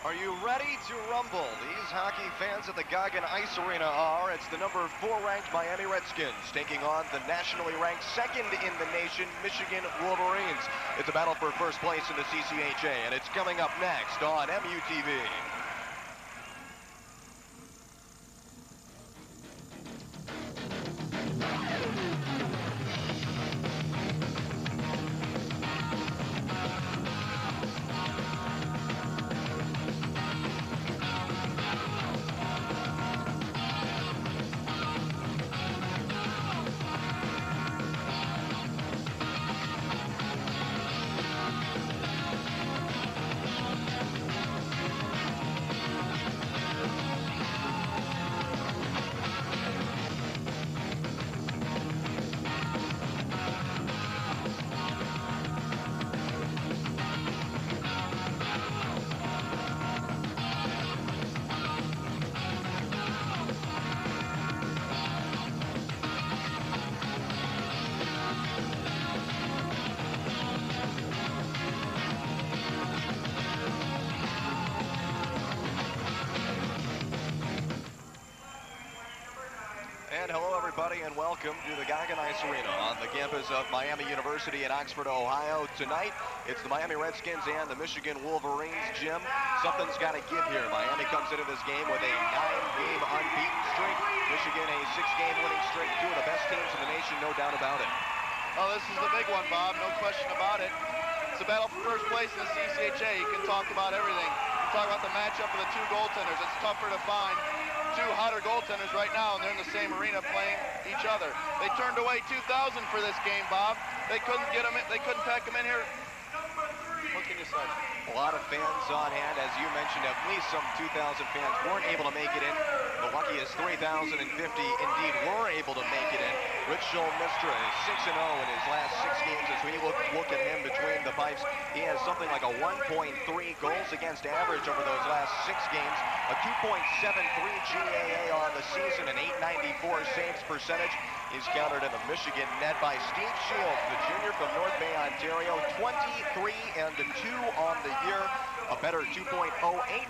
Are you ready to rumble? These hockey fans at the Goggin Ice Arena are. It's the number 4 ranked Miami Redskins taking on the nationally ranked second in the nation Michigan Wolverines. It's a battle for first place in the CCHA, and it's coming up next on MUTV. And hello everybody and welcome to the Goggin Ice Arena on the campus of Miami University in Oxford, Ohio. Tonight, it's the Miami Redskins and the Michigan Wolverines. Jim, something's got to give here. Miami comes into this game with a 9-game unbeaten streak. Michigan a 6-game winning streak. Two of the best teams in the nation, no doubt about it. Oh, this is the big one, Bob. No question about it. It's a battle for first place in the CCHA. You can talk about everything. You can talk about the matchup of the two goaltenders. It's tougher to find two hotter goaltenders right now, and they're in the same arena playing each other. They turned away 2,000 for this game, Bob. They couldn't get them in, they couldn't pack them in here. What can you say? A lot of fans on hand, as you mentioned, at least some 2,000 fans weren't able to make it in. The luckiest 3,050 indeed were able to make it in. Rich Schulmistra is 6-0 in his last 6 games. As we look at him between the pipes, he has something like a 1.3 goals against average over those last 6 games, a 2.73 GAA on the season, an 894 saves percentage. He's countered in the Michigan net by Steve Shields, the junior from North Bay, Ontario, 23-2 on the year, a better 2.08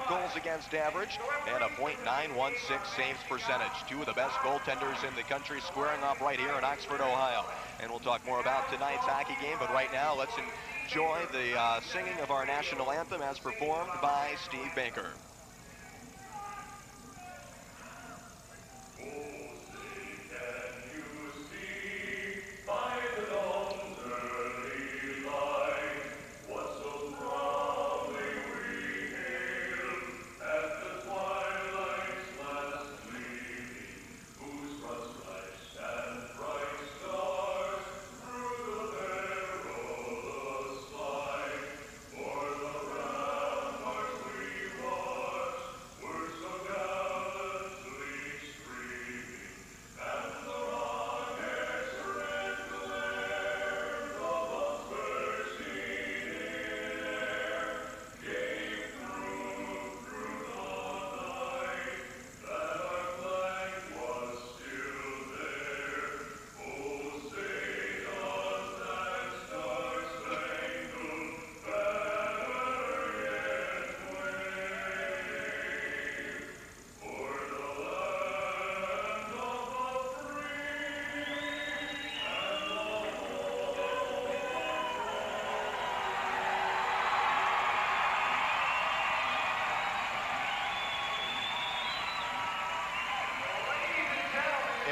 goals against average, and a .916 saves percentage. Two of the best goaltenders in the country squaring off right here in Oxford, Ohio. And we'll talk more about tonight's hockey game, but right now let's enjoy the singing of our national anthem as performed by Steve Baker.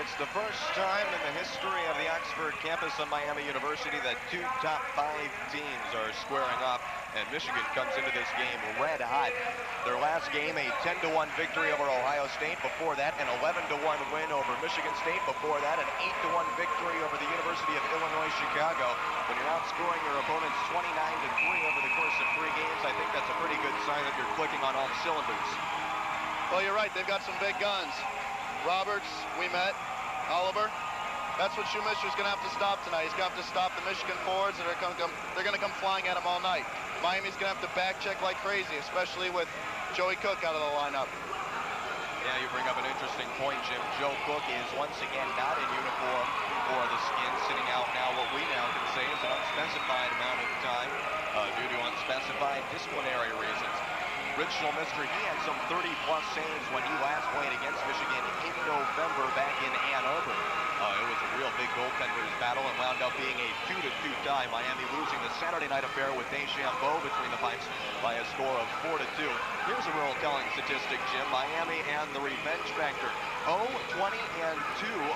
It's the first time in the history of the Oxford campus of Miami University that 2 top 5 teams are squaring off, and Michigan comes into this game red hot. Their last game, a 10-1 victory over Ohio State. Before that, an 11-1 win over Michigan State. Before that, an 8-1 victory over the University of Illinois Chicago. When you're outscoring your opponents 29-3 over the course of 3 games, I think that's a pretty good sign that you're clicking on all cylinders. Well, you're right. They've got some big guns. Roberts, we met. Oliver, that's what Schulmistra's going to have to stop tonight. He's going to have to stop the Michigan forwards, and they're going to come flying at him all night. Miami's going to have to back check like crazy, especially with Joey Cook out of the lineup. Yeah, you bring up an interesting point, Jim. Joe Cook is once again not in uniform for the Skins, sitting out now what we now can say is an unspecified amount of time due to unspecified disciplinary reasons. Rich Schulmister, he had some 30-plus saves when he last played against Michigan in November back in Ann Arbor. It was a real big goaltenders battle and wound up being a 2-2 tie. Miami losing the Saturday night affair with DeChambeau between the pipes by a score of 4-2. Here's a real telling statistic, Jim. Miami and the revenge factor. 0-20-2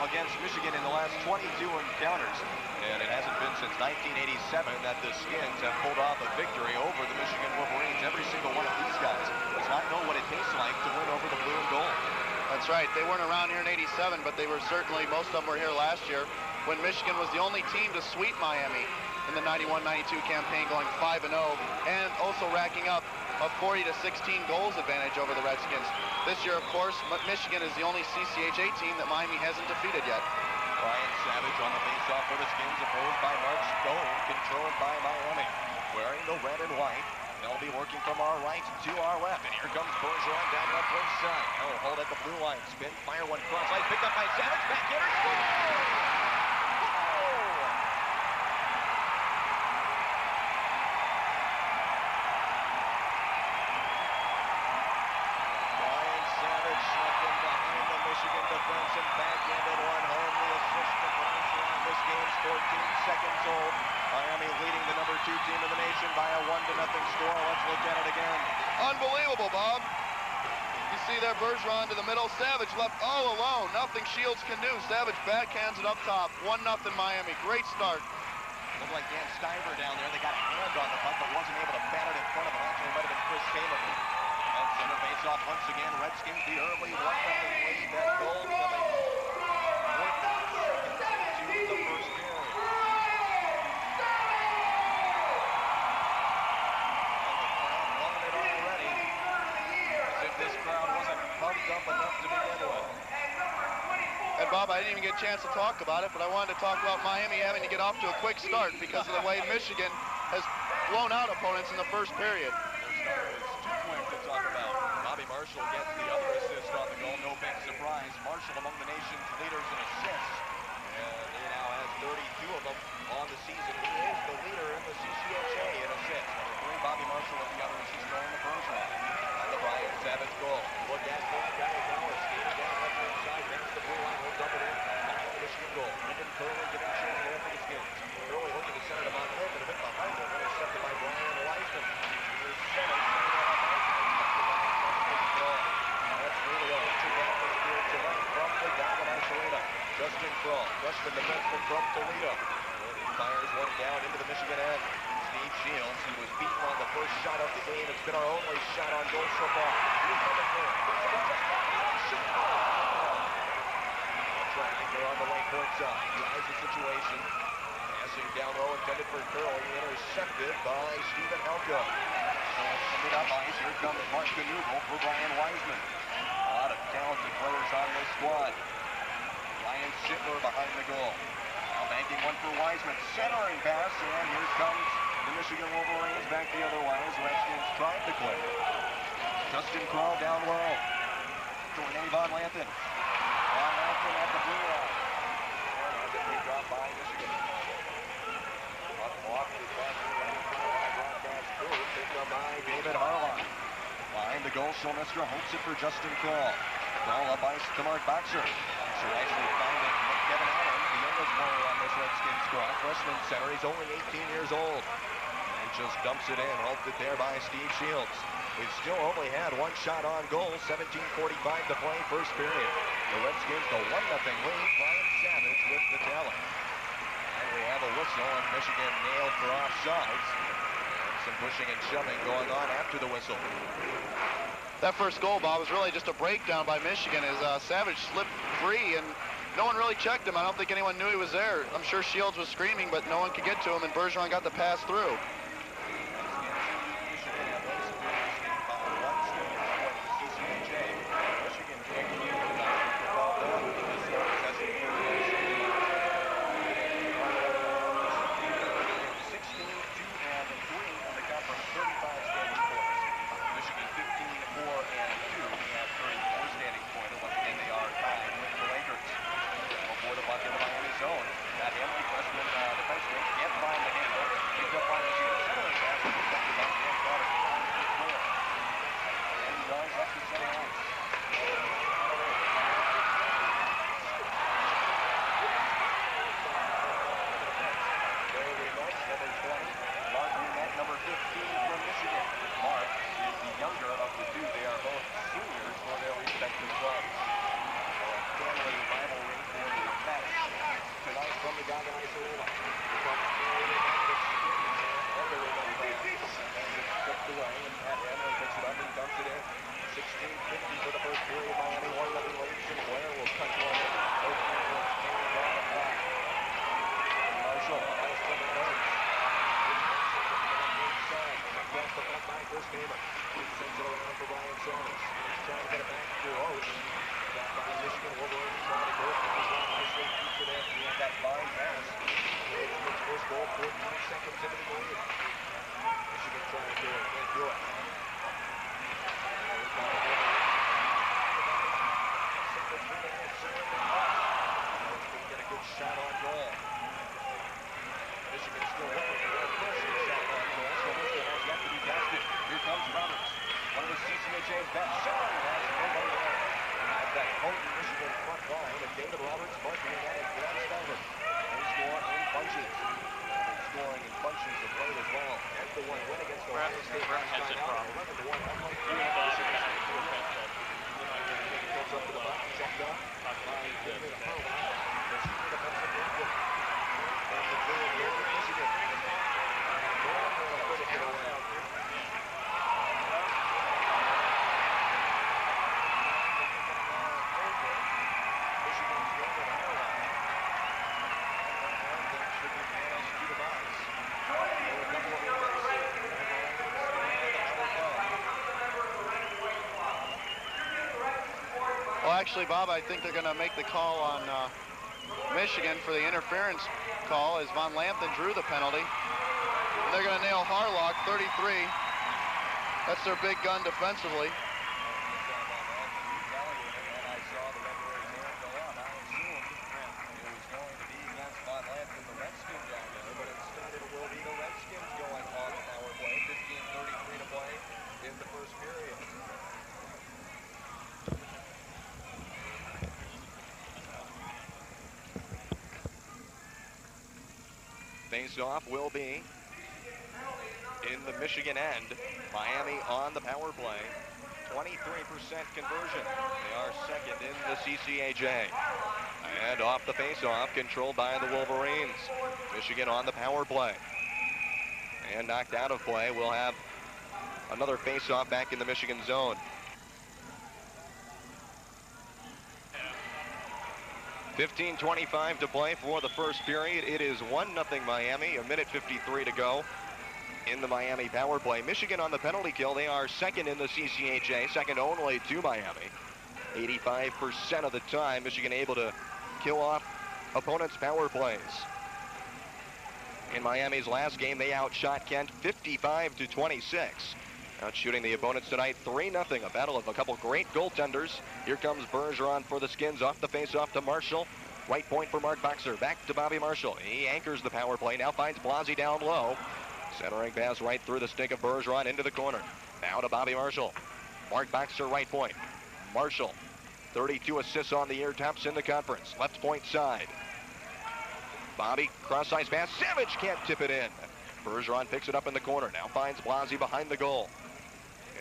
against Michigan in the last 22 encounters. And it hasn't been since 1987 that the Skins have pulled off a victory over the Michigan Wolverines. Every single one of these guys does not know what it tastes like to win over the blue and gold. That's right. They weren't around here in '87, but they were certainly, most of them were here last year when Michigan was the only team to sweep Miami in the 91-92 campaign, going 5-0, and also racking up a 40-16 goals advantage over the Redskins. This year, of course, Michigan is the only CCHA team that Miami hasn't defeated yet. Ryan Savage on the faceoff for the Skins, opposed by Mark Stone, controlled by Miami. Wearing the red and white, they'll be working from our right to our left. And here comes Bergeron down left wing side. Oh, hold at the blue line, spin, fire one cross ice, picked up by Savage, backhander, score! Michigan defense and backhanded one home. The assist to Bergeron. This game's 14 seconds old. Miami leading the number 2 team in the nation by a 1-0 score. Let's look at it again. Unbelievable, Bob. You see there Bergeron to the middle. Savage left all alone. Nothing Shields can do. Savage backhands it up top. 1-0 Miami. Great start. Looked like Dan Stiver down there. They got a hand on the puck, but wasn't able to bat it in front of him. Actually, it might have been Chris Taylor. And center face off once again. Redskins the early 1-0 lead. That goal coming 14 seconds into the first period. And the crowd wanted it already. As if this crowd wasn't pumped up enough to begin with. And Bob, I didn't even get a chance to talk about it, but I wanted to talk about Miami having to get off to a quick start because of the way Michigan has blown out opponents in the first period. Their start was too quick to talk about. Bobby Marshall gets the other assist on the goal. No big surprise. Marshall among the nation's leaders in assists. And he now has 32 of them on the season. He is the leader in the CCHA in assists. Number 3, Bobby Marshall with the other assist going to Bergeron. On the Brian Savage goal. Look at this guy now. Skating down left hand side. Makes the blue line. Holds up it in. Behind the Michigan goal. Even Curley getting a chance there for the Skins. Curley looking to center to Von Hilton. A bit behind him. Intercepted by Brian Wiseman. Here's center. That's really all. Two atmosphere tonight from the Goggin Ice Arena. Justin Kroll, freshman defenseman from Toledo. And he fires one down into the Michigan end. Steve Shields, who was beaten on the first shot of the game. It's been our only shot on goal so far. He's coming there. Tracking there on the right point side. Drives the situation. Passing down low, intended for Curley. Intercepted by Stephen Elko. Coming up ice, here comes Mark Knuble for Brian Wiseman. A lot of talented players on this squad. Ryan Schittler behind the goal. Now banking one for Wiseman. Centering pass, and here comes the Michigan Wolverines back the other way as Redskins trying to clear. Justin Kroll down low. To Renee Von Lanthen. Von Lanthen at the blue line. And as it be dropped by Michigan. Up off the back. Broadcast through. Picked up by David Harlock. Behind the goal, Schulmister hopes it for Justin Kroll. Kroll up ice to Mark Boxer. Boxer actually finding Kevin Allen, the youngest player on this Redskins squad. Freshman center, he's only 18 years old. And he just dumps it in, helped it there by Steve Shields. We've still only had one shot on goal, 17:45 to play, first period. The Redskins the 1-0 lead, Brian Savage with the tally. And we have a whistle, and Michigan nailed for offsides. Some pushing and shoving going on after the whistle. That first goal, Bob, was really just a breakdown by Michigan as Savage slipped free and no one really checked him. I don't think anyone knew he was there. I'm sure Shields was screaming, but no one could get to him, and Bergeron got the pass through. That Emily freshman defenseman can't find the handle. Picked up by the Shields. from Michigan. Mark is the younger of the two. They are both seniors for their respective clubs. Family rivalry for the Mets tonight from the Goggin Ice Arena. Stripped away, and Pat Hamlin picks it up and dumps it in. 16:50 for the first period. Miami 1-0 lead. Sinclair will cut one in. Marshall, minus 7 points. Across the front by Chris Gamer. Sends it around for Brian Sanders. He's trying to get it back to Oates. Got by Michigan Wolverines trying to go. This is one nicely keeps it in. He had that fine pass. Michigan's first goal, 14 seconds into the lead. Michigan trying to do it. Can't do it. Get a good shot on goal. Michigan still looking for their first shot on goal, so this one has yet to be tested. Here comes Roberts, one of the CCHA's best. Shot has nobody there. At that potent Michigan front line, and David Roberts marking it at Graham Stiver. They score in bunches. Scoring in bunches of late as well. 10-1 win against Ohio State last time out. 11-1 unlike the Michigan. Gets up to the box, checked up by David Harlan. The senior defensive midfielder. And the third year for Michigan. Well, actually, Bob, I think they're going to make the call on Michigan for the interference call as Von Lampton drew the penalty. And they're going to nail Harlock, 33. That's their big gun defensively. Face-off will be in the Michigan end. Miami on the power play. 23% conversion. They are second in the CCHA. And off the face-off, controlled by the Wolverines. Michigan on the power play. And knocked out of play. We'll have another face-off back in the Michigan zone. 15:25 to play for the first period. It is 1-0 Miami, a minute 53 to go in the Miami power play. Michigan on the penalty kill. They are second in the CCHA, second only to Miami. 85% of the time, Michigan able to kill off opponents' power plays. In Miami's last game, they outshot Kent 55-26. Outshooting the opponents tonight 3-0. A battle of a couple great goaltenders. Here comes Bergeron for the Skins off the face-off to Marshall. Right point for Mark Boxer. Back to Bobby Marshall. He anchors the power play. Now finds Blasi down low. Centering pass right through the stick of Bergeron into the corner. Now to Bobby Marshall. Mark Boxer right point. Marshall, 32 assists on the year, tops in the conference. Left point side. Bobby, cross-ice pass. Savage can't tip it in. Bergeron picks it up in the corner. Now finds Blasi behind the goal.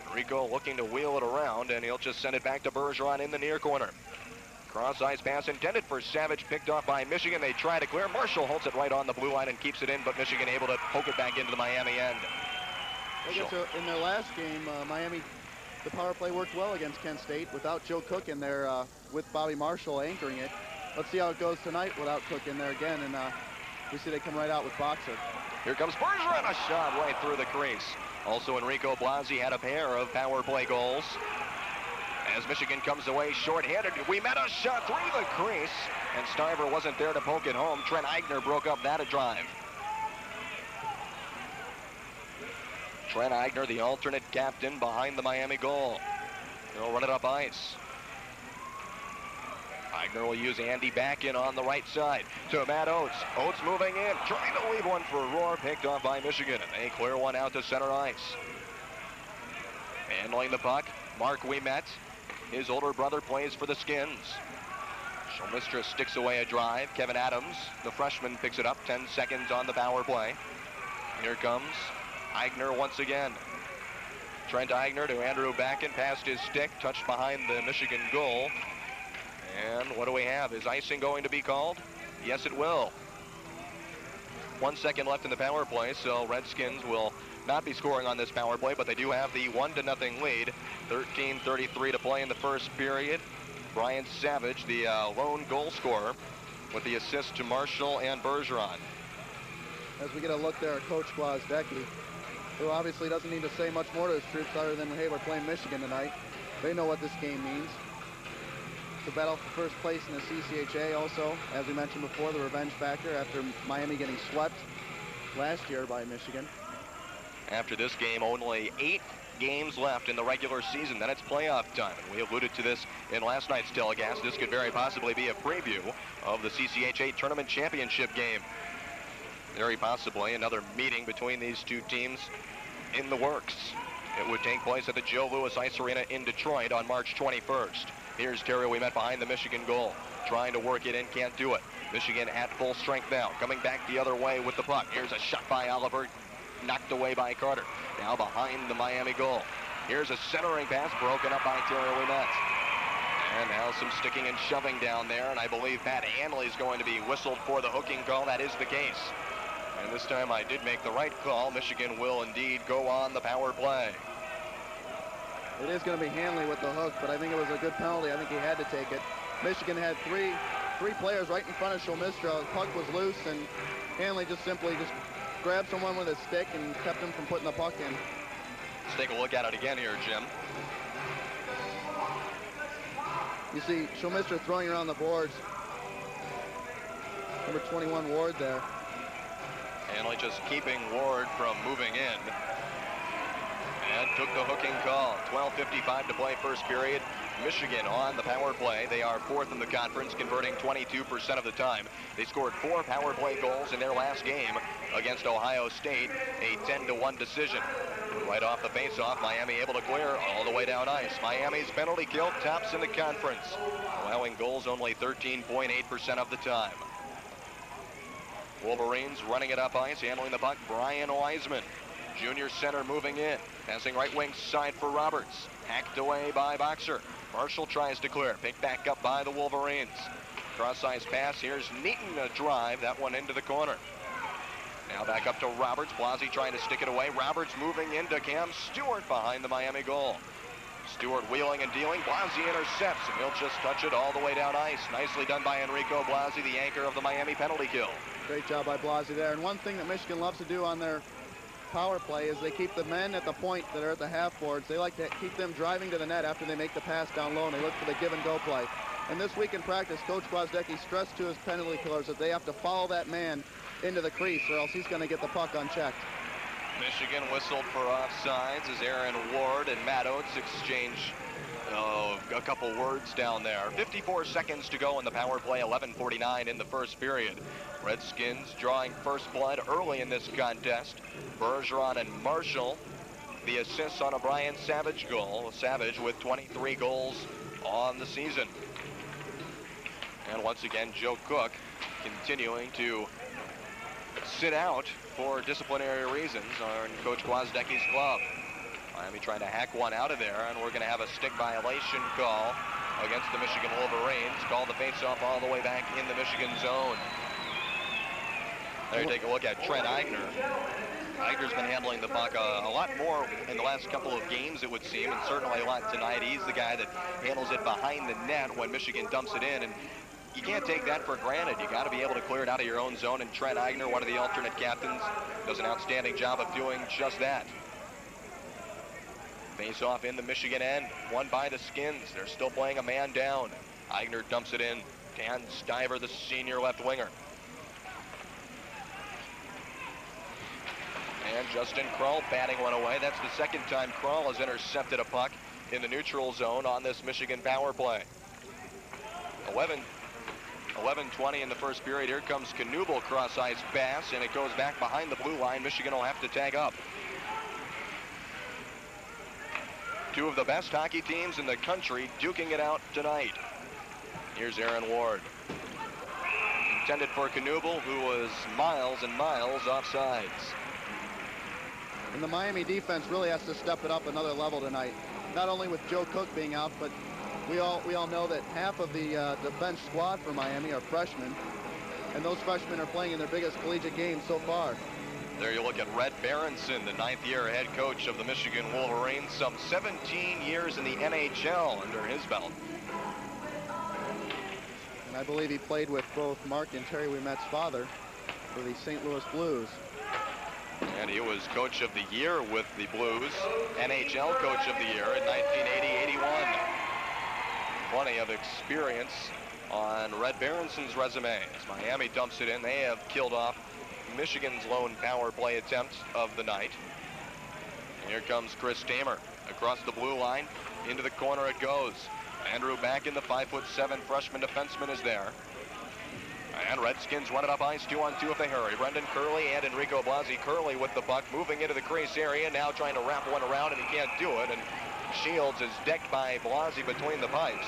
Enrico looking to wheel it around, and he'll just send it back to Bergeron in the near corner. Cross-ice pass intended for Savage, picked off by Michigan. They try to clear. Marshall holds it right on the blue line and keeps it in, but Michigan able to poke it back into the Miami end. I guess in their last game, Miami, the power play worked well against Kent State without Joe Cook in there with Bobby Marshall anchoring it. Let's see how it goes tonight without Cook in there again, and we see they come right out with Boxer. Here comes Bergeron, a shot right through the crease. Also, Enrico Blasi had a pair of power play goals. As Michigan comes away short-handed, we met a shot through the crease, and Stiver wasn't there to poke it home. Trent Eigner broke up that drive. Trent Eigner, the alternate captain behind the Miami goal. He'll run it up ice. Eigner will use Andy back in on the right side to Matt Oates. Oates moving in, trying to leave one for Rohr, picked off by Michigan, and they clear one out to center ice. Handling the puck, Mark Ouimet. His older brother plays for the Skins. Shulmistra sticks away a drive. Kevin Adams, the freshman, picks it up. 10 seconds on the power play. Here comes Eigner once again. Trent Eigner to Andrew Backen, past his stick, touched behind the Michigan goal. And what do we have? Is icing going to be called? Yes, it will. 1 second left in the power play, so Redskins will not be scoring on this power play, but they do have the 1-0 lead. 13:33 to play in the first period. Brian Savage, the lone goal scorer, with the assist to Marshall and Bergeron. As we get a look there at Coach Gwozdecki, who obviously doesn't need to say much more to his troops other than, hey, we're playing Michigan tonight. They know what this game means. It's a battle for first place in the CCHA also. As we mentioned before, the revenge factor after Miami getting swept last year by Michigan. After this game, only 8 games left in the regular season. Then it's playoff time. And we alluded to this in last night's telecast. This could very possibly be a preview of the CCHA Tournament Championship game. Very possibly another meeting between these two teams in the works. It would take place at the Joe Louis Ice Arena in Detroit on March 21st. Here's Terry Ouimet behind the Michigan goal. Trying to work it in, can't do it. Michigan at full strength now. Coming back the other way with the puck. Here's a shot by Oliver, knocked away by Carter. Now behind the Miami goal. Here's a centering pass broken up by Terry Ouimet. And now some sticking and shoving down there, and I believe Pat Hanley's going to be whistled for the hooking call. That is the case. And this time I did make the right call. Michigan will indeed go on the power play. It is going to be Hanley with the hook, but I think it was a good penalty. I think he had to take it. Michigan had three players right in front of Shulmistra. The puck was loose, and Hanley just simply grabbed someone with his stick and kept him from putting the puck in. Let's take a look at it again here, Jim. You see Shulmistra throwing around the boards. Number 21 Ward there. Hanley just keeping Ward from moving in. And took the hooking call. 12:55 to play first period. Michigan on the power play. They are 4th in the conference, converting 22% of the time. They scored 4 power play goals in their last game against Ohio State, a 10-1 decision. Right off the face-off, Miami able to clear all the way down ice. Miami's penalty kill tops in the conference, allowing goals only 13.8% of the time. Wolverines running it up ice, handling the puck, Brian Wiseman. Junior center moving in, passing right wing side for Roberts. Hacked away by Boxer. Marshall tries to clear, picked back up by the Wolverines. Cross-ice pass, here's Neaton a drive, that one into the corner. Now back up to Roberts, Blasey trying to stick it away. Roberts moving into Cam Stewart behind the Miami goal. Stewart wheeling and dealing, Blasey intercepts, and he'll just touch it all the way down ice. Nicely done by Enrico Blasey, the anchor of the Miami penalty kill. Great job by Blasey there, and one thing that Michigan loves to do on their power play is they keep the men at the point that are at the half boards. They like to keep them driving to the net after they make the pass down low, and they look for the give and go play. And this week in practice, Coach Gwozdecki stressed to his penalty killers that they have to follow that man into the crease, or else he's going to get the puck unchecked. Michigan whistled for offsides as Aaron Ward and Matt Oates exchange a couple words down there. 54 seconds to go in the power play, 11:49 in the first period. Redskins drawing first blood early in this contest. Bergeron and Marshall, the assists on a Brian Savage goal. Savage with 23 goals on the season. And once again, Joe Cook continuing to sit out for disciplinary reasons on Coach Gwozdecki's club. Miami trying to hack one out of there, and we're going to have a stick violation call against the Michigan Wolverines. Call the face-off all the way back in the Michigan zone. There you take a look at Trent Eigner. Eigner's been handling the puck a lot more in the last couple of games, it would seem, and certainly a lot tonight. He's the guy that handles it behind the net when Michigan dumps it in, and you can't take that for granted. You got to be able to clear it out of your own zone, and Trent Eigner, one of the alternate captains, does an outstanding job of doing just that. Face-off in the Michigan end, won by the Skins. They're still playing a man down. Eigner dumps it in. Dan Stiver, the senior left winger. And Justin Krull batting one away. That's the second time Krull has intercepted a puck in the neutral zone on this Michigan power play. 11:20 in the first period. Here comes Knuble, cross-ice pass, and it goes back behind the blue line. Michigan will have to tag up. Two of the best hockey teams in the country duking it out tonight. Here's Aaron Ward. Intended for Knuble, who was miles and miles offsides. And the Miami defense really has to step it up another level tonight. Not only with Joe Cook being out, but we all know that half of the bench squad for Miami are freshmen. And those freshmen are playing in their biggest collegiate game so far. There you look at Red Berenson, the 9th-year head coach of the Michigan Wolverines, some 17 years in the NHL under his belt. And I believe he played with both Mark and Terry Ouimette's father for the St. Louis Blues. And he was coach of the year with the Blues, NHL coach of the year in 1980-81. Plenty of experience on Red Berenson's resume. As Miami dumps it in, they have killed off Michigan's lone power play attempt of the night. Here comes Chris Damer across the blue line. Into the corner it goes. Andrew back in, the 5'7" freshman defenseman is there. And Redskins run it up ice 2-on-2 if they hurry. Brendan Curley and Enrico Blasi. Curley with the puck, moving into the crease area, now trying to wrap one around, and he can't do it. And Shields is decked by Blasi between the pipes.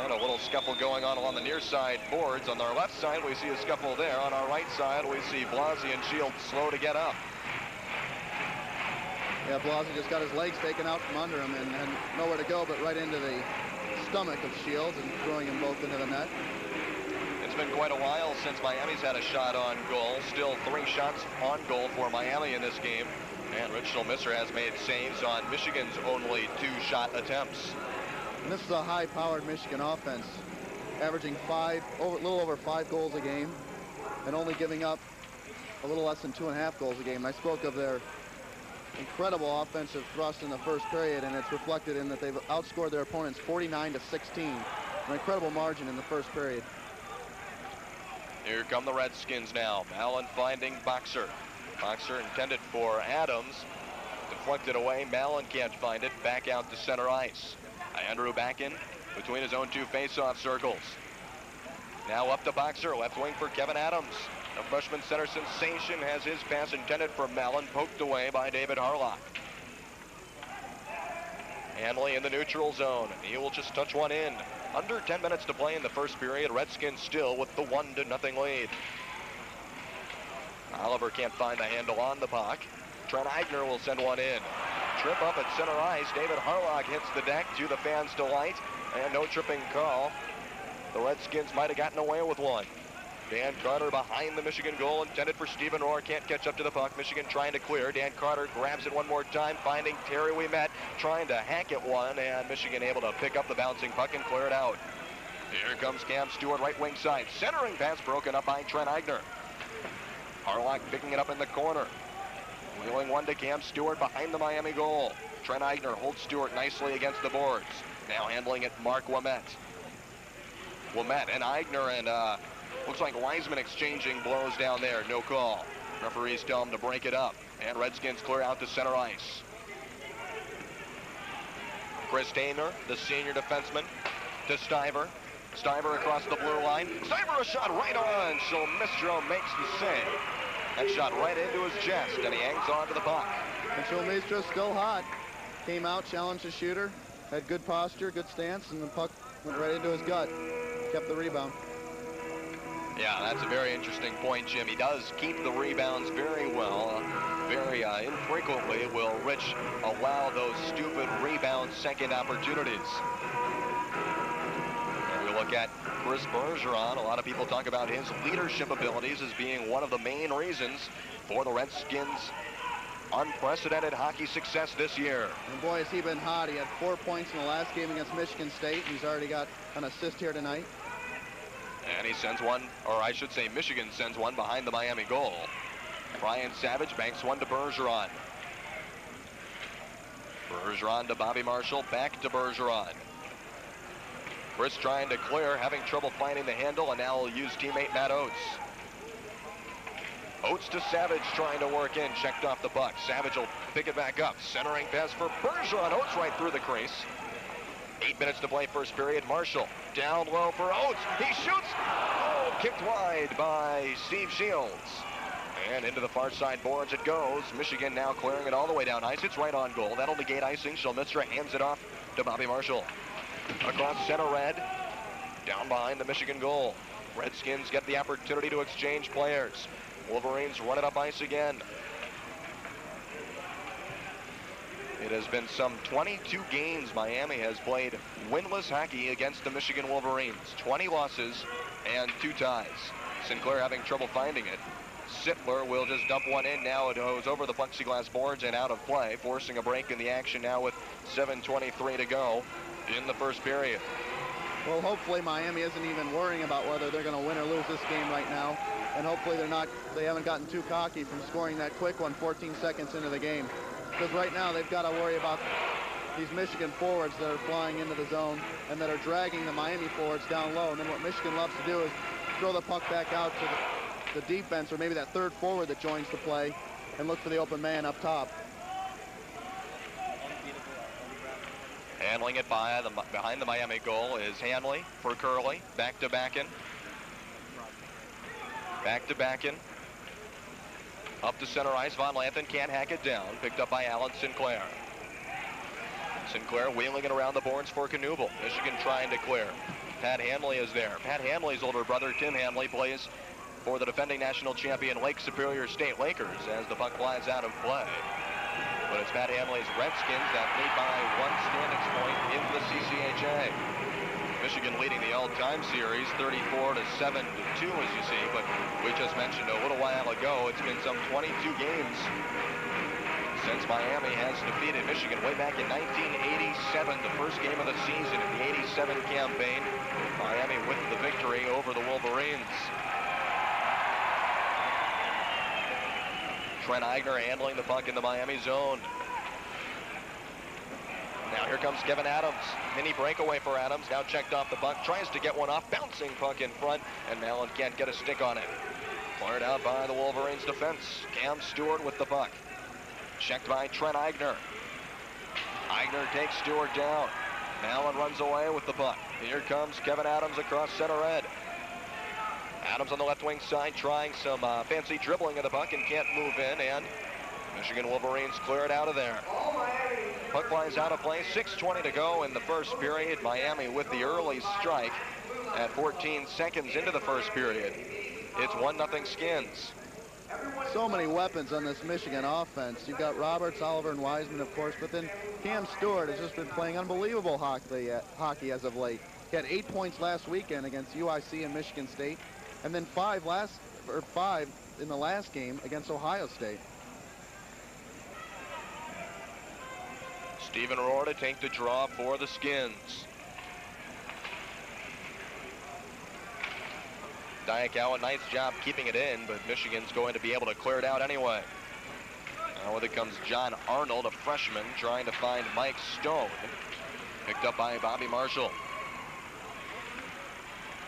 And a little scuffle going on along the near side boards. On our left side, we see a scuffle there. On our right side, we see Blasi and Shields slow to get up. Yeah, Blasi just got his legs taken out from under him and nowhere to go but right into the stomach of Shields and throwing them both into the net. It's been quite a while since Miami's had a shot on goal. Still 3 shots on goal for Miami in this game. And Rich Schulmisser has made saves on Michigan's only 2-shot attempts. And this is a high-powered Michigan offense, averaging a little over 5 goals a game, and only giving up a little less than 2.5 goals a game. I spoke of their incredible offensive thrust in the first period, and it's reflected in that they've outscored their opponents 49-16, an incredible margin in the first period. Here come the Redskins now. Mallon finding Boxer. Boxer intended for Adams. Deflected away. Mallon can't find it. Back out to center ice. Andrew back in between his own 2 face-off circles. Now up to Boxer, left wing for Kevin Adams. The freshman center sensation has his pass intended for Mallon, poked away by David Harlock. Hanley in the neutral zone, and he will just touch one in. Under 10 minutes to play in the first period. Redskins still with the 1-0 lead. Oliver can't find the handle on the puck. Trent Eigner will send one in. Trip up at center ice. David Harlock hits the deck to the fans' delight, and no tripping call. The Redskins might have gotten away with one. Dan Carter behind the Michigan goal, intended for Stephen Rohr, can't catch up to the puck. Michigan trying to clear. Dan Carter grabs it one more time, finding Terry Ouimet, trying to hack it one, and Michigan able to pick up the bouncing puck and clear it out. Here comes Cam Stewart, right wing side. Centering pass broken up by Trent Eigner. Harlock picking it up in the corner. Wheeling one to Cam Stewart behind the Miami goal. Trent Eigner holds Stewart nicely against the boards. Now handling it, Mark Ouimet. Ouimet and Eigner, and looks like Wiseman exchanging blows down there. No call. Referees tell him to break it up. And Redskins clear out to center ice. Chris Damer, the senior defenseman, to Stiver. Stiver across the blue line. Stiver a shot right on. Schulmistro makes the save. That shot right into his chest, and he hangs on to the puck. And Schulmistro's still hot. Came out, challenged the shooter, had good posture, good stance, and the puck went right into his gut. Kept the rebound. Yeah, that's a very interesting point, Jim. He does keep the rebounds very well. Very infrequently will Rich allow those stupid rebound second opportunities. And we look at Chris Bergeron. A lot of people talk about his leadership abilities as being one of the main reasons for the Redskins' unprecedented hockey success this year. And boy, has he been hot. He had 4 points in the last game against Michigan State. He's already got an assist here tonight. And he sends one, or I should say Michigan sends one behind the Miami goal. Brian Savage banks one to Bergeron. Bergeron to Bobby Marshall, back to Bergeron. Chris trying to clear, having trouble finding the handle, and now he'll use teammate Matt Oates. Oates to Savage trying to work in, checked off the puck. Savage will pick it back up. Centering pass for Bergeron. Oates right through the crease. 8 minutes to play first period. Marshall down low for Oates. He shoots. Oh, kicked wide by Steve Shields. And into the far side boards it goes. Michigan now clearing it all the way down ice. It's right on goal. That'll negate icing. Schulmistra hands it off to Bobby Marshall. Across center red. Down behind the Michigan goal. Redskins get the opportunity to exchange players. Wolverines run it up ice again. It has been some 22 games Miami has played winless hockey against the Michigan Wolverines. 20 losses and 2 ties. Sinclair having trouble finding it. Sittler will just dump one in. Now it goes over the plexiglass boards and out of play, forcing a break in the action now with 7:23 to go in the first period. Well, hopefully Miami isn't even worrying about whether they're going to win or lose this game right now. And hopefully they haven't gotten too cocky from scoring that quick one 14 seconds into the game. Because right now they've got to worry about these Michigan forwards that are flying into the zone and that are dragging the Miami forwards down low. And then what Michigan loves to do is throw the puck back out to the defense, or maybe that third forward that joins the play, and look for the open man up top. Handling it behind the Miami goal is Hanley for Curley. Back to Backen. Back to Backen. Up to center ice. Von Lanthen can't hack it down. Picked up by Alan Sinclair. Sinclair wheeling it around the boards for Knuble. Michigan trying to clear. Pat Hanley is there. Pat Hanley's older brother, Tim Hanley, plays for the defending national champion Lake Superior State Lakers as the puck flies out of play. But it's Pat Hanley's Redskins that lead by 1 standings point in the CCHA. Michigan leading the all-time series 34-7-2, as you see, but we just mentioned a little while ago, it's been some 22 games since Miami has defeated Michigan way back in 1987, the first game of the season in the 87 campaign. Miami with the victory over the Wolverines. Trent Eigner handling the puck in the Miami zone. Now here comes Kevin Adams. Mini breakaway for Adams. Now checked off the puck. Tries to get one off. Bouncing puck in front. And Mallon can't get a stick on it. Cleared out by the Wolverines defense. Cam Stewart with the puck. Checked by Trent Eigner. Eigner takes Stewart down. Mallon runs away with the puck. Here comes Kevin Adams across center red. Adams on the left wing side trying some fancy dribbling of the puck and can't move in, and Michigan Wolverines clear it out of there. Puck flies out of play, 6:20 to go in the first period. Miami with the early strike at 14 seconds into the first period. It's 1-0 Skins. So many weapons on this Michigan offense. You've got Roberts, Oliver, and Wiseman, of course, but then Cam Stewart has just been playing unbelievable hockey as of late. He had 8 points last weekend against UIC and Michigan State, and then 5 in the last game against Ohio State. Stephen Rohr to take the draw for the Skins. Diakawa, nice job keeping it in, but Michigan's going to be able to clear it out anyway. Now with it comes John Arnold, a freshman, trying to find Mike Stone. Picked up by Bobby Marshall.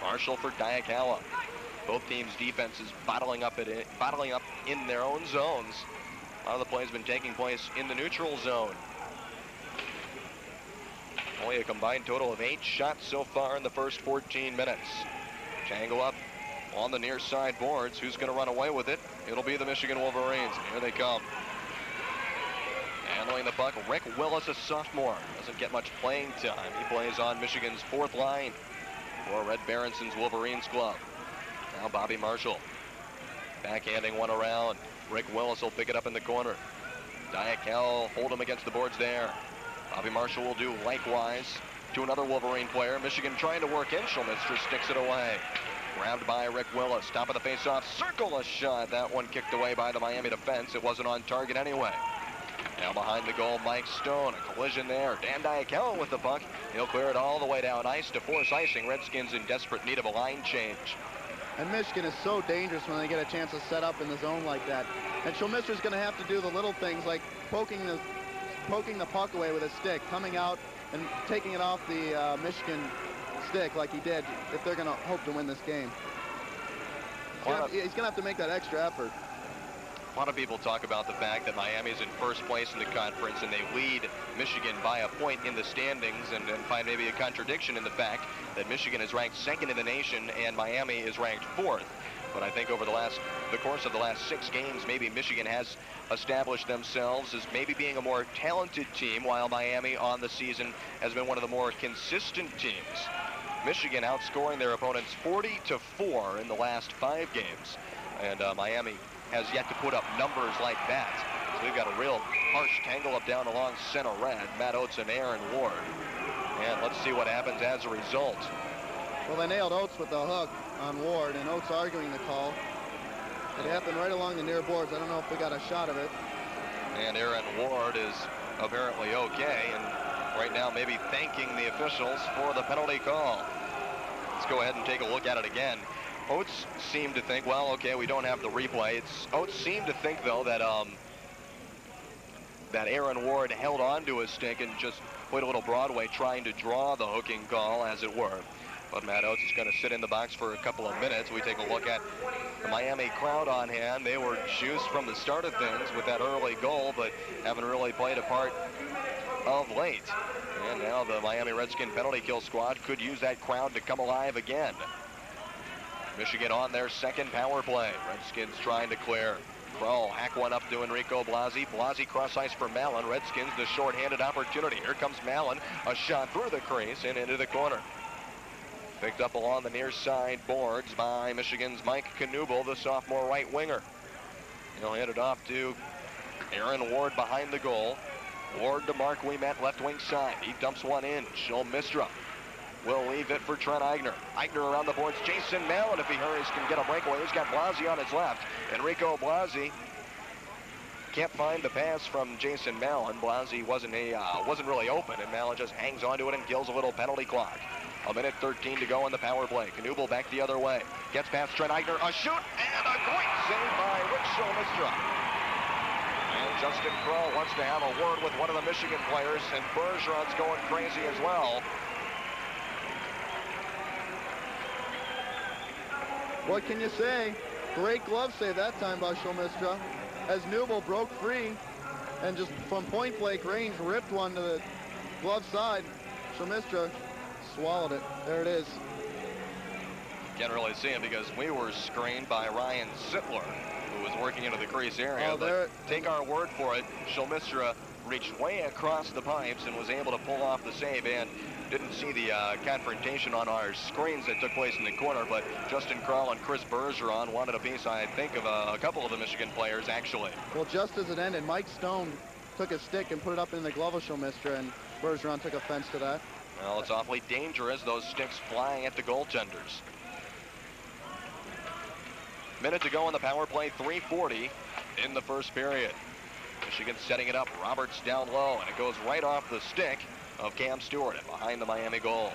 Marshall for Diakawa. Both teams' defenses bottling up in their own zones. A lot of the play has been taking place in the neutral zone. Only a combined total of 8 shots so far in the first 14 minutes. Tangle up on the near side boards. Who's going to run away with it? It'll be the Michigan Wolverines. Here they come. Handling the puck, Rick Willis, a sophomore. Doesn't get much playing time. He plays on Michigan's 4th line for Red Berenson's Wolverines club. Now Bobby Marshall backhanding one around. Rick Willis will pick it up in the corner. Diakel hold him against the boards there. Bobby Marshall will do likewise to another Wolverine player. Michigan trying to work in. Schulmister sticks it away. Grabbed by Rick Willis. Top of the faceoff. Circle a shot. That one kicked away by the Miami defense. It wasn't on target anyway. Now behind the goal, Mike Stone. A collision there. Dan Diakel with the puck. He'll clear it all the way down ice to force icing. Redskins in desperate need of a line change. And Michigan is so dangerous when they get a chance to set up in the zone like that. And Schulmister's going to have to do the little things like poking the puck away with a stick, coming out and taking it off the Michigan stick like he did if they're going to hope to win this game. He's going to have to make that extra effort. A lot of people talk about the fact that Miami is in first place in the conference and they lead Michigan by a point in the standings, and find maybe a contradiction in the fact that Michigan is ranked 2nd in the nation and Miami is ranked 4th. But I think over the course of the last 6 games, maybe Michigan has established themselves as maybe being a more talented team, while Miami on the season has been one of the more consistent teams. Michigan outscoring their opponents 40-4 in the last 5 games, and Miami has yet to put up numbers like that. we've got a real harsh tangle up down along center red. Matt Oates and Aaron Ward. And let's see what happens as a result. Well, they nailed Oates with the hook on Ward, and Oates arguing the call. It happened right along the near boards. I don't know if we got a shot of it. And Aaron Ward is apparently okay, and right now maybe thanking the officials for the penalty call. Let's go ahead and take a look at it again. Oates seemed to think, well, okay, we don't have the replay. Oates seemed to think, though, that that Aaron Ward held on to his stick and just played a little Broadway, trying to draw the hooking call, as it were. But Matt Oates is going to sit in the box for a couple of minutes. We take a look at the Miami crowd on hand. They were juiced from the start of things with that early goal, but haven't really played a part of late. And now the Miami Redskin penalty kill squad could use that crowd to come alive again. Michigan on their second power play. Redskins trying to clear. Kroll, hack one up to Enrico Blasi. Blasi cross ice for Mallon. Redskins the short-handed opportunity. Here comes Mallon. A shot through the crease and into the corner. Picked up along the near side boards by Michigan's Mike Knuble, the sophomore right winger. He'll hand it off to Aaron Ward behind the goal. Ward to Mark Ouimet, left wing side. He dumps one in. Schulmistra will leave it for Trent Eigner. Eigner around the boards. Jason Mallon, if he hurries, can get a breakaway. He's got Blasi on his left. Enrico Blasi can't find the pass from Jason Mallon. Blasi wasn't really open, and Mallon just hangs onto it and kills a little penalty clock. A minute 13 to go on the power play. Knuble back the other way. Gets past Trent Eigner. A shoot and a great save by Rick Schulmistra. And Justin Kroll wants to have a word with one of the Michigan players, and Bergeron's going crazy as well. What can you say? Great glove save that time by Schulmistra, as Knuble broke free and just from point blank range ripped one to the glove side. Schulmistra swallowed it. There it is. Can't really see him because we were screened by Ryan Sittler, who was working into the crease area. Oh, but take our word for it, Schulmistra reached way across the pipes and was able to pull off the save, and didn't see the confrontation on our screens that took place in the corner, but Justin Kroll and Chris Bergeron wanted a piece, I think, of a couple of the Michigan players, actually. Well, just as it ended, Mike Stone took a stick and put it up in the glove of Schulmistra, and Bergeron took offense to that. Well, it's awfully dangerous, those sticks flying at the goaltenders. Minute to go on the power play, 3:40 in the first period. Michigan setting it up, Roberts down low, and it goes right off the stick of Cam Stewart and behind the Miami goal.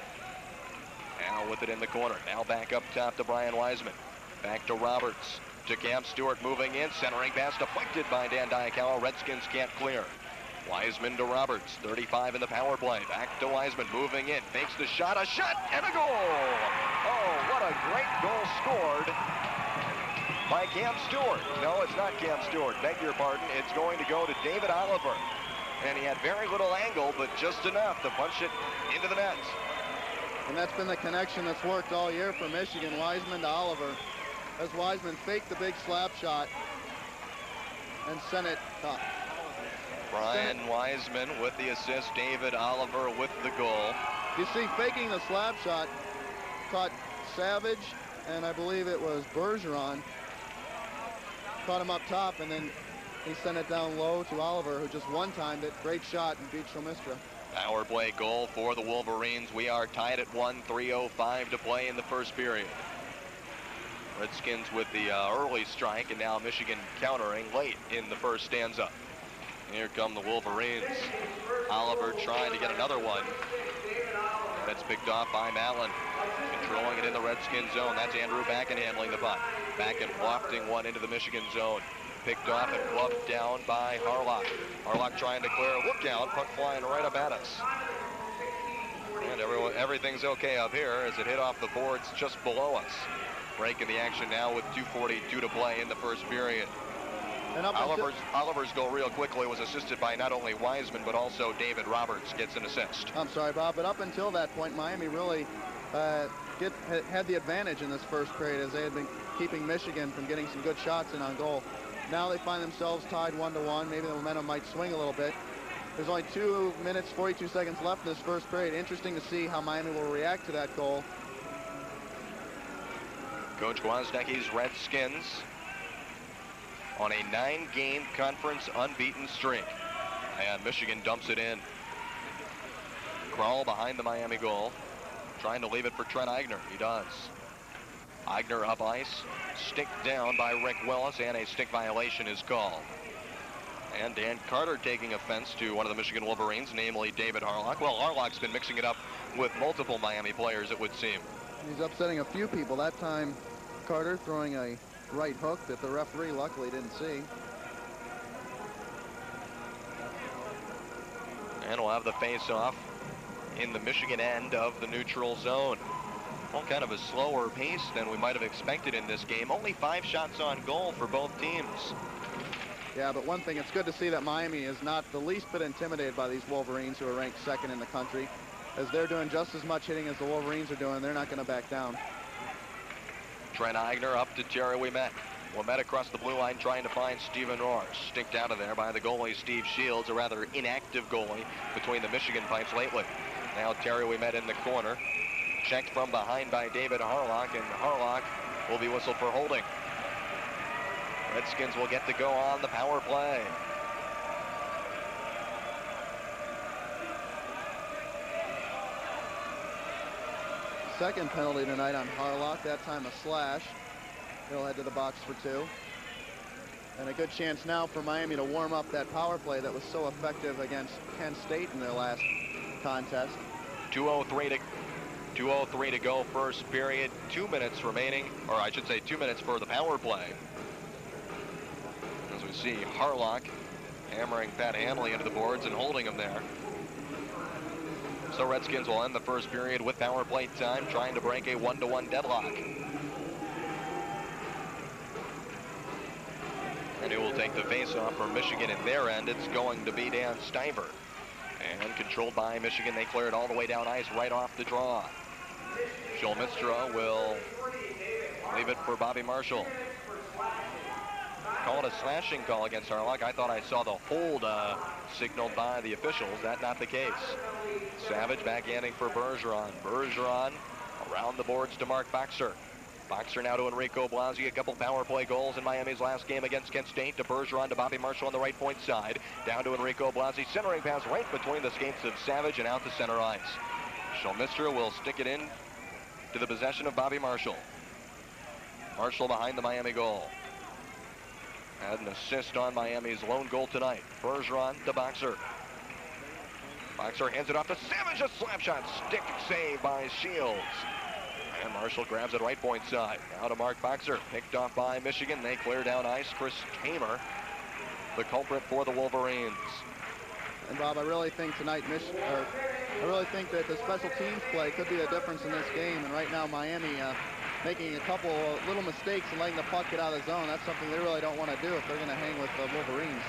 Now with it in the corner, now back up top to Brian Wiseman. Back to Roberts, to Cam Stewart moving in, centering pass deflected by Dan Diakawa. Redskins can't clear. Wiseman to Roberts, 35 in the power play. Back to Wiseman, moving in, fakes the shot, a shot, and a goal! Oh, what a great goal scored by Cam Stewart. No, it's not Cam Stewart, beg your pardon. It's going to go to David Oliver. And he had very little angle, but just enough to punch it into the net. And that's been the connection that's worked all year for Michigan, Wiseman to Oliver. As Wiseman faked the big slap shot and sent it up. Brian Wiseman with the assist, David Oliver with the goal. You see, faking the slap shot caught Savage, and I believe it was Bergeron. Caught him up top, and then he sent it down low to Oliver, who just one-timed it. Great shot and beat Schulmistra. Power play goal for the Wolverines. We are tied at 1, 3:05 to play in the first period. Redskins with the early strike, and now Michigan countering late in the first stanza. Here come the Wolverines. Oliver trying to get another one. That's picked off by Mallon. Controlling it in the Redskin zone. That's Andrew Backen handling the puck. Backen wafting one into the Michigan zone. Picked off and gloved down by Harlock. Harlock trying to clear. Look out, puck flying right up at us. And everything's okay up here as it hit off the boards just below us. Break in the action now with 2:42 to play in the first period. And Oliver's goal real quickly was assisted by not only Wiseman, but also David Roberts gets an assist. I'm sorry, Bob, but up until that point, Miami really had the advantage in this first period, as they had been keeping Michigan from getting some good shots in on goal. Now they find themselves tied 1-1. Maybe the momentum might swing a little bit. There's only 2 minutes, 42 seconds left in this first period. Interesting to see how Miami will react to that goal. Coach Gwozdeki's Redskins on a 9-game conference unbeaten streak. And Michigan dumps it in. Kroll behind the Miami goal, trying to leave it for Trent Eigner. He does. Eigner up ice, stick down by Rick Willis, and a stick violation is called. And Dan Carter taking offense to one of the Michigan Wolverines, namely David Harlock. Well, Harlock's been mixing it up with multiple Miami players, it would seem. He's upsetting a few people. That time, Carter throwing a right hook that the referee luckily didn't see. And we'll have the face-off in the Michigan end of the neutral zone. Well, kind of a slower pace than we might have expected in this game. Only 5 shots on goal for both teams. Yeah, but one thing, it's good to see that Miami is not the least bit intimidated by these Wolverines, who are ranked 2nd in the country. As they're doing just as much hitting as the Wolverines are doing, they're not going to back down. Trent Eigner up to Terry Ouimet. Ouimet across the blue line trying to find Steven Rohr. Sticked out of there by the goalie, Steve Shields, a rather inactive goalie between the Michigan pipes lately. Now Terry Ouimet in the corner. Checked from behind by David Harlock, and Harlock will be whistled for holding. Redskins will get to go on the power play. Second penalty tonight on Harlock, that time a slash. He'll head to the box for 2. And a good chance now for Miami to warm up that power play that was so effective against Kent State in their last contest. 2:03 to go first period. 2 minutes remaining, or I should say 2 minutes for the power play. As we see Harlock hammering Pat Hanley into the boards and holding him there. So Redskins will end the first period with power play time, trying to break a 1-1 deadlock. And who will take the face-off for Michigan in their end? It's going to be Dan Stiver. And controlled by Michigan, they clear it all the way down ice right off the draw. Schulmistra will leave it for Bobby Marshall. Call it a slashing call against Harlock. I thought I saw the hold signaled by the officials. That's not the case. Savage backhanding for Bergeron. Bergeron around the boards to Mark Boxer. Boxer now to Enrico Blasi. A couple power play goals in Miami's last game against Kent State. To Bergeron, to Bobby Marshall on the right point side. Down to Enrico Blasi. Centering pass right between the skates of Savage and out to center ice. Schulmistra will stick it in to the possession of Bobby Marshall. Marshall behind the Miami goal. Had an assist on Miami's lone goal tonight. Bergeron to Boxer. Boxer hands it off to Savage. A slap shot. Stick save by Shields. And Marshall grabs it right point side. Now to Mark Boxer. Picked off by Michigan. They clear down ice. Chris Tamer, the culprit for the Wolverines. And Bob, I really think tonight, I really think that the special teams play could be the difference in this game. And right now, Miami making a couple little mistakes and letting the puck get out of the zone. That's something they really don't want to do if they're going to hang with the Wolverines.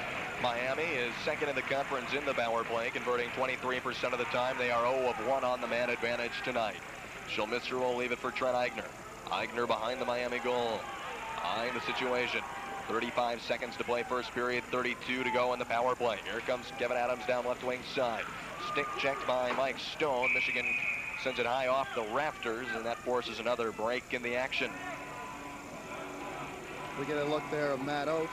Miami is 2nd in the conference in the power play, converting 23% of the time. They are 0 of 1 on the man advantage tonight. Schulmistra will leave it for Trent Eigner. Eigner behind the Miami goal. Eyeing the situation. 35 seconds to play first period, 32 to go in the power play. Here comes Kevin Adams down left wing side. Stick checked by Mike Stone. Michigan sends it high off the rafters, and that forces another break in the action. We get a look there of Matt Oates,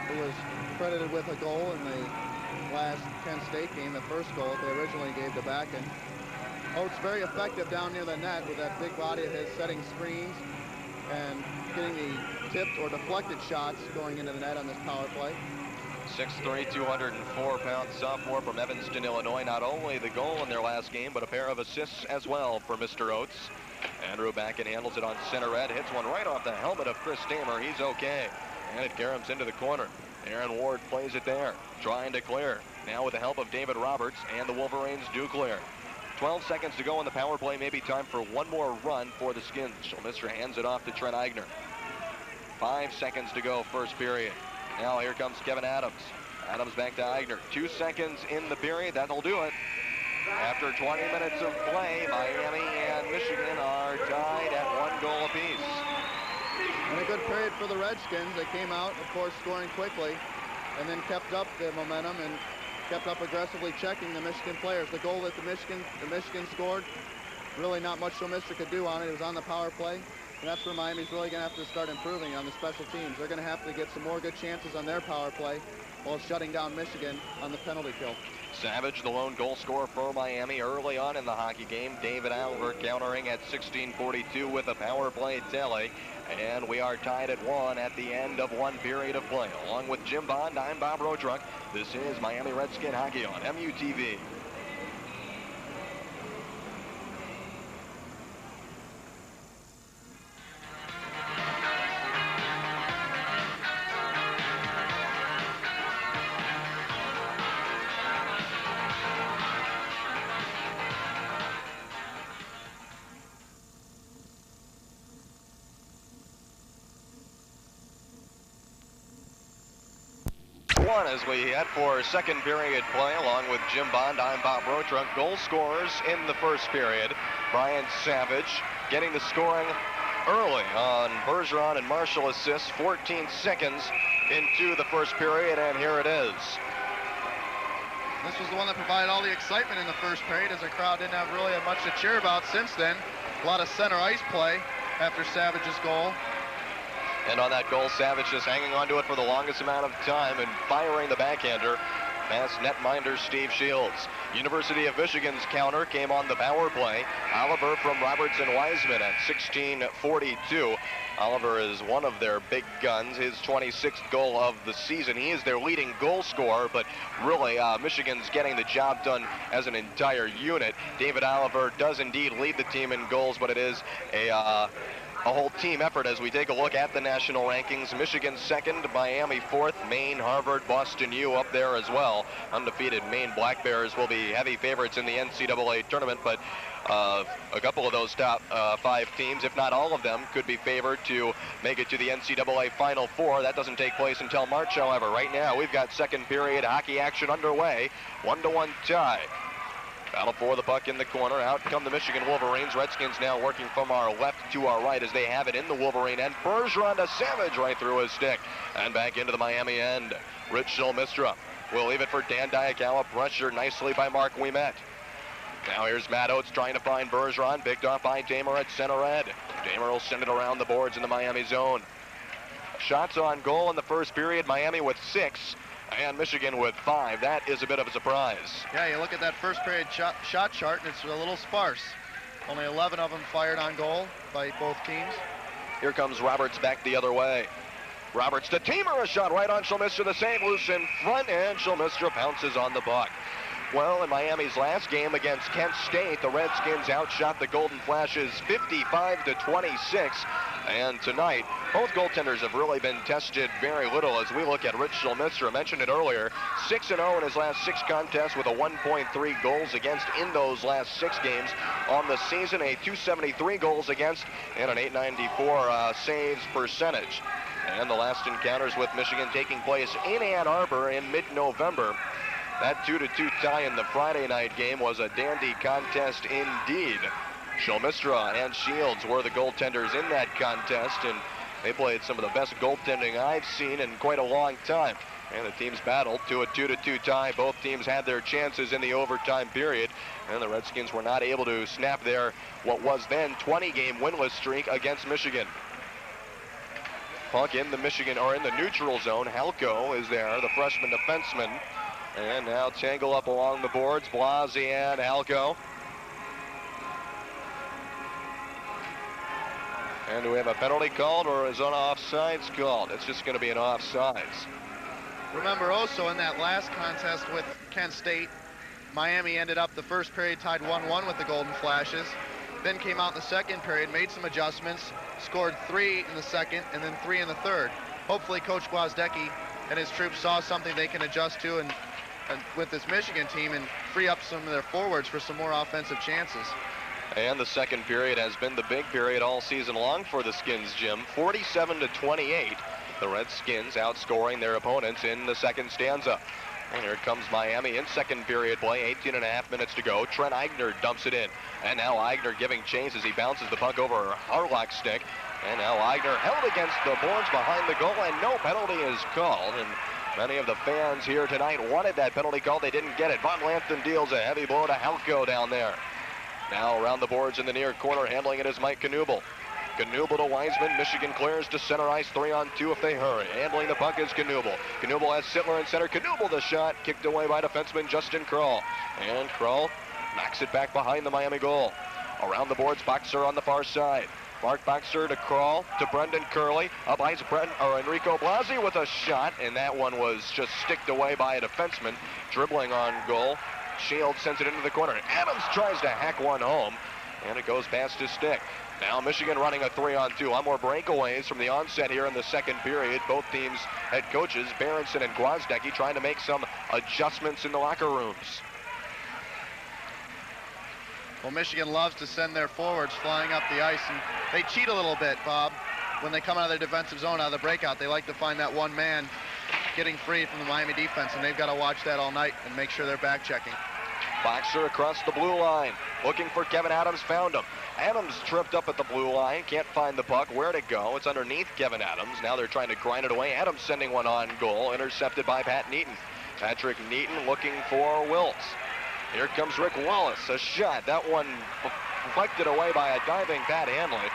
who was credited with a goal in the last Kent State game, the first goal they originally gave to Bakken. Oates very effective down near the net with that big body of his, setting screens and getting the tipped or deflected shots going into the net on this power play. 6'3", 204-pound sophomore from Evanston, Illinois. Not only the goal in their last game, but a pair of assists as well for Mr. Oates. Andrew Bakken handles it on center red, hits one right off the helmet of Chris Tamer. He's okay. And it caroms into the corner. Aaron Ward plays it there, trying to clear. Now with the help of David Roberts, and the Wolverines do clear. 12 seconds to go in the power play. Maybe time for one more run for the Skins. Schulmistra hands it off to Trent Eigner. 5 seconds to go first period. Now here comes Kevin Adams. Adams back to Eigner. 2 seconds in the period. That'll do it. After 20 minutes of play, Miami and Michigan are tied at 1 goal apiece. And a good period for the Redskins. They came out, of course, scoring quickly, and then kept up the momentum and kept up aggressively checking the Michigan players. The goal that the Michigan scored, really not much Schulmistra could do on it. It was on the power play. And that's where Miami's really going to have to start improving on the special teams. They're going to have to get some more good chances on their power play while shutting down Michigan on the penalty kill. Savage, the lone goal scorer for Miami early on in the hockey game. David Oliver countering at 16:42 with a power play tally. And we are tied at 1 at the end of one period of play. Along with Jim Bond, I'm Bob Rodruck. This is Miami Redskin Hockey on MUTV. As we head for second period play, along with Jim Bond, I'm Bob Rodruck. Goal scorers in the first period. Brian Savage getting the scoring early on Bergeron and Marshall assists, 14 seconds into the first period, and here it is. This was the one that provided all the excitement in the first period, as the crowd didn't have really much to cheer about since then. A lot of center ice play after Savage's goal. And on that goal, Savage just hanging on to it for the longest amount of time and firing the backhander past netminder Steve Shields. University of Michigan's counter came on the power play. Oliver from Robertson Wiseman at 16:42. Oliver is one of their big guns, his 26th goal of the season. He is their leading goal scorer, but really Michigan's getting the job done as an entire unit. David Oliver does indeed lead the team in goals, but it is a whole team effort as we take a look at the national rankings. Michigan second, Miami fourth, Maine, Harvard, Boston U up there as well. Undefeated Maine Black Bears will be heavy favorites in the NCAA tournament, but a couple of those top 5 teams, if not all of them, could be favored to make it to the NCAA Final Four. That doesn't take place until March, however. Right now, we've got second period hockey action underway. 1-1 tie. Battle for the puck in the corner. Out come the Michigan Wolverines. Redskins now working from our left to our right as they have it in the Wolverine end. Bergeron to Savage right through his stick. And back into the Miami end. Rich Shilmistra will leave it for Dan Diakawa. Pressure nicely by Mark Ouimet. Now here's Matt Oates trying to find Bergeron. Picked off by Damer at center red. Damer will send it around the boards in the Miami zone. Shots on goal in the first period. Miami with 6. And Michigan with 5. That is a bit of a surprise. Yeah, you look at that first period shot chart, and it's a little sparse. Only 11 of them fired on goal by both teams. Here comes Roberts back the other way. Roberts to Teamer, a shot right on Shilmistra, the save loose in front, and Shilmistra pounces on the puck. Well, in Miami's last game against Kent State, the Redskins outshot the Golden Flashes 55-26. And tonight, both goaltenders have really been tested very little as we look at Rich Shilmistra. I mentioned it earlier, 6-0 in his last 6 contests with a 1.3 goals against in those last 6 games. On the season, a 273 goals against and an 894 saves percentage. And the last encounters with Michigan taking place in Ann Arbor in mid-November. That 2-2 tie in the Friday night game was a dandy contest indeed. Shilmistra and Shields were the goaltenders in that contest, and they played some of the best goaltending I've seen in quite a long time. And the teams battled to a 2-2 tie. Both teams had their chances in the overtime period, and the Redskins were not able to snap their what was then 20-game winless streak against Michigan. Puck in the Michigan, or in the neutral zone. Halko is there, the freshman defenseman. And now tangle up along the boards, Blasi and Halko. And do we have a penalty called, or is an offsides called? It's just going to be an offsides. Remember also in that last contest with Kent State, Miami ended up the first period tied 1-1 with the Golden Flashes. Then came out in the second period, made some adjustments, scored 3 in the second and then 3 in the third. Hopefully Coach Gwozdecki and his troops saw something they can adjust to and with this Michigan team and free up some of their forwards for some more offensive chances. And the second period has been the big period all season long for the Skins, Jim. 47-28. The Redskins outscoring their opponents in the second stanza. And here comes Miami in second period play, 18.5 minutes to go. Trent Eigner dumps it in. And now Eigner giving chase as he bounces the puck over Harlock's stick. And now Eigner held against the boards behind the goal, and no penalty is called. And many of the fans here tonight wanted that penalty call. They didn't get it. Von Lanthen deals a heavy blow to Halko down there. Now around the boards in the near corner, handling it is Mike Knuble. Knuble to Wiseman. Michigan clears to center ice. 3-on-2 if they hurry. Handling the puck is Knuble. Knuble has Sittler in center. Knuble the shot. Kicked away by defenseman Justin Krull. And Krull knocks it back behind the Miami goal. Around the boards, Boxer on the far side. Mark Boxer to Krull to Brendan Curley. Up ice, Enrico Blasi with a shot. And that one was just sticked away by a defenseman. Dribbling on goal. Shields sends it into the corner. Adams tries to hack one home. And it goes past his stick. Now Michigan running a 3-on-2. A lot more breakaways from the onset here in the second period. Both teams' head coaches, Berenson and Gwozdecky, trying to make some adjustments in the locker rooms. Well, Michigan loves to send their forwards flying up the ice, and they cheat a little bit, Bob. When they come out of their defensive zone, out of the breakout, they like to find that one man getting free from the Miami defense, and they've got to watch that all night and make sure they're back checking. Boxer across the blue line, looking for Kevin Adams, found him. Adams tripped up at the blue line, can't find the puck. Where'd it go? It's underneath Kevin Adams. Now they're trying to grind it away. Adams sending one on goal, intercepted by Pat Neaton. Patrick Neaton looking for Wiltz. Here comes Rick Wallace, a shot. That one deflected away by a diving Pat Hanley.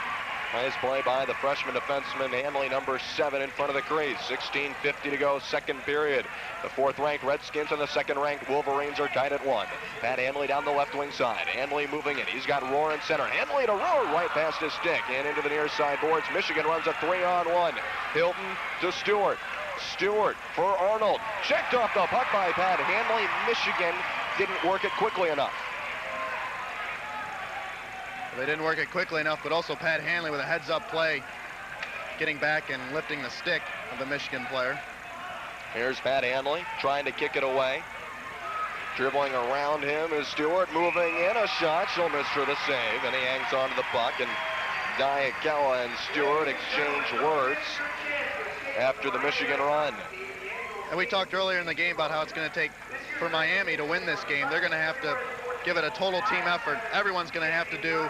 Nice play by the freshman defenseman, Hanley, number 7 in front of the crease. 16:50 to go, second period. The 4th-ranked Redskins and the 2nd-ranked Wolverines are tied at 1. Pat Hanley down the left wing side. Hanley moving in. He's got Rohr in center. Hanley to Rohr right past his stick and into the near side boards. Michigan runs a 3-on-1. Hilton to Stewart. Stewart for Arnold. Checked off the puck by Pat Hanley. Michigan didn't work it quickly enough. They didn't work it quickly enough, but also Pat Hanley with a heads-up play, getting back and lifting the stick of the Michigan player. Here's Pat Hanley trying to kick it away. Dribbling around him is Stewart, moving in a shot. Schulmeister the save, and he hangs on to the puck, and Diakella and Stewart exchange words after the Michigan run. And we talked earlier in the game about how it's going to take for Miami to win this game. They're going to have to give it a total team effort. Everyone's going to have to do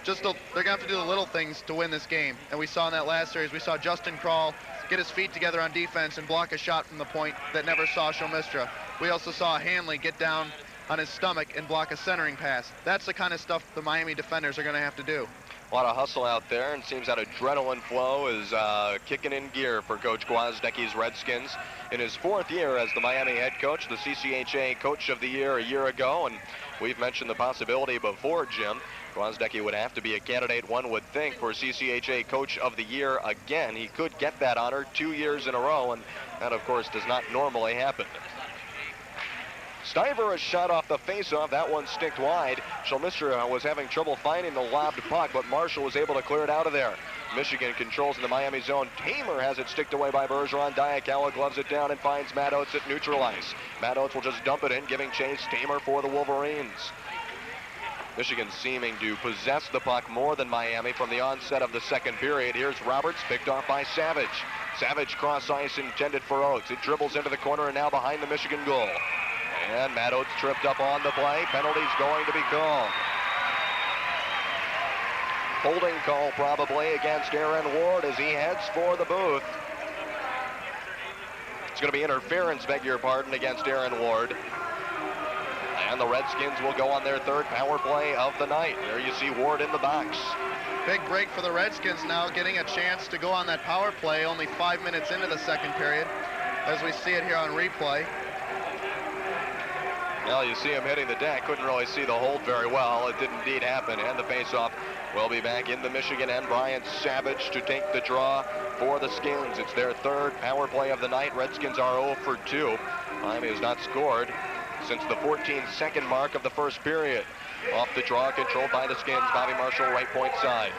they're going to have to do the little things to win this game. And we saw in that last series, we saw Justin Krull get his feet together on defense and block a shot from the point that never saw Schulmeister. We also saw Hanley get down on his stomach and block a centering pass. That's the kind of stuff the Miami defenders are going to have to do. A lot of hustle out there, and seems that adrenaline flow is kicking in gear for Coach Gwozdecki's Redskins in his 4th year as the Miami head coach, the CCHA Coach of the Year a year ago, and we've mentioned the possibility before, Jim. Gwozdecki would have to be a candidate, one would think, for CCHA Coach of the Year again. He could get that honor 2 years in a row, and that, of course, does not normally happen. Stiver a shot off the faceoff. That one sticked wide. Schulmeister was having trouble finding the lobbed puck, but Marshall was able to clear it out of there. Michigan controls in the Miami zone. Tamer has it sticked away by Bergeron. Diakella gloves it down and finds Matt Oates at neutral ice. Matt Oates will just dump it in, giving chase. Tamer for the Wolverines. Michigan seeming to possess the puck more than Miami from the onset of the second period. Here's Roberts, picked off by Savage. Savage cross ice intended for Oates. It dribbles into the corner and now behind the Michigan goal. And Matt Oates tripped up on the play. Penalty's going to be called. Holding call probably against Aaron Ward as he heads for the booth. It's going to be interference, beg your pardon, against Aaron Ward. And the Redskins will go on their 3rd power play of the night. There you see Ward in the box. Big break for the Redskins now, getting a chance to go on that power play only 5 minutes into the second period, as we see it here on replay. Well, you see him hitting the deck. Couldn't really see the hold very well. It did indeed happen, and the faceoff will be back in the Michigan and Brian Savage to take the draw for the Skins. It's their 3rd power play of the night. Redskins are 0 for 2. Miami has not scored since the 14-second mark of the first period. Off the draw, controlled by the Skins. Bobby Marshall, right point side.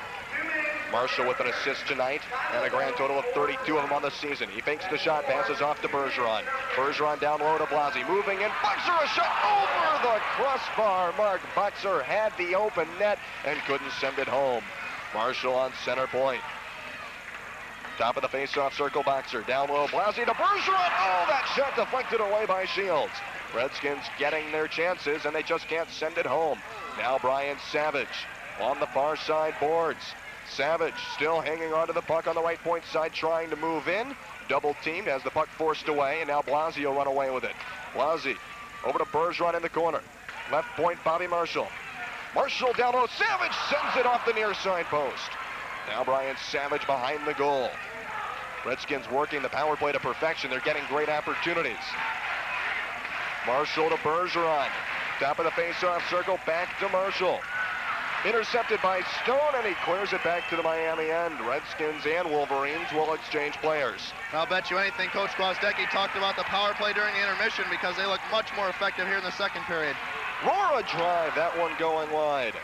Marshall with an assist tonight, and a grand total of 32 of them on the season. He fakes the shot, passes off to Bergeron. Bergeron down low to Blasi, moving in. Boxer a shot over the crossbar. Mark Boxer had the open net and couldn't send it home. Marshall on center point. Top of the face-off circle, Boxer down low. Blasi to Bergeron. Oh, that shot deflected away by Shields. Redskins getting their chances, and they just can't send it home. Now Brian Savage on the far side boards. Savage still hanging onto the puck on the right point side, trying to move in. Double teamed, has the puck forced away, and now Blasi will run away with it. Blasi over to Bergeron in the corner. Left point, Bobby Marshall. Marshall down low. Savage sends it off the near side post. Now Brian Savage behind the goal. Redskins working the power play to perfection. They're getting great opportunities. Marshall to Bergeron. Top of the face-off circle, back to Marshall. Intercepted by Stone, and he clears it back to the Miami end. Redskins and Wolverines will exchange players. I'll bet you anything Coach Gwozdecky talked about the power play during the intermission because they look much more effective here in the second period. Roar drive, that one going wide.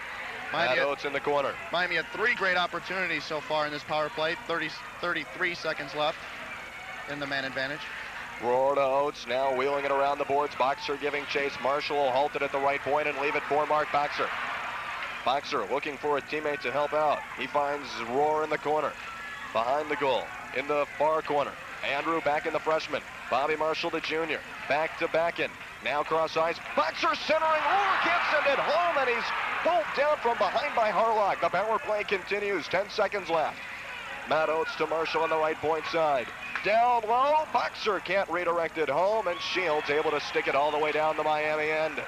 Miami Matt Oates in the corner. Miami had 3 great opportunities so far in this power play. 33 seconds left in the man advantage. Roar to Oates, now wheeling it around the boards. Boxer giving chase. Marshall will halt it at the right point and leave it for Mark Boxer. Boxer looking for a teammate to help out. He finds Roar in the corner. Behind the goal, in the far corner. Andrew back in the freshman. Bobby Marshall the junior. Back to Backen. Now cross ice. Boxer centering. Roar can't send it home, and he's pulled down from behind by Harlock. The power play continues. 10 seconds left. Matt Oates to Marshall on the right point side. Down low. Boxer can't redirect it home, and Shields able to stick it all the way down the Miami end.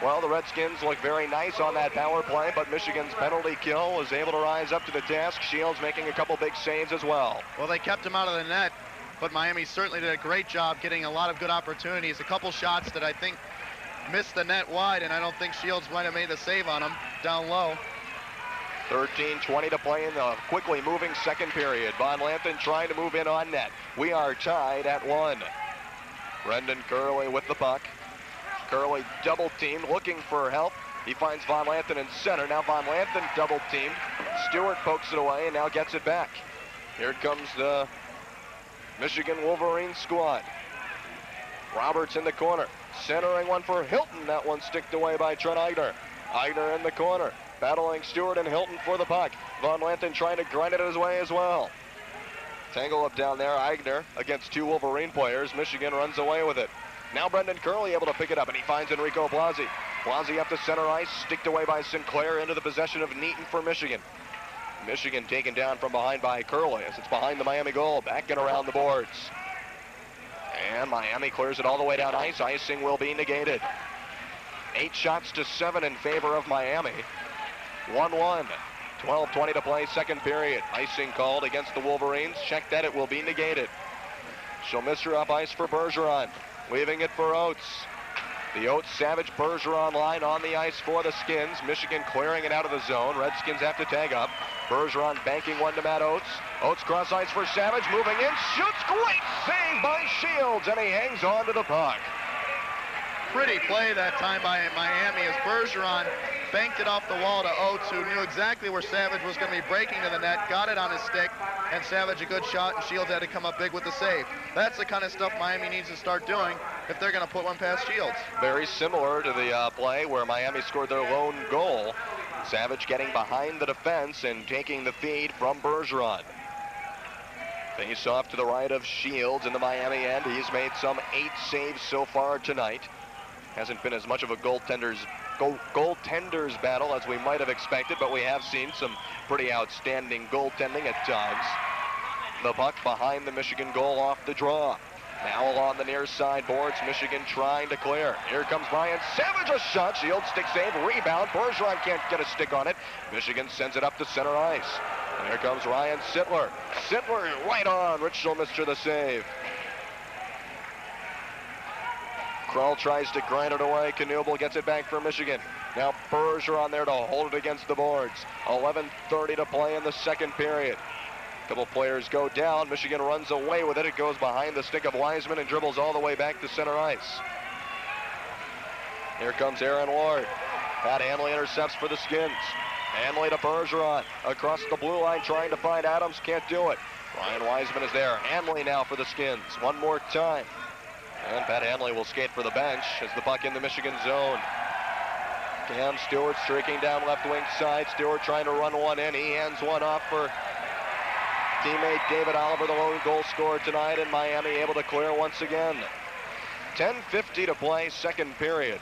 Well, the Redskins look very nice on that power play, but Michigan's penalty kill was able to rise up to the task. Shields making a couple big saves as well. Well, they kept him out of the net, but Miami certainly did a great job getting a lot of good opportunities. A couple shots that I think missed the net wide, and I don't think Shields might have made the save on them down low. 13:20 to play in the quickly moving second period. Von Lanthen trying to move in on net. We are tied at 1. Brendan Curley with the puck. Curley double teamed, looking for help. He finds Von Lanthen in center. Now Von Lanthen double teamed. Stewart pokes it away and now gets it back. Here comes the Michigan Wolverines squad. Roberts in the corner. Centering one for Hilton. That one sticked away by Trent Eigner. Eigner in the corner. Battling Stewart and Hilton for the puck. Von Lanthen trying to grind it his way as well. Tangle up down there. Eigner against 2 Wolverine players. Michigan runs away with it. Now Brendan Curley able to pick it up, and he finds Enrico Blasi. Blasi up to center ice, sticked away by Sinclair into the possession of Neaton for Michigan. Michigan taken down from behind by Curley as it's behind the Miami goal, back and around the boards. And Miami clears it all the way down ice. Icing will be negated. 8 shots to 7 in favor of Miami. 1-1. 12:20 to play, second period. Icing called against the Wolverines. Check that, it will be negated. Shulmister up ice for Bergeron. Leaving it for Oates. The Oates, Savage, Bergeron line on the ice for the Skins. Michigan clearing it out of the zone. Redskins have to tag up. Bergeron banking one to Matt Oates. Oates cross ice for Savage, moving in, shoots, great save by Shields, and he hangs on to the puck. Pretty play that time by Miami as Bergeron banked it off the wall to Oates, who knew exactly where Savage was going to be breaking to the net, got it on his stick, and Savage a good shot, and Shields had to come up big with the save. That's the kind of stuff Miami needs to start doing if they're going to put one past Shields. Very similar to the play where Miami scored their lone goal. Savage getting behind the defense and taking the feed from Bergeron. Face off to the right of Shields in the Miami end. He's made some 8 saves so far tonight. Hasn't been as much of a goaltender's battle as we might have expected, but we have seen some pretty outstanding goaltending at times. The puck behind the Michigan goal off the draw. Now along the near side boards, Michigan trying to clear. Here comes Ryan Savage, a shot. Shields stick save, rebound. Bergeron can't get a stick on it. Michigan sends it up to center ice. And here comes Ryan Sittler. Sittler right on. Rich Shulmister the save. Krull tries to grind it away. Knuble gets it back for Michigan. Now Bergeron there to hold it against the boards. 11:30 to play in the second period. A couple players go down. Michigan runs away with it. It goes behind the stick of Wiseman and dribbles all the way back to center ice. Here comes Aaron Ward. Pat Hanley intercepts for the Skins. Hanley to Bergeron. Across the blue line trying to find Adams. Can't do it. Ryan Wiseman is there. Hanley now for the Skins. One more time. And Pat Hanley will skate for the bench as the puck in the Michigan zone. Cam Stewart streaking down left wing side. Stewart trying to run one in. He hands one off for teammate David Oliver, the lone goal scorer tonight, and Miami able to clear once again. 10:50 to play, second period.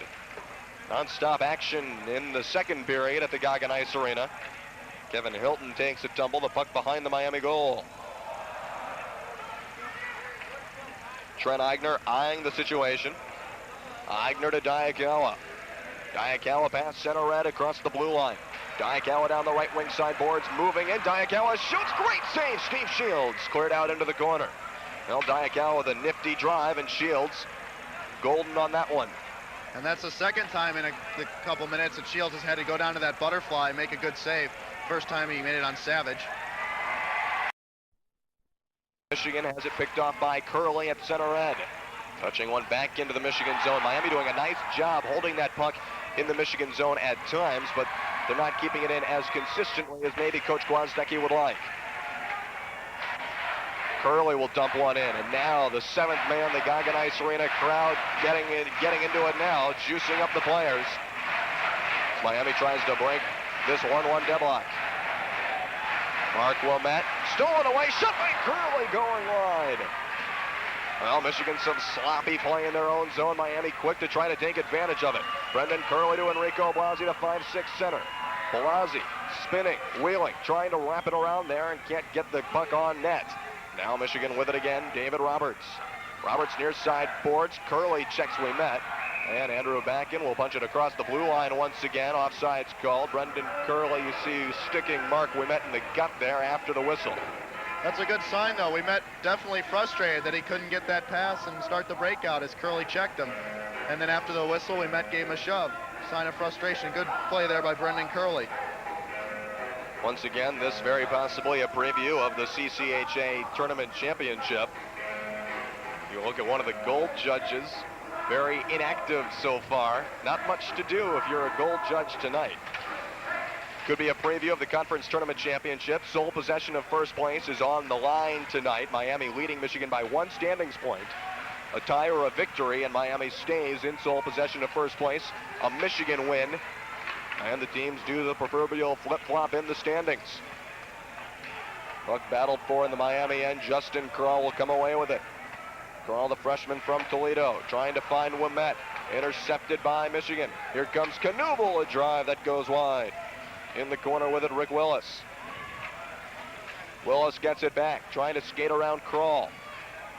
Non-stop action in the second period at the Goggin Ice Arena. Kevin Hilton takes a tumble, the puck behind the Miami goal. Trent Eigner eyeing the situation. Eigner to Diakawa. Diakawa pass center red across the blue line. Diakawa down the right wing side boards, moving in. Diakawa shoots, great save. Steve Shields cleared out into the corner. Well, Diakawa with a nifty drive, and Shields golden on that one. And that's the second time in a couple minutes that Shields has had to go down to that butterfly and make a good save. First time he made it on Savage. Michigan has it picked off by Curley at center red. Touching one back into the Michigan zone. Miami doing a nice job holding that puck in the Michigan zone at times, but they're not keeping it in as consistently as maybe Coach Gwozdecky would like. Curley will dump one in, and now the seventh man, the Goggin Ice Arena crowd getting into it now, juicing up the players. Miami tries to break this 1-1 deadlock. Mark Wilmette, stolen away, shot by Curley, going wide. Well, Michigan some sloppy play in their own zone. Miami quick to try to take advantage of it. Brendan Curley to Enrico Blasi to 5-6 center. Blasi spinning, wheeling, trying to wrap it around there and can't get the puck on net. Now Michigan with it again, David Roberts. Roberts near side boards, Curley checks Ouimet, and Andrew Backin will punch it across the blue line once again. Offside's called. Brendan Curley, you see, sticking Mark Ouimet in the gut there after the whistle. That's a good sign, though. Ouimet definitely frustrated that he couldn't get that pass and start the breakout as Curley checked him. And then after the whistle, Ouimet gave him a shove. Sign of frustration. Good play there by Brendan Curley. Once again, this very possibly a preview of the CCHA Tournament Championship. You look at one of the gold judges, very inactive so far. Not much to do if you're a gold judge tonight. Could be a preview of the Conference Tournament Championship. Sole possession of first place is on the line tonight. Miami leading Michigan by 1 standings point. A tie or a victory, and Miami stays in sole possession of first place. A Michigan win, and the teams do the proverbial flip-flop in the standings. Puck battled for in the Miami end. Justin Kral will come away with it. Kral, the freshman from Toledo, trying to find Ouimet. Intercepted by Michigan. Here comes Knuble, a drive that goes wide. In the corner with it, Rick Willis. Willis gets it back, trying to skate around Kral.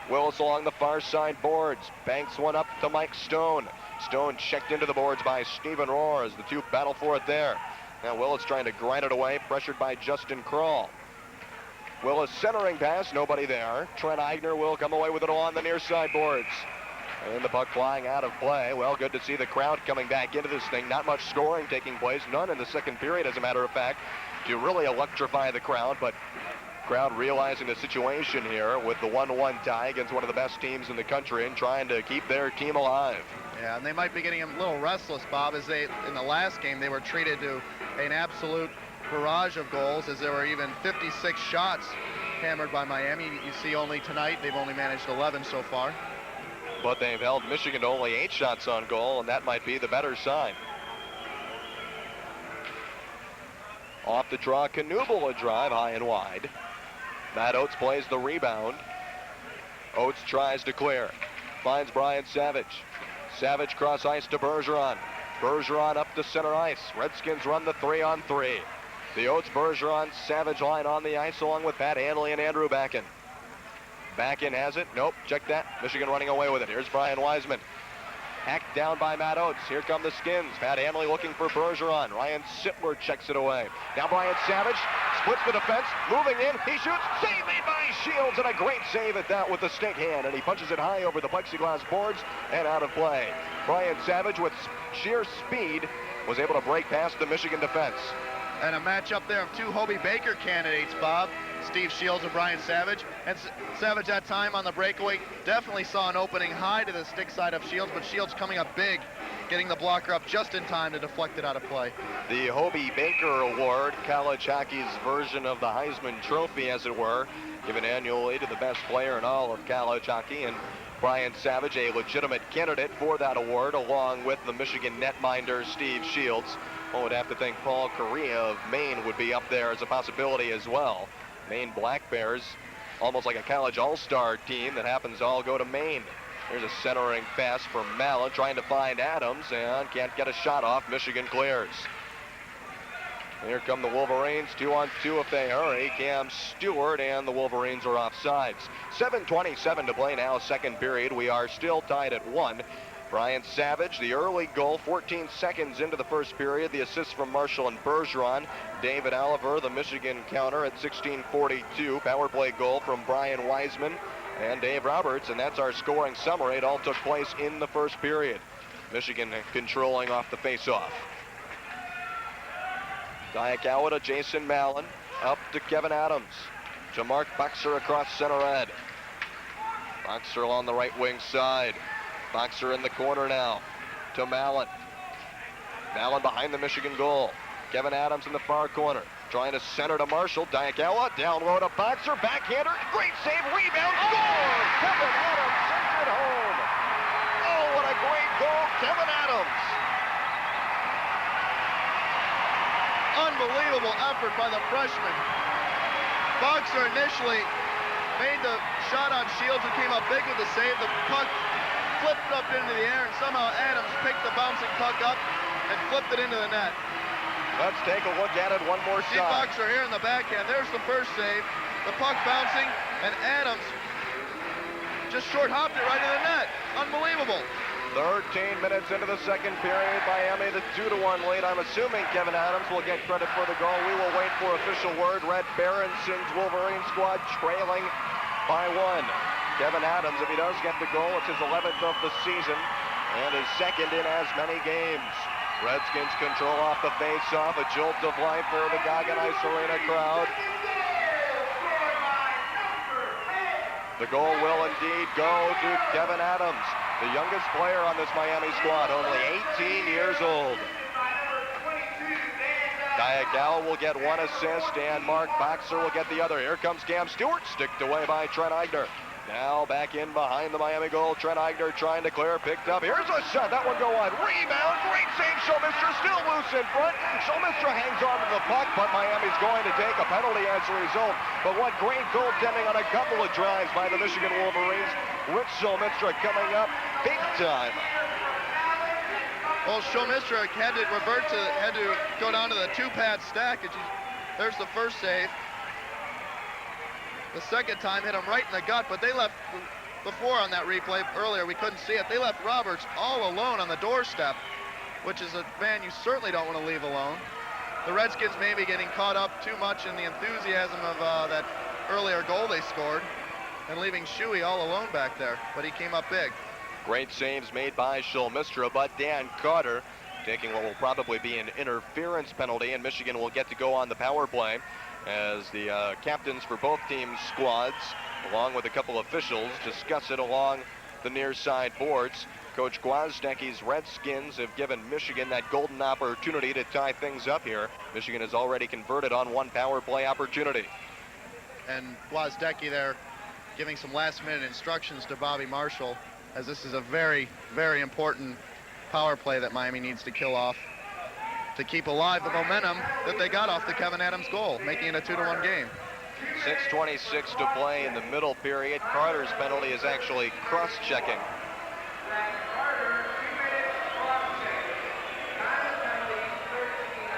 Willis along the far side boards, banks one up to Mike Stone. Stone checked into the boards by Stephen Rohr as the two battle for it there. Now Willis trying to grind it away, pressured by Justin Kral. Willis centering pass, nobody there. Trent Eigner will come away with it on the near side boards. And the puck flying out of play. Well, good to see the crowd coming back into this thing. Not much scoring taking place, none in the second period, as a matter of fact, to really electrify the crowd, but crowd realizing the situation here with the 1-1 tie against one of the best teams in the country and trying to keep their team alive. Yeah, and they might be getting a little restless, Bob, as they, in the last game, they were treated to an absolute barrage of goals, as there were even 56 shots hammered by Miami. You see only tonight, they've only managed 11 so far. But they've held Michigan to only 8 shots on goal, and that might be the better sign. Off the draw, Knuble, a drive high and wide. Matt Oates plays the rebound. Oates tries to clear. Finds Brian Savage. Savage cross ice to Bergeron. Bergeron up to center ice. Redskins run the 3-on-3. The Oates, Bergeron, Savage line on the ice along with Pat Hanley and Andrew Backin. Backin has it. Nope, check that. Michigan running away with it. Here's Brian Wiseman. Hacked down by Matt Oates. Here come the Skins. Pat Hanley looking for Bergeron. Ryan Sittler checks it away. Now Brian Savage splits the defense. Moving in. He shoots. Save made by Shields, and a great save at that with the stick hand. And he punches it high over the plexiglass boards and out of play. Brian Savage with sheer speed was able to break past the Michigan defense. And a matchup there of two Hobey Baker candidates, Bob. Steve Shields and Brian Savage. And Savage that time on the breakaway definitely saw an opening high to the stick side of Shields, but Shields coming up big, getting the blocker up just in time to deflect it out of play. The Hobey Baker Award, college hockey's version of the Heisman Trophy, as it were, given annually to the best player in all of college hockey. And Brian Savage, a legitimate candidate for that award, along with the Michigan netminder Steve Shields. One would have to think Paul Correa of Maine would be up there as a possibility as well. Maine Black Bears, almost like a college all-star team that happens to all go to Maine. Here's a centering pass for Mallon, trying to find Adams, and can't get a shot off. Michigan clears. Here come the Wolverines, 2-on-2 if they hurry. Cam Stewart and the Wolverines are offsides. 7:27 to play now, second period. We are still tied at 1. Brian Savage, the early goal, 14 seconds into the first period. The assist from Marshall and Bergeron. David Oliver, the Michigan counter at 16:42. Power play goal from Brian Wiseman and Dave Roberts, and that's our scoring summary. It all took place in the first period. Michigan controlling off the faceoff. Diakawa to Jason Mallon, up to Kevin Adams, to Mark Boxer across center red. Boxer on the right wing side. Boxer in the corner now to Mallon. Mallon behind the Michigan goal. Kevin Adams in the far corner, trying to center to Marshall. Diakawa down low to Boxer, backhander, great save, rebound, score! Kevin Adams sends it home. Oh, what a great goal, Kevin Adams. Unbelievable effort by the freshman. Boxer initially made the shot on Shields, who came up big with the save. The puck flipped up into the air, and somehow Adams picked the bouncing puck up and flipped it into the net. Let's take a look at it one more See time. Boxer here in the backhand. There's the first save. The puck bouncing, and Adams just short hopped it right in the net. Unbelievable. 13 minutes into the second period, Miami the 2-1 lead. I'm assuming Kevin Adams will get credit for the goal. We will wait for official word. Red Berenson's Wolverine squad trailing by 1. Kevin Adams, if he does get the goal, it's his 11th of the season and his second in as many games. Redskins control off the face-off, a jolt of life for the Goggin Ice Arena crowd. The goal will indeed go to Kevin Adams, the youngest player on this Miami squad, only 18 years old. Diakawa will get one assist, and Mark Boxer will get the other. Here comes Cam Stewart, sticked away by Trent Eigner. Now back in behind the Miami goal. Trent Eigner trying to clear, picked up. Here's a shot, that one go wide. Rebound, great save, Shulmistra still loose in front. Shulmistra hangs on to the puck, but Miami's going to take a penalty as a result. But what great goaltending on a couple of drives by the Michigan Wolverines. Rich Shulmistra coming up big time. Well, Shulmistra had to go down to the two-pad stack. There's the first save. The second time hit him right in the gut, but they left, before on that replay earlier, we couldn't see it. They left Roberts all alone on the doorstep, which is a man you certainly don't want to leave alone. The Redskins may be getting caught up too much in the enthusiasm of that earlier goal they scored and leaving Shuey all alone back there, but he came up big. Great saves made by Shulmistra, but Dan Carter taking what will probably be an interference penalty, and Michigan will get to go on the power play as the captains for both teams' squads, along with a couple officials, discuss it along the near side boards. Coach Gwozdeki's Redskins have given Michigan that golden opportunity to tie things up here. Michigan has already converted on one power play opportunity. And Gwozdecki there giving some last-minute instructions to Bobby Marshall, as this is a very, very important power play that Miami needs to kill off to keep alive the momentum that they got off the Kevin Adams goal, making it a 2-1 game. 6:26 to play in the middle period. Carter's penalty is actually cross-checking.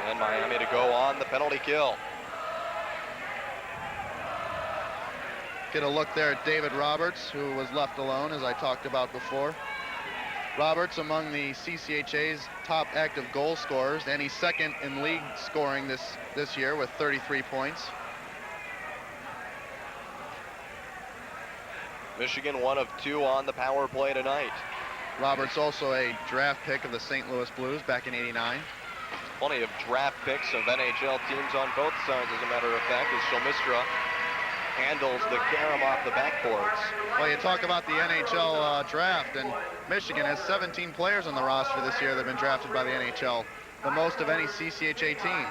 And Miami to go on the penalty kill. Get a look there at David Roberts, who was left alone, as I talked about before. Roberts among the CCHA's top active goal scorers, and he's second in league scoring this year with 33 points. Michigan 1 of 2 on the power play tonight. Roberts also a draft pick of the St. Louis Blues back in '89. Plenty of draft picks of NHL teams on both sides, as a matter of fact, as Shulmistra handles the carom off the backboards. Well, you talk about the NHL draft, and Michigan has 17 players on the roster this year that have been drafted by the NHL, the most of any CCHA team.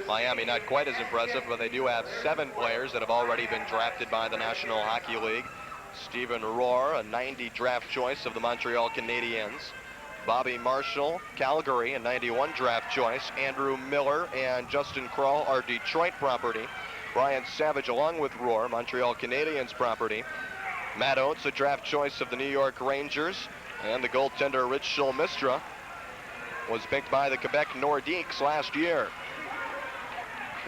Miami not quite as impressive, but they do have 7 players that have already been drafted by the National Hockey League. Stephen Rohr, a 90 draft choice of the Montreal Canadiens. Bobby Marshall, Calgary, a 91 draft choice. Andrew Miller and Justin Kroll are Detroit property. Brian Savage, along with Rohr, Montreal Canadiens property. Matt Oates, a draft choice of the New York Rangers. And the goaltender Rich Shulmistra was picked by the Quebec Nordiques last year.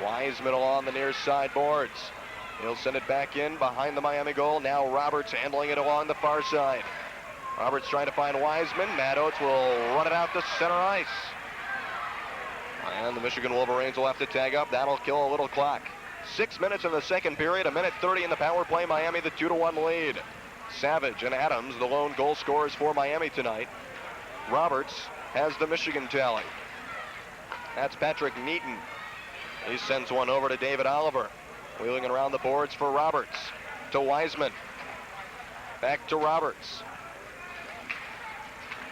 Wiseman along the near side boards. He'll send it back in behind the Miami goal. Now Roberts handling it along the far side. Roberts trying to find Wiseman. Matt Oates will run it out to center ice. And the Michigan Wolverines will have to tag up. That'll kill a little clock. 6 minutes in the second period, a minute 30 in the power play. Miami the 2-1 lead. Savage and Adams, the lone goal scorers for Miami tonight. Roberts has the Michigan tally. That's Patrick Neaton. He sends one over to David Oliver. Wheeling it around the boards for Roberts. To Wiseman. Back to Roberts.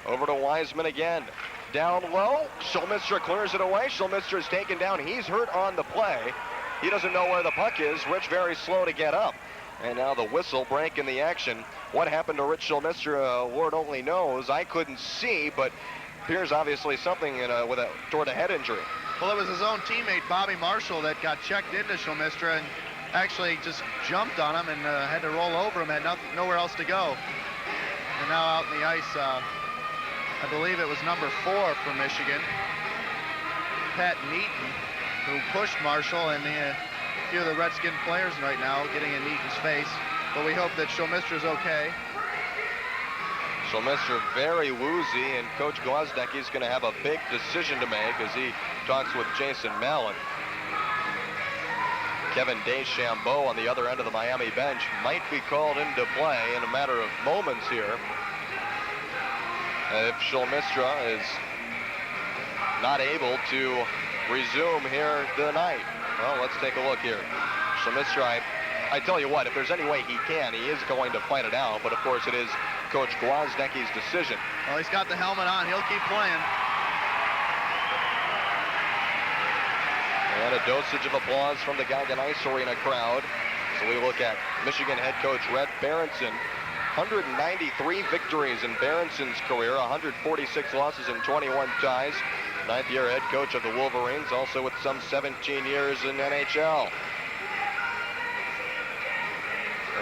Over to Wiseman again. Down low. Schulmistra clears it away. Schulmistra is taken down. He's hurt on the play. He doesn't know where the puck is. Rich very slow to get up. And now the whistle break in the action. What happened to Rich Schulmistra, Lord only knows. I couldn't see, but appears obviously something toward a head injury. Well, it was his own teammate, Bobby Marshall, that got checked into Schulmistra and actually just jumped on him and had to roll over him, had nowhere else to go. And now out in the ice, I believe it was number 4 for Michigan, Pat Neaton, who pushed Marshall, and a few of the Redskin players right now getting in Neaton's face. But we hope that Schulmistra's okay. Schulmistra very woozy, and Coach Gwozdecki's going to have a big decision to make as he talks with Jason Mallon. Kevin Deschambeau on the other end of the Miami bench might be called into play in a matter of moments here. If Schulmistra is not able to resume here tonight. Well, let's take a look here. Schulmistra, I tell you what, if there's any way he can, he is going to fight it out, but of course it is Coach Gwozdecki's decision. Well, he's got the helmet on. He'll keep playing. And a dosage of applause from the Goggin Ice Arena crowd. So we look at Michigan head coach Red Berenson. 193 victories in Berenson's career, 146 losses and 21 ties. 9th-year head coach of the Wolverines, also with some 17 years in NHL.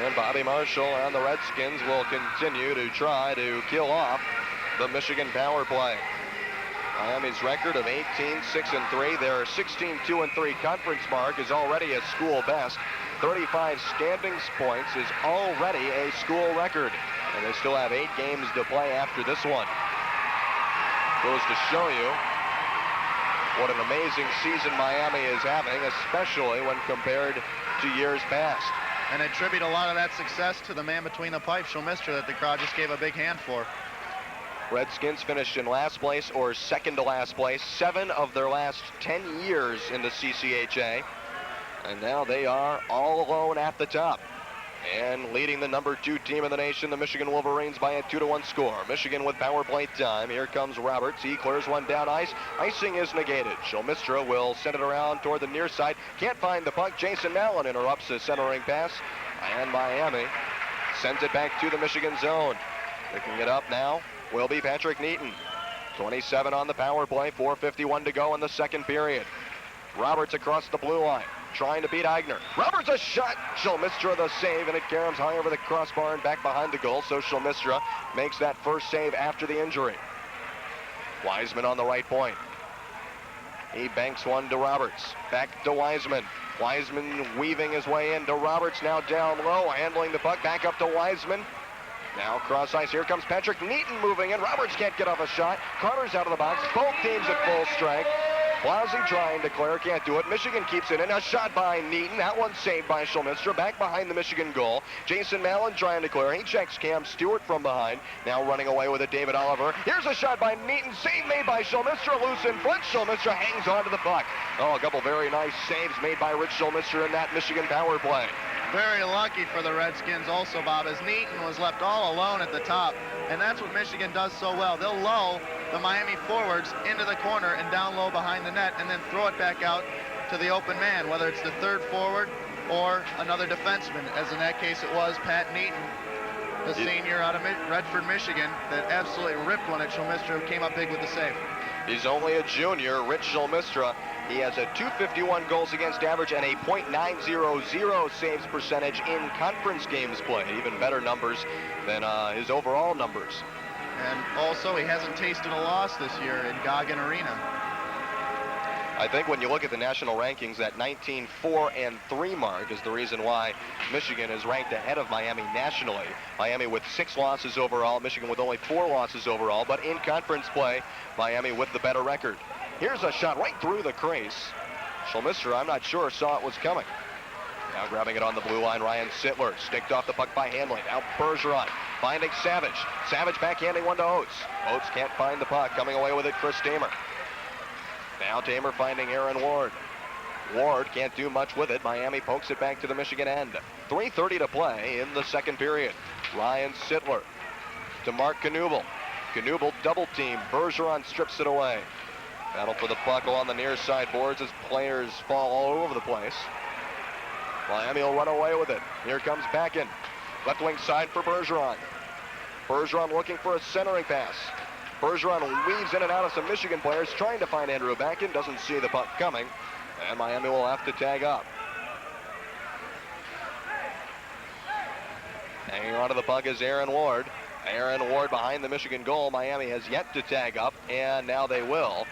And Bobby Marshall and the Redskins will continue to try to kill off the Michigan power play. Miami's record of 18-6-3, their 16-2-3 conference mark is already a school best. 35 standings points is already a school record. And they still have 8 games to play after this one. Goes to show you what an amazing season Miami is having, especially when compared to years past. And attribute a lot of that success to the man between the pipes, Schulmistra, that the crowd just gave a big hand for. Redskins finished in last place or second to last place 7 of their last 10 years in the CCHA. And now they are all alone at the top. And leading the number 2 team in the nation, the Michigan Wolverines, by a 2-1 score. Michigan with power play time. Here comes Roberts. He clears one down ice. Icing is negated. Schulmistra will send it around toward the near side. Can't find the puck. Jason Mallon interrupts the centering pass. And Miami sends it back to the Michigan zone. Picking it up now will be Patrick Neaton. 27 on the power play. 4:51 to go in the second period. Roberts across the blue line, trying to beat Eigner. Roberts a shot. Schulmistra the save, and it caroms high over the crossbar and back behind the goal. So Schulmistra makes that first save after the injury. Wiseman on the right point. He banks one to Roberts. Back to Wiseman. Wiseman weaving his way into Roberts, now down low, handling the puck. Back up to Wiseman. Now cross ice. Here comes Patrick Neaton moving in. Roberts can't get off a shot. Carter's out of the box. Both teams at full strength. Blasi trying to clear, can't do it. Michigan keeps it in. A shot by Neaton. That one saved by Schulmistra. Back behind the Michigan goal. Jason Mallon trying to clear. He checks Cam Stewart from behind. Now running away with it, David Oliver. Here's a shot by Neaton. Save made by Schulmistra. Loose in front. Schulmistra hangs on to the puck. Oh, a couple very nice saves made by Rich Schulmistra in that Michigan power play. Very lucky for the Redskins also, Bob, as Neaton was left all alone at the top. And that's what Michigan does so well. They'll lull the Miami forwards into the corner and down low behind the net and then throw it back out to the open man, whether it's the third forward or another defenseman, as in that case it was Pat Neaton, the senior out of Redford, Michigan, that absolutely ripped one at Schulmistra, who came up big with the save. He's only a junior, Rich Schulmistra. He has a .251 goals against average and a .900 saves percentage in conference games played. Even better numbers than his overall numbers. And also, he hasn't tasted a loss this year in Goggin Arena. I think when you look at the national rankings, that 19-4-3 mark is the reason why Michigan is ranked ahead of Miami nationally. Miami with 6 losses overall, Michigan with only 4 losses overall, but in conference play, Miami with the better record. Here's a shot right through the crease. Schlemister, I'm not sure, saw it was coming. Now grabbing it on the blue line, Ryan Sittler. Sticked off the puck by Hanley. Now Bergeron finding Savage. Savage backhanding one to Oates. Oates can't find the puck. Coming away with it, Chris Tamer. Now Tamer finding Aaron Ward. Ward can't do much with it. Miami pokes it back to the Michigan end. 3:30 to play in the second period. Ryan Sittler to Mark Knuble. Knuble double team. Bergeron strips it away. Battle for the puck on the near side boards as players fall all over the place. Miami will run away with it. Here comes Backen. Left wing side for Bergeron. Bergeron looking for a centering pass. Bergeron weaves in and out of some Michigan players trying to find Andrew Backen. Doesn't see the puck coming. And Miami will have to tag up. Hanging on to the puck is Aaron Ward. Aaron Ward behind the Michigan goal. Miami has yet to tag up, and now they will.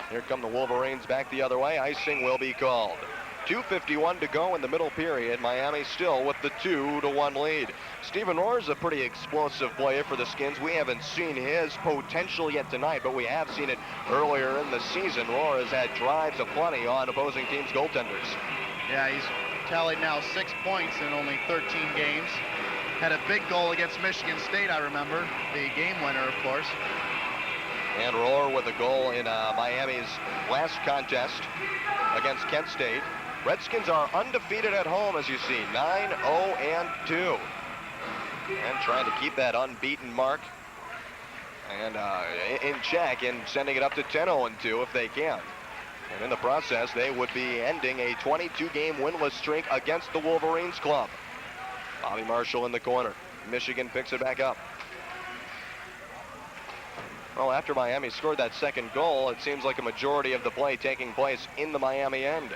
Here come the Wolverines back the other way. Icing will be called. 2:51 to go in the middle period. Miami still with the 2-1 lead. Stephen Rohr is a pretty explosive player for the Skins. We haven't seen his potential yet tonight, but we have seen it earlier in the season. Rohr has had drives aplenty on opposing teams' goaltenders. Yeah, he's tallied now 6 points in only 13 games. Had a big goal against Michigan State, I remember. The game winner, of course. And Rohr with a goal in Miami's last contest against Kent State. Redskins are undefeated at home, as you see, 9-0-2. And trying to keep that unbeaten mark and in check and sending it up to 10-0-2 if they can. And in the process, they would be ending a 22-game winless streak against the Wolverines club. Bobby Marshall in the corner. Michigan picks it back up. Well, after Miami scored that second goal, it seems like a majority of the play taking place in the Miami end.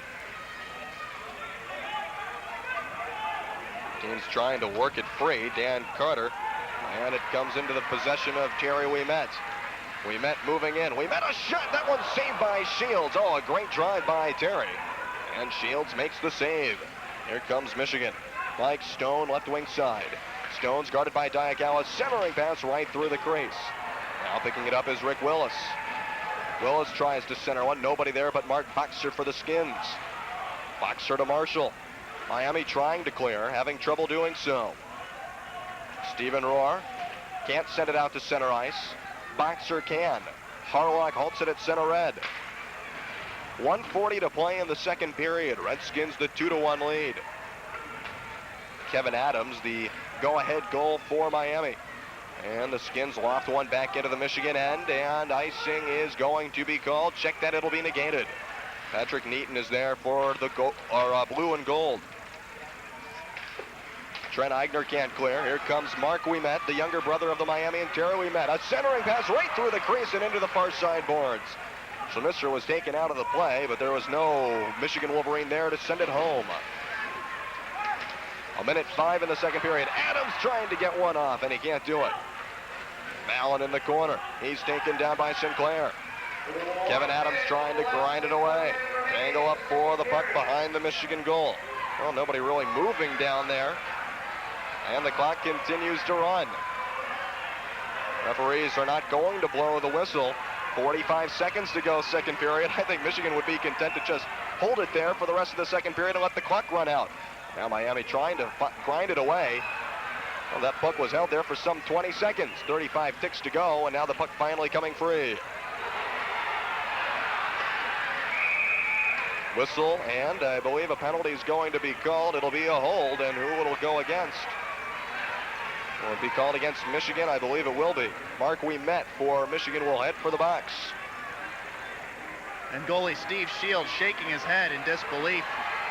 Team's trying to work it free. Dan Carter. And it comes into the possession of Terry Ouimet. Ouimet moving in. Ouimet a shot. That one's saved by Shields. Oh, a great drive by Terry. And Shields makes the save. Here comes Michigan. Mike Stone, left wing side. Stone's guarded by Diakawa. Centering pass right through the crease. Now picking it up is Rick Willis. Willis tries to center one. Nobody there but Mark Boxer for the Skins. Boxer to Marshall. Miami trying to clear, having trouble doing so. Stephen Rohr can't send it out to center ice. Boxer can. Harlock halts it at center red. 1:40 to play in the second period. Redskins the 2-1 lead. Kevin Adams, the go-ahead goal for Miami. And the Skins loft one back into the Michigan end, and icing is going to be called. Check that, it'll be negated. Patrick Neaton is there for the blue and gold. Trent Eigner can't clear. Here comes Mark Ouimet, the younger brother of the Miami and Terry Ouimet. A centering pass right through the crease and into the far side boards. Schlemister was taken out of the play, but there was no Michigan Wolverine there to send it home. 1:05 in the second period. Adams trying to get one off, and he can't do it. Mallon in the corner. He's taken down by Sinclair. Kevin Adams trying to grind it away. Angle up for the puck behind the Michigan goal. Well, nobody really moving down there. And the clock continues to run. Referees are not going to blow the whistle. 45 seconds to go, second period. I think Michigan would be content to just hold it there for the rest of the second period and let the clock run out. Now Miami trying to grind it away. Well, that puck was held there for some 20 seconds. 35 ticks to go, and now the puck finally coming free. Whistle, and I believe a penalty is going to be called. It'll be a hold, and who it'll go against? Will it be called against Michigan? I believe it will be. Mark Ouimet for Michigan will head for the box. And goalie Steve Shields shaking his head in disbelief,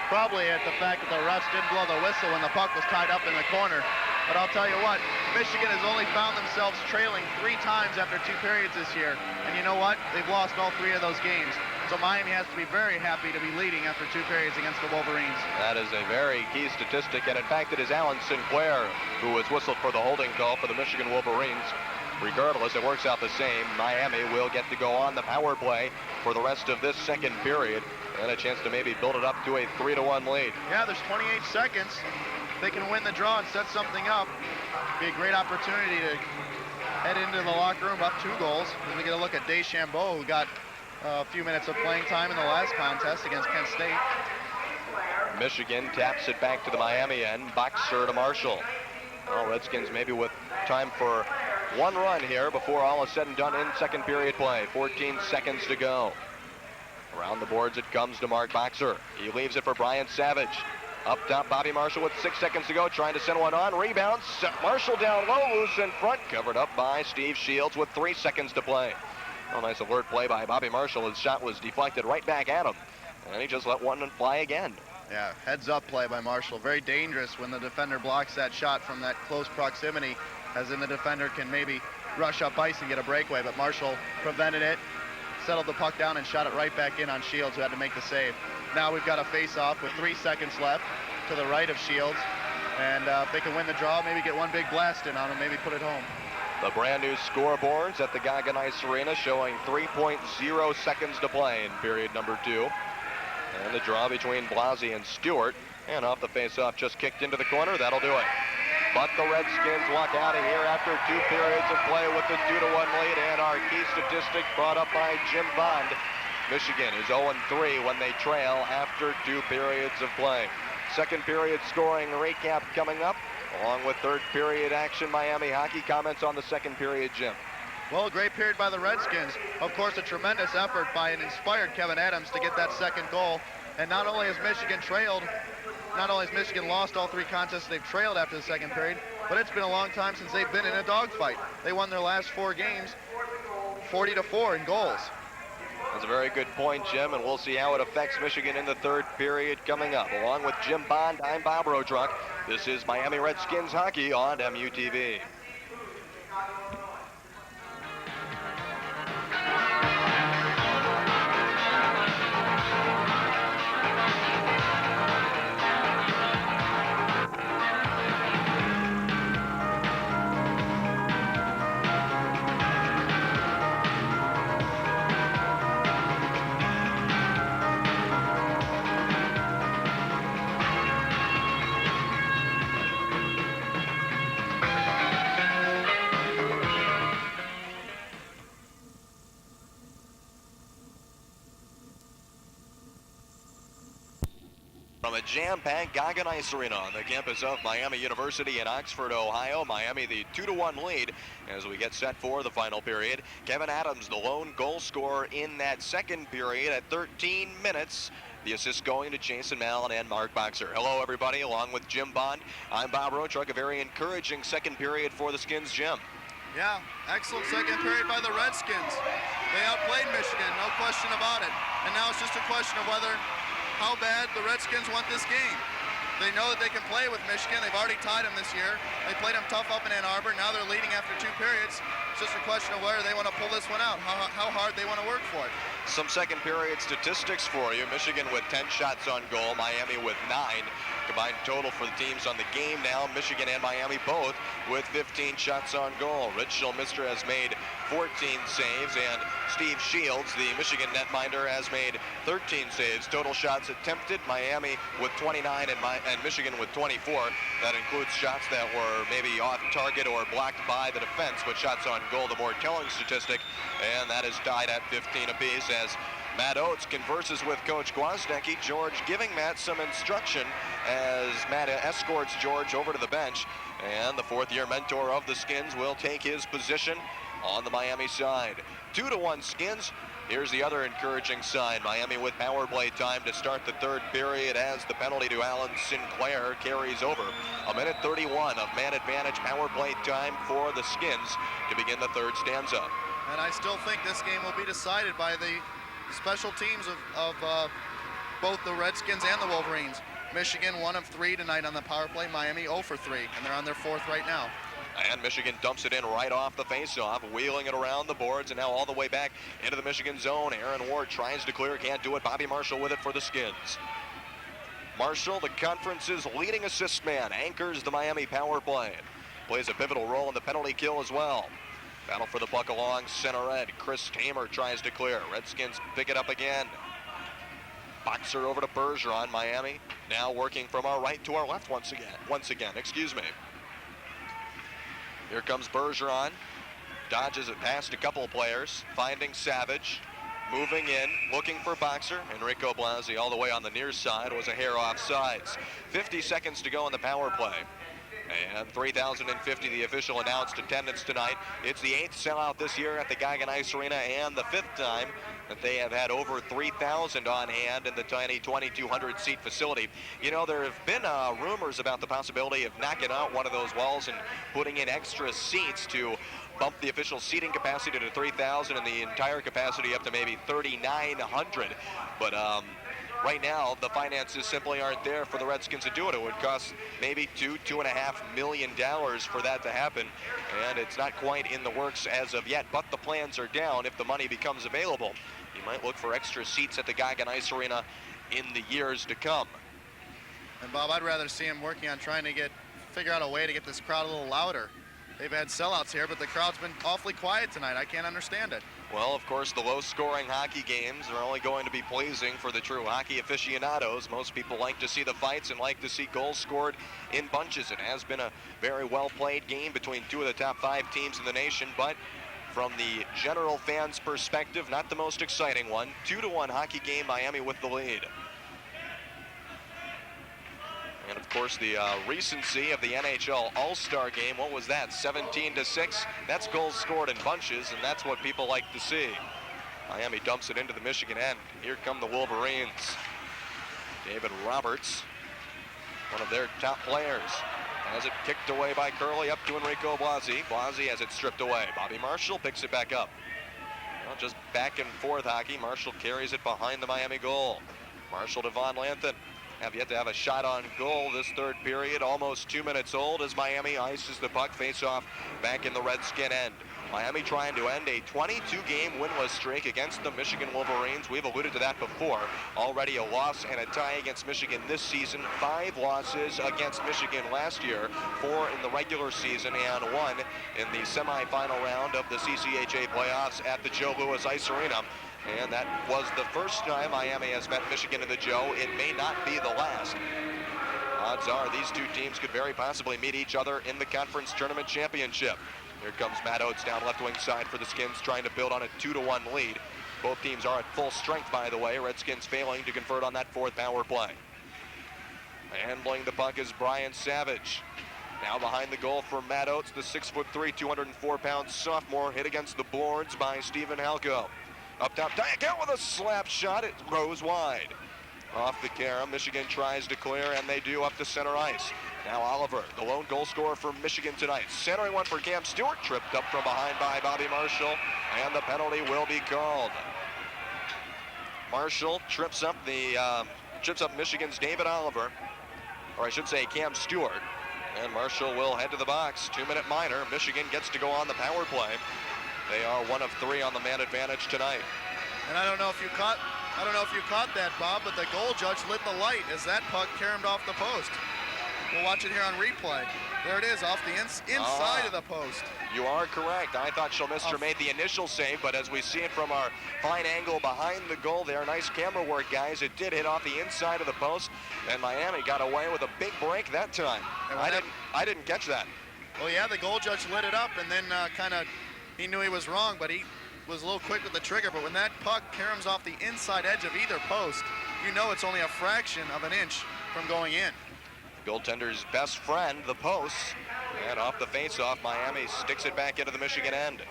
probably at the fact that the refs didn't blow the whistle when the puck was tied up in the corner. But I'll tell you what, Michigan has only found themselves trailing 3 times after 2 periods this year. And you know what? They've lost all 3 of those games. So Miami has to be very happy to be leading after 2 periods against the Wolverines. That is a very key statistic, and in fact it is Alan Sinclair who was whistled for the holding call for the Michigan Wolverines. regardless, it works out the same. Miami will get to go on the power play for the rest of this second period and a chance to maybe build it up to a 3-1 lead. Yeah, there's 28 seconds. They can win the draw and set something up. Be a great opportunity to head into the locker room up 2 goals. As we get a look at Deschambeau, who got a few minutes of playing time in the last contest against Kent State. Michigan taps it back to the Miami end. Boxer to Marshall. Well, Redskins maybe with time for one run here before all is said and done in second period play. 14 seconds to go. Around the boards it comes to Mark Boxer. He leaves it for Brian Savage. Up top, Bobby Marshall with 6 seconds to go, trying to send one on. Rebound, Marshall down low, loose in front, covered up by Steve Shields with 3 seconds to play. Well, nice alert play by Bobby Marshall. His shot was deflected right back at him, and he just let one fly again. Yeah, heads up play by Marshall. Very dangerous when the defender blocks that shot from that close proximity, as in the defender can maybe rush up ice and get a breakaway, but Marshall prevented it, settled the puck down, and shot it right back in on Shields, who had to make the save. Now we've got a face-off with 3 seconds left to the right of Shields, and if they can win the draw, maybe get one big blast in on them, maybe put it home. The brand new scoreboards at the Goggin Ice Arena showing 3.0 seconds to play in period number 2. And the draw between Blasey and Stewart, and off the face-off, just kicked into the corner. That'll do it. But the Redskins walk out of here after 2 periods of play with the 2-1 lead, and our key statistic brought up by Jim Bond. Michigan is 0-3 when they trail after 2 periods of play. Second period scoring recap coming up, along with third period action. Miami hockey. Comments on the second period, Jim? Well, a great period by the Redskins. Of course, a tremendous effort by an inspired Kevin Adams to get that second goal. And not only has Michigan lost all 3 contests they've trailed after the second period, but it's been a long time since they've been in a dogfight. They won their last 4 games 40-4 in goals. That's a very good point, Jim, and we'll see how it affects Michigan in the third period coming up. Along with Jim Bond, I'm Bob Rodruck. This is Miami Redskins hockey on MUTV. From a jam-packed Goggin Ice Arena on the campus of Miami University in Oxford, Ohio. Miami the 2-1 lead as we get set for the final period. Kevin Adams, the lone goal scorer in that second period at 13 minutes. The assist going to Jason Mallon and Mark Boxer. Hello, everybody, along with Jim Bond. I'm Bob Rodruck. A very encouraging second period for the Skins, Jim. Yeah, excellent second period by the Redskins. They outplayed Michigan, no question about it. And now it's just a question of how bad the Redskins want this game. They know that they can play with Michigan. They've already tied them this year. They played them tough up in Ann Arbor. Now they're leading after 2 periods. It's just a question of whether they want to pull this one out, how hard they want to work for it. Some second period statistics for you. Michigan with 10 shots on goal, Miami with 9. Combined total for the teams on the game now, Michigan and Miami both with 15 shots on goal. Rich Schulmister has made 14 saves, and Steve Shields, the Michigan netminder, has made 13 saves. Total shots attempted, Miami with 29 and Michigan with 24. That includes shots that were maybe off target or blocked by the defense, but shots on goal, the more telling statistic, and that is tied at 15 apiece as Matt Oates converses with Coach Gwozdecky. George giving Matt some instruction as Matt escorts George over to the bench, and the 4th-year mentor of the Skins will take his position on the Miami side. 2-1 Skins. Here's the other encouraging sign. Miami with power play time to start the third period as the penalty to Alan Sinclair carries over. 1:31 of man advantage power play time for the Skins to begin the third stanza. And I still think this game will be decided by the special teams of both the Redskins and the Wolverines. Michigan 1 of 3 tonight on the power play. Miami 0 for 3, and they're on their 4th right now. And Michigan dumps it in right off the faceoff, wheeling it around the boards, and now all the way back into the Michigan zone. Aaron Ward tries to clear, can't do it. Bobby Marshall with it for the Skins. Marshall, the conference's leading assist man, anchors the Miami power play. Plays a pivotal role in the penalty kill as well. Battle for the puck along center end. Chris Tamer tries to clear. Redskins pick it up again. Boxer over to Bergeron, Miami. Now working from our right to our left once again, excuse me. Here comes Bergeron. Dodges it past a couple of players. Finding Savage. Moving in, looking for Boxer. Enrico Blasi all the way on the near side, was a hair off sides. 50 seconds to go in the power play. And 3,050 the official announced attendance tonight. It's the 8th sellout this year at the Goggin Ice Arena and the 5th time that they have had over 3,000 on hand in the tiny 2,200 seat facility. You know, there have been rumors about the possibility of knocking out one of those walls and putting in extra seats to bump the official seating capacity to 3,000 and the entire capacity up to maybe 3,900. But right now, the finances simply aren't there for the Redskins to do it. It would cost maybe $2.5 million for that to happen, and it's not quite in the works as of yet, but the plans are down. If the money becomes available, you might look for extra seats at the Goggin Ice Arena in the years to come. And Bob, I'd rather see him working on trying to figure out a way to get this crowd a little louder. They've had sellouts here, but the crowd's been awfully quiet tonight. I can't understand it. Well, of course, the low-scoring hockey games are only going to be pleasing for the true hockey aficionados. Most people like to see the fights and like to see goals scored in bunches. It has been a very well-played game between two of the top 5 teams in the nation, but from the general fans' perspective, not the most exciting one. 2-1 hockey game, Miami with the lead. And of course, the recency of the NHL All-Star game, what was that, 17-6? That's goals scored in bunches, and that's what people like to see. Miami dumps it into the Michigan end. Here come the Wolverines. David Roberts, one of their top players, has it kicked away by Curley up to Enrico Blasi. Blasi has it stripped away. Bobby Marshall picks it back up. Well, just back and forth hockey. Marshall carries it behind the Miami goal. Marshall to Von Lanthen. Have yet to have a shot on goal this third period. Almost 2 minutes old as Miami ices the puck. Face off back in the Redskin end. Miami trying to end a 22-game winless streak against the Michigan Wolverines. We've alluded to that before. Already a loss and a tie against Michigan this season. 5 losses against Michigan last year. 4 in the regular season and 1 in the semifinal round of the CCHA playoffs at the Joe Louis Ice Arena. And that was the first time Miami has met Michigan in the Joe. It may not be the last. Odds are these two teams could very possibly meet each other in the conference tournament championship. Here comes Matt Oates down left wing side for the Skins, trying to build on a 2-1 lead. Both teams are at full strength, by the way. Redskins failing to convert on that 4th power play. Handling the puck is Brian Savage. Now behind the goal for Matt Oates, the 6'3", 204-pound sophomore, hit against the boards by Stephen Halko. Up top, Diakel with a slap shot. It goes wide. Off the carom, Michigan tries to clear, and they do up to center ice. Now Oliver, the lone goal scorer for Michigan tonight. Centering one for Cam Stewart, tripped up from behind by Bobby Marshall, and the penalty will be called. Marshall trips up Michigan's David Oliver, or I should say Cam Stewart, and Marshall will head to the box. 2-minute minor. Michigan gets to go on the power play. They are 1 of 3 on the man advantage tonight. And I don't know if you caught that, Bob, but the goal judge lit the light as that puck caromed off the post. We'll watch it here on replay. There it is, off the inside of the post. You are correct. I thought Shulmister made the initial save, but as we see it from our fine angle behind the goal there, nice camera work, guys. It did hit off the inside of the post, and Miami got away with a big break that time. I didn't catch that. Well, yeah, the goal judge lit it up, and then he knew he was wrong, but he was a little quick with the trigger. But when that puck caroms off the inside edge of either post, you know it's only a fraction of an inch from going in. Goaltender's best friend, the post, and off the face-off, Miami sticks it back into the Michigan end.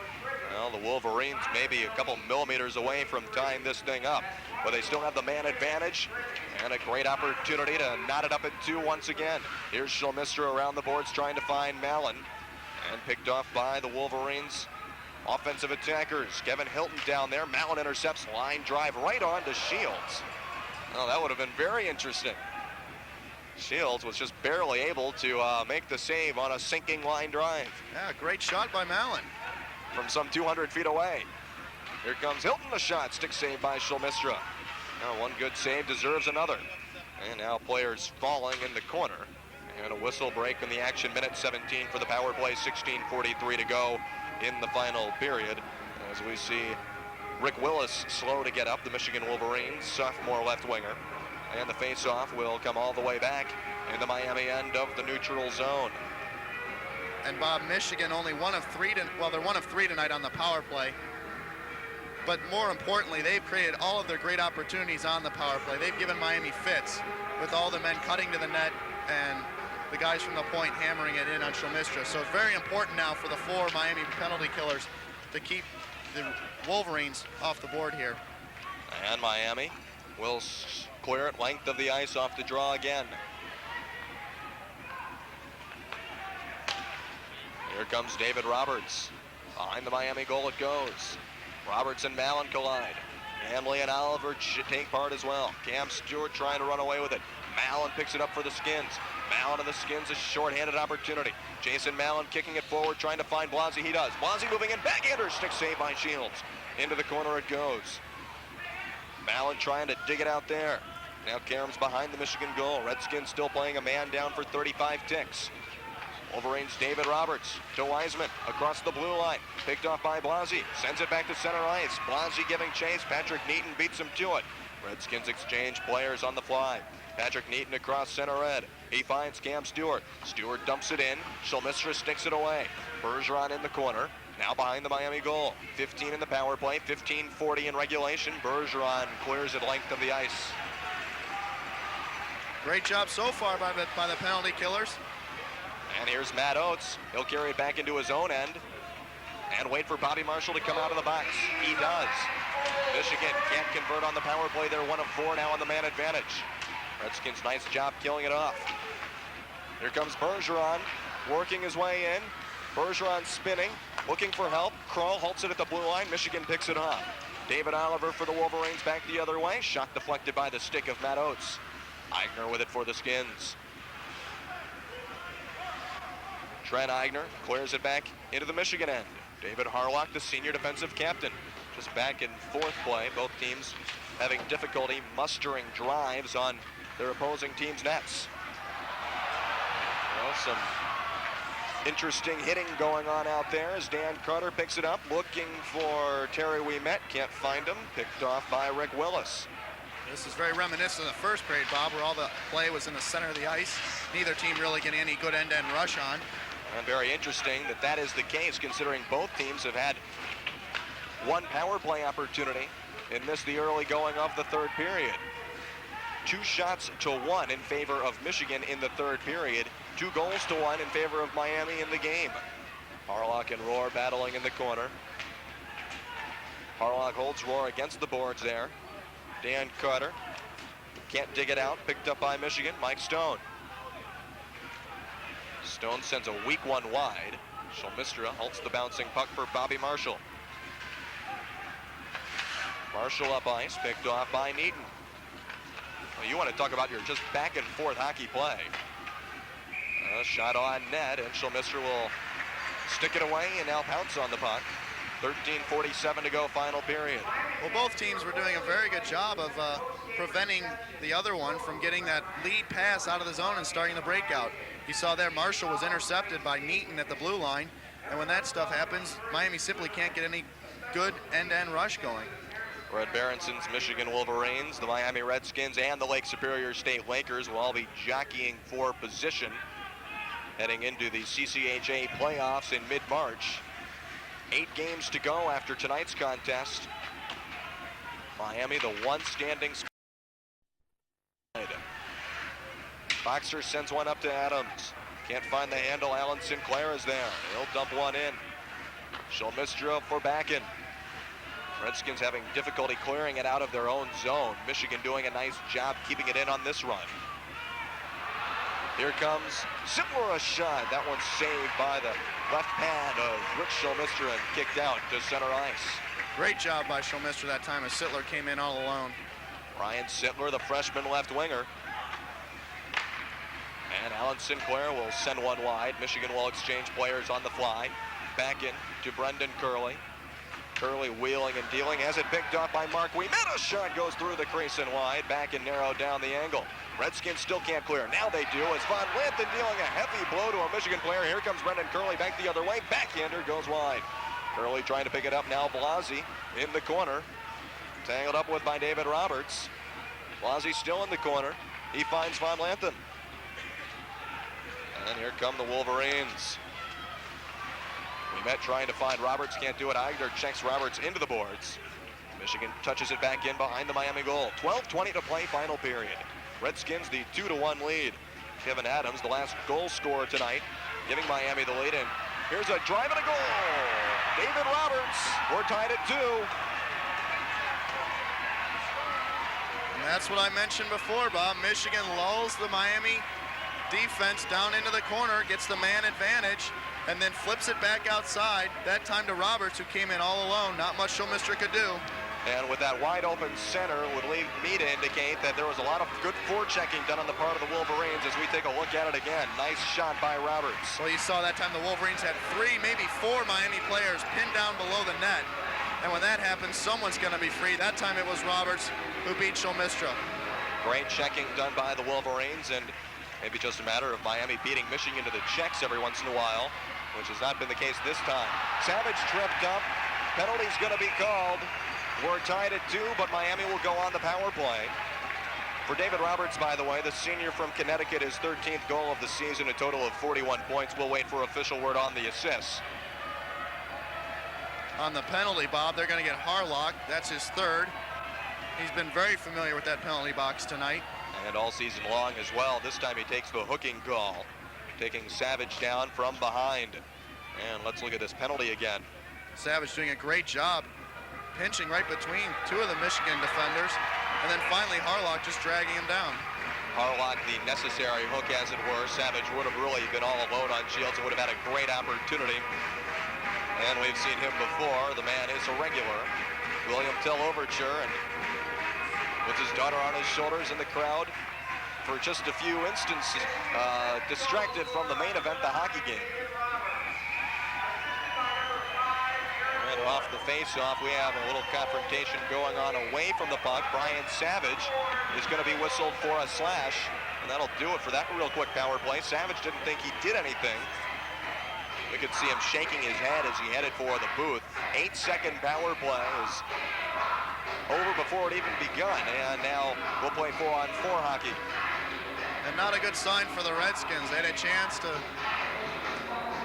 Well, the Wolverines maybe a couple millimeters away from tying this thing up, but they still have the man advantage and a great opportunity to knot it up at 2 once again. Here's Shulmister around the boards trying to find Mallon, and picked off by the Wolverines offensive attackers. Kevin Hilton down there. Mallon intercepts, line drive right on to Shields. Well, that would have been very interesting. Shields was just barely able to make the save on a sinking line drive. Yeah, great shot by Mallon. From some 200 feet away. Here comes Hilton, the shot. Stick save by Shulmistra. Now one good save deserves another. And now players falling in the corner. And a whistle break in the action, minute 17 for the power play, 16:43 to go in the final period. As we see Rick Willis slow to get up, the Michigan Wolverines, sophomore left winger. And the face-off will come all the way back in the Miami end of the neutral zone. And Bob, Michigan only one of three, they're one of three tonight on the power play. But more importantly, they've created all of their great opportunities on the power play. They've given Miami fits with all the men cutting to the net and the guys from the point hammering it in on Shulmistra. So it's very important now for the four Miami penalty killers to keep the Wolverines off the board here. And Miami will clear it length of the ice off the draw again. Here comes David Roberts. Behind the Miami goal it goes. Roberts and Mallon collide. Hanley and Oliver take part as well. Cam Stewart trying to run away with it. Mallon picks it up for the Skins. Mallon and the Skins, a short-handed opportunity. Jason Mallon kicking it forward, trying to find Blasey. He does. Blasey moving in, backhander, stick save by Shields. Into the corner it goes. Mallon trying to dig it out there. Now Karam's behind the Michigan goal. Redskins still playing a man down for 35 ticks. Wolverines David Roberts to Wiseman across the blue line. Picked off by Blasey. Sends it back to center ice. Blasey giving chase. Patrick Neaton beats him to it. Redskins exchange players on the fly. Patrick Neaton across center red. He finds Cam Stewart. Stewart dumps it in. Shulmistra sticks it away. Bergeron in the corner. Now behind the Miami goal. 15 in the power play. 15:40 in regulation. Bergeron clears it length of the ice. Great job so far by the penalty killers. And here's Matt Oates. He'll carry it back into his own end and wait for Bobby Marshall to come out of the box. He does. Michigan can't convert on the power play. They're 1 of 4 now on the man advantage. Redskins, nice job killing it off. Here comes Bergeron, working his way in. Bergeron spinning, looking for help. Kroll halts it at the blue line. Michigan picks it up. David Oliver for the Wolverines back the other way. Shot deflected by the stick of Matt Oates. Eigner with it for the Skins. Trent Eigner clears it back into the Michigan end. David Harlock, the senior defensive captain, just back in fourth play. Both teams having difficulty mustering drives on their opposing team's nets. Well, some interesting hitting going on out there as Dan Carter picks it up, looking for Terry Ouimet. Can't find him. Picked off by Rick Willis. This is very reminiscent of the first period, Bob, where all the play was in the center of the ice. Neither team really getting any good end-to-end rush on. And very interesting that that is the case, considering both teams have had one power play opportunity and missed the early going of the third period. 2 shots to 1 in favor of Michigan in the third period. 2 goals to 1 in favor of Miami in the game. Harlock and Rohr battling in the corner. Harlock holds Rohr against the boards there. Dan Carter can't dig it out. Picked up by Michigan. Mike Stone. Stone sends a weak one wide. Shulmistra halts the bouncing puck for Bobby Marshall. Marshall up ice, picked off by Neaton. Well, you want to talk about your just back and forth hockey play. Shot on net, and Shulmistra will stick it away and now pounce on the puck. 13:47 to go, final period. Well, both teams were doing a very good job of preventing the other one from getting that lead pass out of the zone and starting the breakout. You saw there Marshall was intercepted by Neaton at the blue line, and when that stuff happens, Miami simply can't get any good end-to-end rush going. Red Berenson's Michigan Wolverines, the Miami Redskins, and the Lake Superior State Lakers will all be jockeying for position heading into the CCHA playoffs in mid-March. 8 games to go after tonight's contest. Miami, the one standing. Boxer sends one up to Adams. Can't find the handle. Alan Sinclair is there. He'll dump one in. Shulmistra for Backen. Redskins having difficulty clearing it out of their own zone. Michigan doing a nice job keeping it in on this run. Here comes Sittler, a shot. That one's saved by the left pad of Rich Shulmistra and kicked out to center ice. Great job by Shulmistra that time as Sittler came in all alone. Ryan Sittler, the freshman left winger. And Alan Sinclair will send one wide. Michigan will exchange players on the fly. Back in to Brendan Curley. Curley wheeling and dealing. Has it picked up by Mark Ouimet. A shot goes through the crease and wide. Back and narrowed down the angle. Redskins still can't clear. Now they do as Von Lanthen dealing a heavy blow to a Michigan player. Here comes Brendan Curley back the other way. Backhander goes wide. Curley trying to pick it up now. Blasi in the corner. Tangled up with by David Roberts. Blasi still in the corner. He finds Von Lanthen. And here come the Wolverines. Met trying to find Roberts, can't do it either. Checks Roberts into the boards. Michigan touches it back in behind the Miami goal. 12:20 to play, final period. Redskins the 2-1 lead. Kevin Adams, the last goal scorer tonight, giving Miami the lead. And here's a drive and a goal. David Roberts. We're tied at 2. And that's what I mentioned before, Bob. Michigan lulls the Miami defense down into the corner, gets the man advantage, and then flips it back outside, that time to Roberts, who came in all alone. Not much Schulmister could do. And with that wide open center would lead me to indicate that there was a lot of good forechecking done on the part of the Wolverines as we take a look at it again. Nice shot by Roberts. Well, you saw that time the Wolverines had 3, maybe 4 Miami players pinned down below the net. And when that happens, someone's going to be free. That time it was Roberts who beat Schulmistra. Great checking done by the Wolverines, and maybe just a matter of Miami beating Michigan to the checks every once in a while, which has not been the case this time. Savage tripped up. Penalty's going to be called. We're tied at 2, but Miami will go on the power play. For David Roberts, by the way, the senior from Connecticut, his 13th goal of the season, a total of 41 points. We'll wait for official word on the assists. On the penalty, Bob, they're going to get Harlock. That's his 3rd. He's been very familiar with that penalty box tonight. And all season long as well. This time he takes the hooking call, taking Savage down from behind. And let's look at this penalty again. Savage doing a great job pinching right between 2 of the Michigan defenders, and then finally Harlock just dragging him down. Harlock, the necessary hook, as it were. Savage would have really been all alone on Shields and would have had a great opportunity. And we've seen him before. The man is a regular. William Tell Overture, and with his daughter on his shoulders in the crowd for just a few instances, distracted from the main event, the hockey game. And off the face-off, we have a little confrontation going on away from the puck. Brian Savage is going to be whistled for a slash, and that'll do it for that real quick power play. Savage didn't think he did anything. We could see him shaking his head as he headed for the booth. 8-second power play is over before it even begun, and now we'll play 4-on-4 hockey. And not a good sign for the Redskins. They had a chance to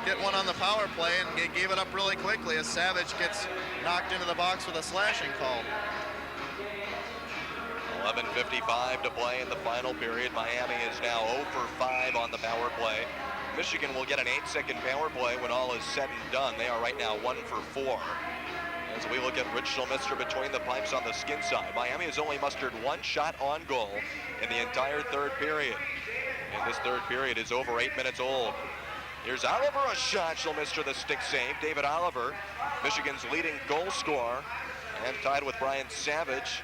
get one on the power play and gave it up really quickly as Savage gets knocked into the box with a slashing call. 11:55 to play in the final period. Miami is now 0 for 5 on the power play. Michigan will get an 8-second power play when all is said and done. They are right now 1 for 4. As we look at Rich Schulmister between the pipes on the skin side, Miami has only mustered 1 shot on goal in the entire 3rd period. And this 3rd period is over 8 minutes old. Here's Oliver, a shot. Schulmister, the stick save. David Oliver, Michigan's leading goal scorer, and tied with Brian Savage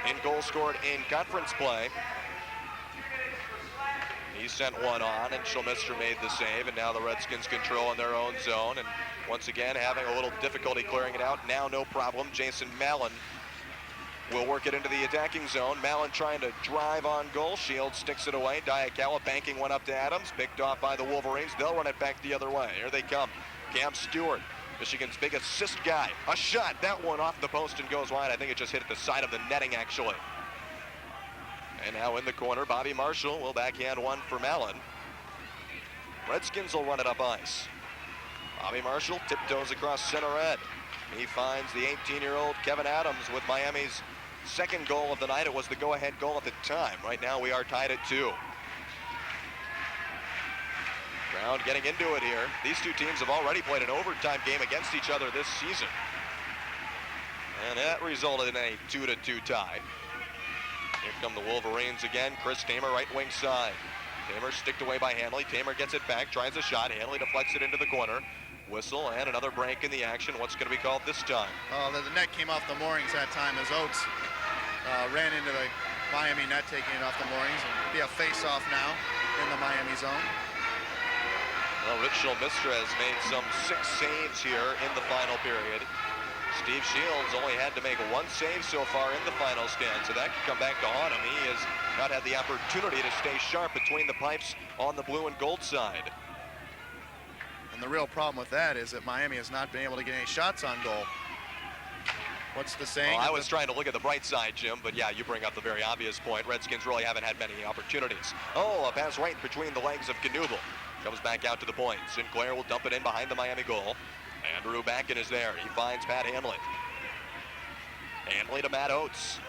in goal scored in conference play. He sent one on, and Schulmister made the save, and now the Redskins control in their own zone, and once again having a little difficulty clearing it out. Now no problem. Jason Mallon will work it into the attacking zone. Mallon trying to drive on goal. Shields sticks it away. Diakawa banking one up to Adams. Picked off by the Wolverines. They'll run it back the other way. Here they come. Cam Stewart, Michigan's big assist guy. A shot. That one off the post and goes wide. I think it just hit at the side of the netting, actually. And now in the corner, Bobby Marshall will backhand one for Mallon. Redskins will run it up ice. Bobby Marshall tiptoes across center red. He finds the 18-year-old Kevin Adams with Miami's 2nd goal of the night. It was the go-ahead goal at the time. Right now we are tied at 2. Brown getting into it here. These 2 teams have already played an overtime game against each other this season. And that resulted in a 2-2 tie. Here come the Wolverines again. Chris Tamer, right wing side. Tamer sticked away by Hanley. Tamer gets it back, tries a shot. Hanley deflects it into the corner. Whistle and another break in the action. What's going to be called this time? The net came off the moorings that time as Oates ran into the Miami net, taking it off the moorings. And be a face-off now in the Miami zone. Well, Rich Schulmister has made some 6 saves here in the final period. Steve Shields only had to make 1 save so far in the final stand, so that could come back to haunt him. He has not had the opportunity to stay sharp between the pipes on the blue and gold side. And the real problem with that is that Miami has not been able to get any shots on goal. What's the saying? Well, I was trying to look at the bright side, Jim, but yeah, you bring up the very obvious point. Redskins really haven't had many opportunities. Oh, a pass right between the legs of Knuble. Comes back out to the point. Sinclair will dump it in behind the Miami goal. Andrew Backen is there. He finds Pat Hanley. Hanley to Matt Oates,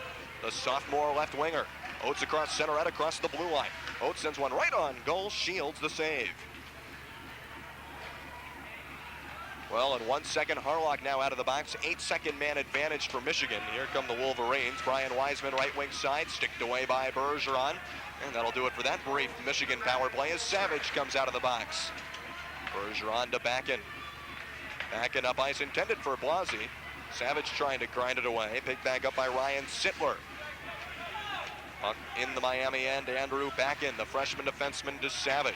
the sophomore left winger. Oates across center right across the blue line. Oates sends one right on goal, shields the save. Well, in 1 second, Harlock now out of the box. 8-second man advantage for Michigan. Here come the Wolverines. Brian Wiseman, right wing side, sticked away by Bergeron. And that'll do it for that brief Michigan power play as Savage comes out of the box. Bergeron to Backen. Backen up ice, intended for Blasi. Savage trying to grind it away. Picked back up by Ryan Sittler. Puck in the Miami end, Andrew Backen, the freshman defenseman, to Savage.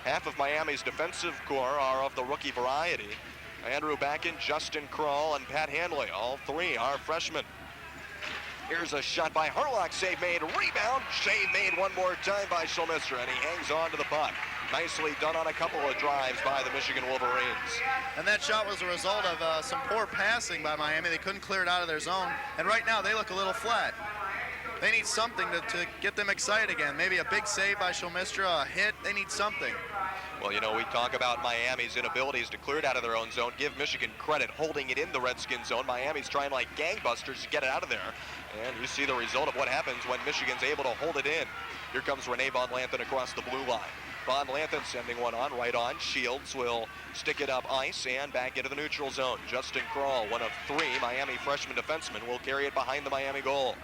Half of Miami's defensive core are of the rookie variety. Andrew Backen, Justin Kroll, and Pat Hanley. All three are freshmen. Here's a shot by Harlock, save made, rebound, save made one more time by Schelmistra, and he hangs on to the puck. Nicely done on a couple of drives by the Michigan Wolverines. And that shot was a result of some poor passing by Miami. They couldn't clear it out of their zone, and right now they look a little flat. They need something to get them excited again. Maybe a big save by Schelmistra, a hit. They need something. Well, you know, we talk about Miami's inabilities to clear it out of their own zone. Give Michigan credit holding it in the Redskins zone. Miami's trying like gangbusters to get it out of there. And you see the result of what happens when Michigan's able to hold it in. Here comes Rene Von Lanthen across the blue line. Von Lanthen sending one on, right on. Shields will stick it up ice and back into the neutral zone. Justin Kroll, one of three Miami freshman defensemen, will carry it behind the Miami goal.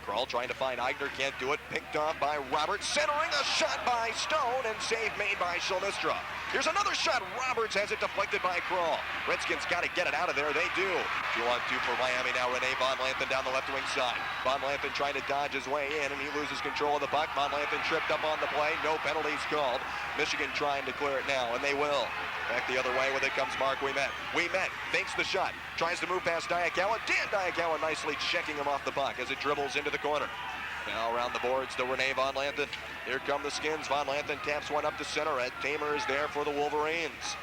Kroll trying to find Eigner, can't do it. Picked off by Roberts, centering a shot by Stone, and save made by Schelmistra. Here's another shot. Roberts has it deflected by Kroll. Redskins got to get it out of there. They do. 2-on-2 for Miami now. Rene Von Lanthen down the left wing side. Von Lanthen trying to dodge his way in, and he loses control of the puck. Von Lanthen tripped up on the play. No penalties called. Michigan trying to clear it now, and they will. Back the other way with it comes Mark Ouimet. Ouimet fakes the shot. Tries to move past Diakawa. Dan Diakawa nicely checking him off the puck as it dribbles into the corner. Now around the boards to Rene Von Lanthen. Here come the Skins. Von Lanthen taps one up to center. Ed Tamer is there for the Wolverines.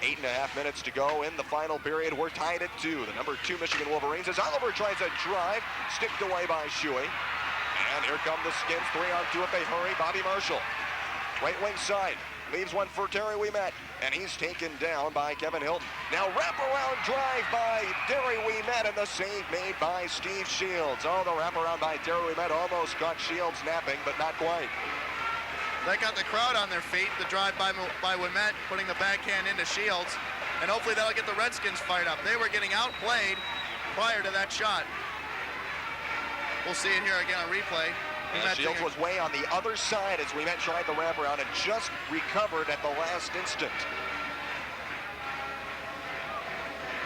8.5 minutes to go in the final period. We're tied at 2. The number 2 Michigan Wolverines as Oliver tries a drive. Sticked away by Shuey. And here come the Skins. 3-on-2 if they hurry. Bobby Marshall. Right wing side. Leaves one for Terry Ouimet, and he's taken down by Kevin Hilton. Now wraparound drive by Terry Ouimet, and the save made by Steve Shields. Oh, the wraparound by Terry Ouimet almost caught Shields napping, but not quite. That got the crowd on their feet, the drive by Ouimet, putting the backhand into Shields, and hopefully that'll get the Redskins fired up. They were getting outplayed prior to that shot. We'll see it here again on replay. Shields was way on the other side as Ouimet tried the wraparound and just recovered at the last instant.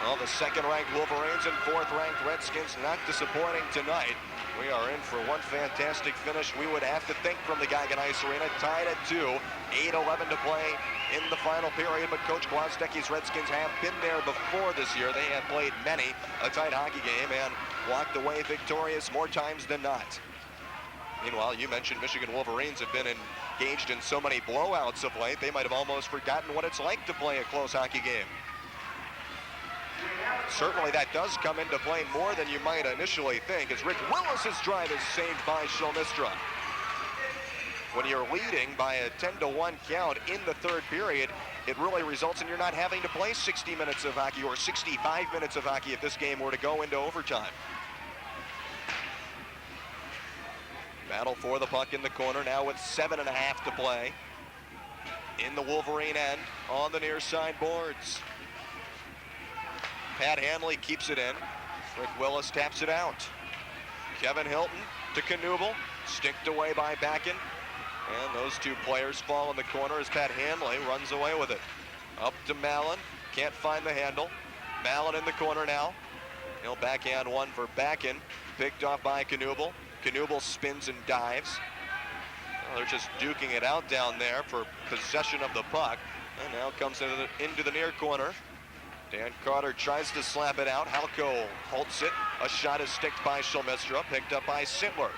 Well, the second-ranked Wolverines and fourth-ranked Redskins not disappointing tonight. We are in for one fantastic finish. We would have to think from the Goggin Ice Arena, tied at 2, 8:11 to play in the final period. But Coach Gwostecki's Redskins have been there before this year. They have played many a tight hockey game and walked away victorious more times than not. Meanwhile, you mentioned Michigan Wolverines have been engaged in so many blowouts of late, they might have almost forgotten what it's like to play a close hockey game. Certainly that does come into play more than you might initially think, as Rick Willis's drive is saved by Schelmistra. When you're leading by a 10-1 count in the third period, it really results in you're not having to play 60 minutes of hockey or 65 minutes of hockey if this game were to go into overtime. Battle for the puck in the corner now with 7.5 to play. In the Wolverine end on the near side boards. Pat Hanley keeps it in. Rick Willis taps it out. Kevin Hilton to Knuble, sticked away by Backen. And those two players fall in the corner as Pat Hanley runs away with it. Up to Mallon, can't find the handle. Mallon in the corner now. He'll backhand one for Backen, picked off by Knuble. Knuble spins and dives. Well, they're just duking it out down there for possession of the puck. And now comes into the near corner. Dan Carter tries to slap it out. Halko holds it. A shot is sticked by Schelmistra, picked up by Sittler.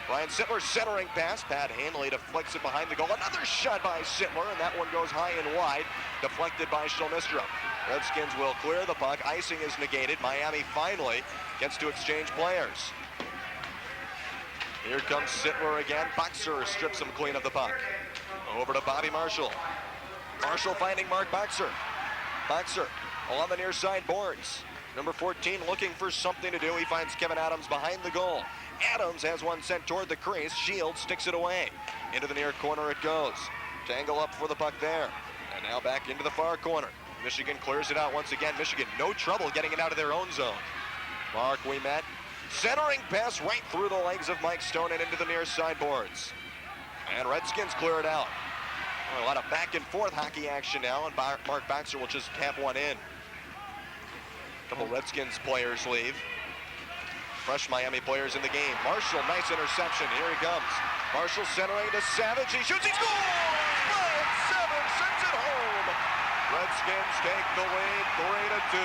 Brian Sittler centering pass. Pat Hanley deflects it behind the goal. Another shot by Sittler, and that one goes high and wide, deflected by Shulmistra. Redskins will clear the puck. Icing is negated. Miami finally gets to exchange players. Here comes Sittler again. Boxer strips him clean of the puck. Over to Bobby Marshall. Marshall finding Mark Boxer. Boxer along the near side boards. Number 14 looking for something to do. He finds Kevin Adams behind the goal. Adams has one sent toward the crease. Shields sticks it away. Into the near corner it goes. Tangle up for the puck there. And now back into the far corner. Michigan clears it out once again. Michigan no trouble getting it out of their own zone. Mark Ouimet. Centering pass right through the legs of Mike Stone and into the near side boards. And Redskins clear it out. A lot of back and forth hockey action now, and Mark Boxer will just tap one in. A couple Redskins players leave. Fresh Miami players in the game. Marshall, nice interception. Here he comes. Marshall centering to Savage. He shoots, he scores! Brian Savage sends it home. Redskins take the lead 3-2.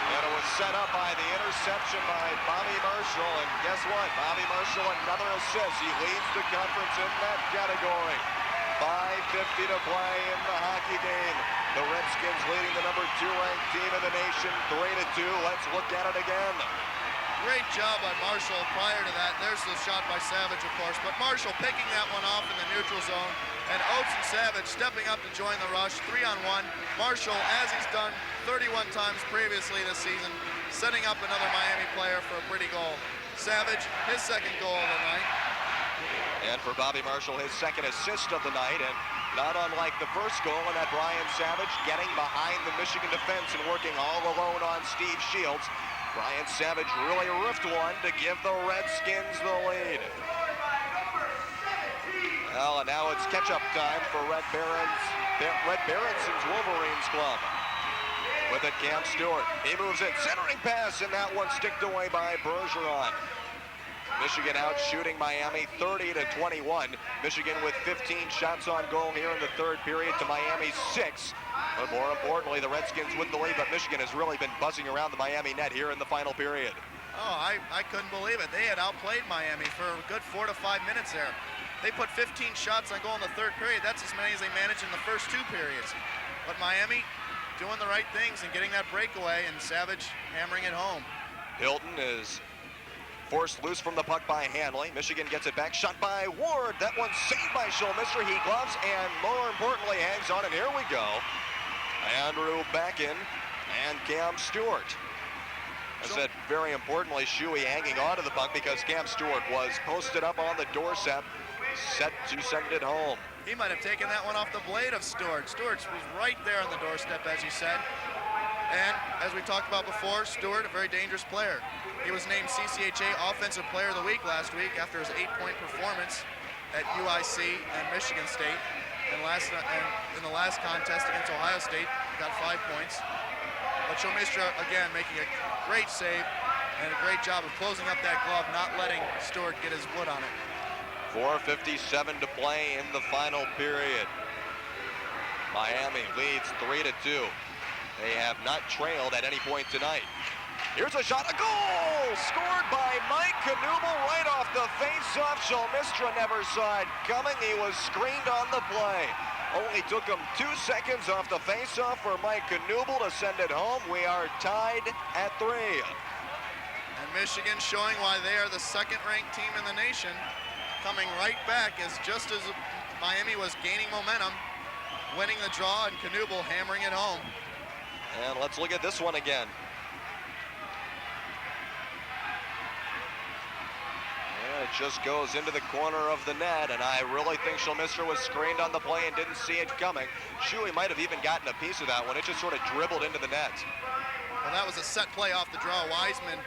And it was set up by the interception by Bobby Marshall. And guess what? Bobby Marshall, another assist. He leads the conference in that category. 5:50 to play in the hockey game. The Redskins leading the number 2 ranked team in the nation, 3-2. Let's look at it again. Great job by Marshall prior to that. There's the shot by Savage, of course, but Marshall picking that one off in the neutral zone, and Oates and Savage stepping up to join the rush, 3-on-1. Marshall, as he's done 31 times previously this season, setting up another Miami player for a pretty goal. Savage, his second goal of the night. And for Bobby Marshall, his second assist of the night, and not unlike the first goal in that Brian Savage getting behind the Michigan defense and working all alone on Steve Shields. Brian Savage really roofed one to give the Redskins the lead. Well, and now it's catch-up time for Red Berenson's Wolverines club. With it, Cam Stewart. He moves it, centering pass, and that one sticked away by Bergeron. Michigan out shooting Miami 30-21. Michigan with 15 shots on goal here in the third period to Miami's 6. But more importantly, the Redskins with the lead, but Michigan has really been buzzing around the Miami net here in the final period. Oh, I couldn't believe it. They had outplayed Miami for a good 4 to 5 minutes there. They put 15 shots on goal in the third period. That's as many as they managed in the first 2 periods. But Miami doing the right things and getting that breakaway, and Savage hammering it home. Hilton is forced loose from the puck by Hanley. Michigan gets it back, shot by Ward. That one's saved by Shulmistra. He gloves and more importantly hangs on, and here we go. Andrew Backin and Cam Stewart. I said very importantly, Shuey hanging onto the puck because Cam Stewart was posted up on the doorstep, set to send it home. He might have taken that one off the blade of Stewart. Stewart was right there on the doorstep, as you said. And as we talked about before, Stewart, a very dangerous player. He was named CCHA Offensive Player of the Week last week after his 8-point performance at UIC and Michigan State. And in the last contest against Ohio State, got 5 points. But Shulmistra, again, making a great save and a great job of closing up that glove, not letting Stewart get his wood on it. 4:57 to play in the final period. Miami leads 3-2. They have not trailed at any point tonight. Here's a shot, a goal! Scored by Mike Knuble right off the face-off. Shulmistra never saw it coming. He was screened on the play. Only took him 2 seconds off the face-off for Mike Knuble to send it home. We are tied at 3. And Michigan showing why they are the second-ranked team in the nation, coming right back as just as Miami was gaining momentum, winning the draw, and Knuble hammering it home. And let's look at this one again. Yeah, it just goes into the corner of the net, and I really think Shulmistra was screened on the play and didn't see it coming. Shuey might have even gotten a piece of that one. It just sort of dribbled into the net. Well, that was a set play off the draw. Wiseman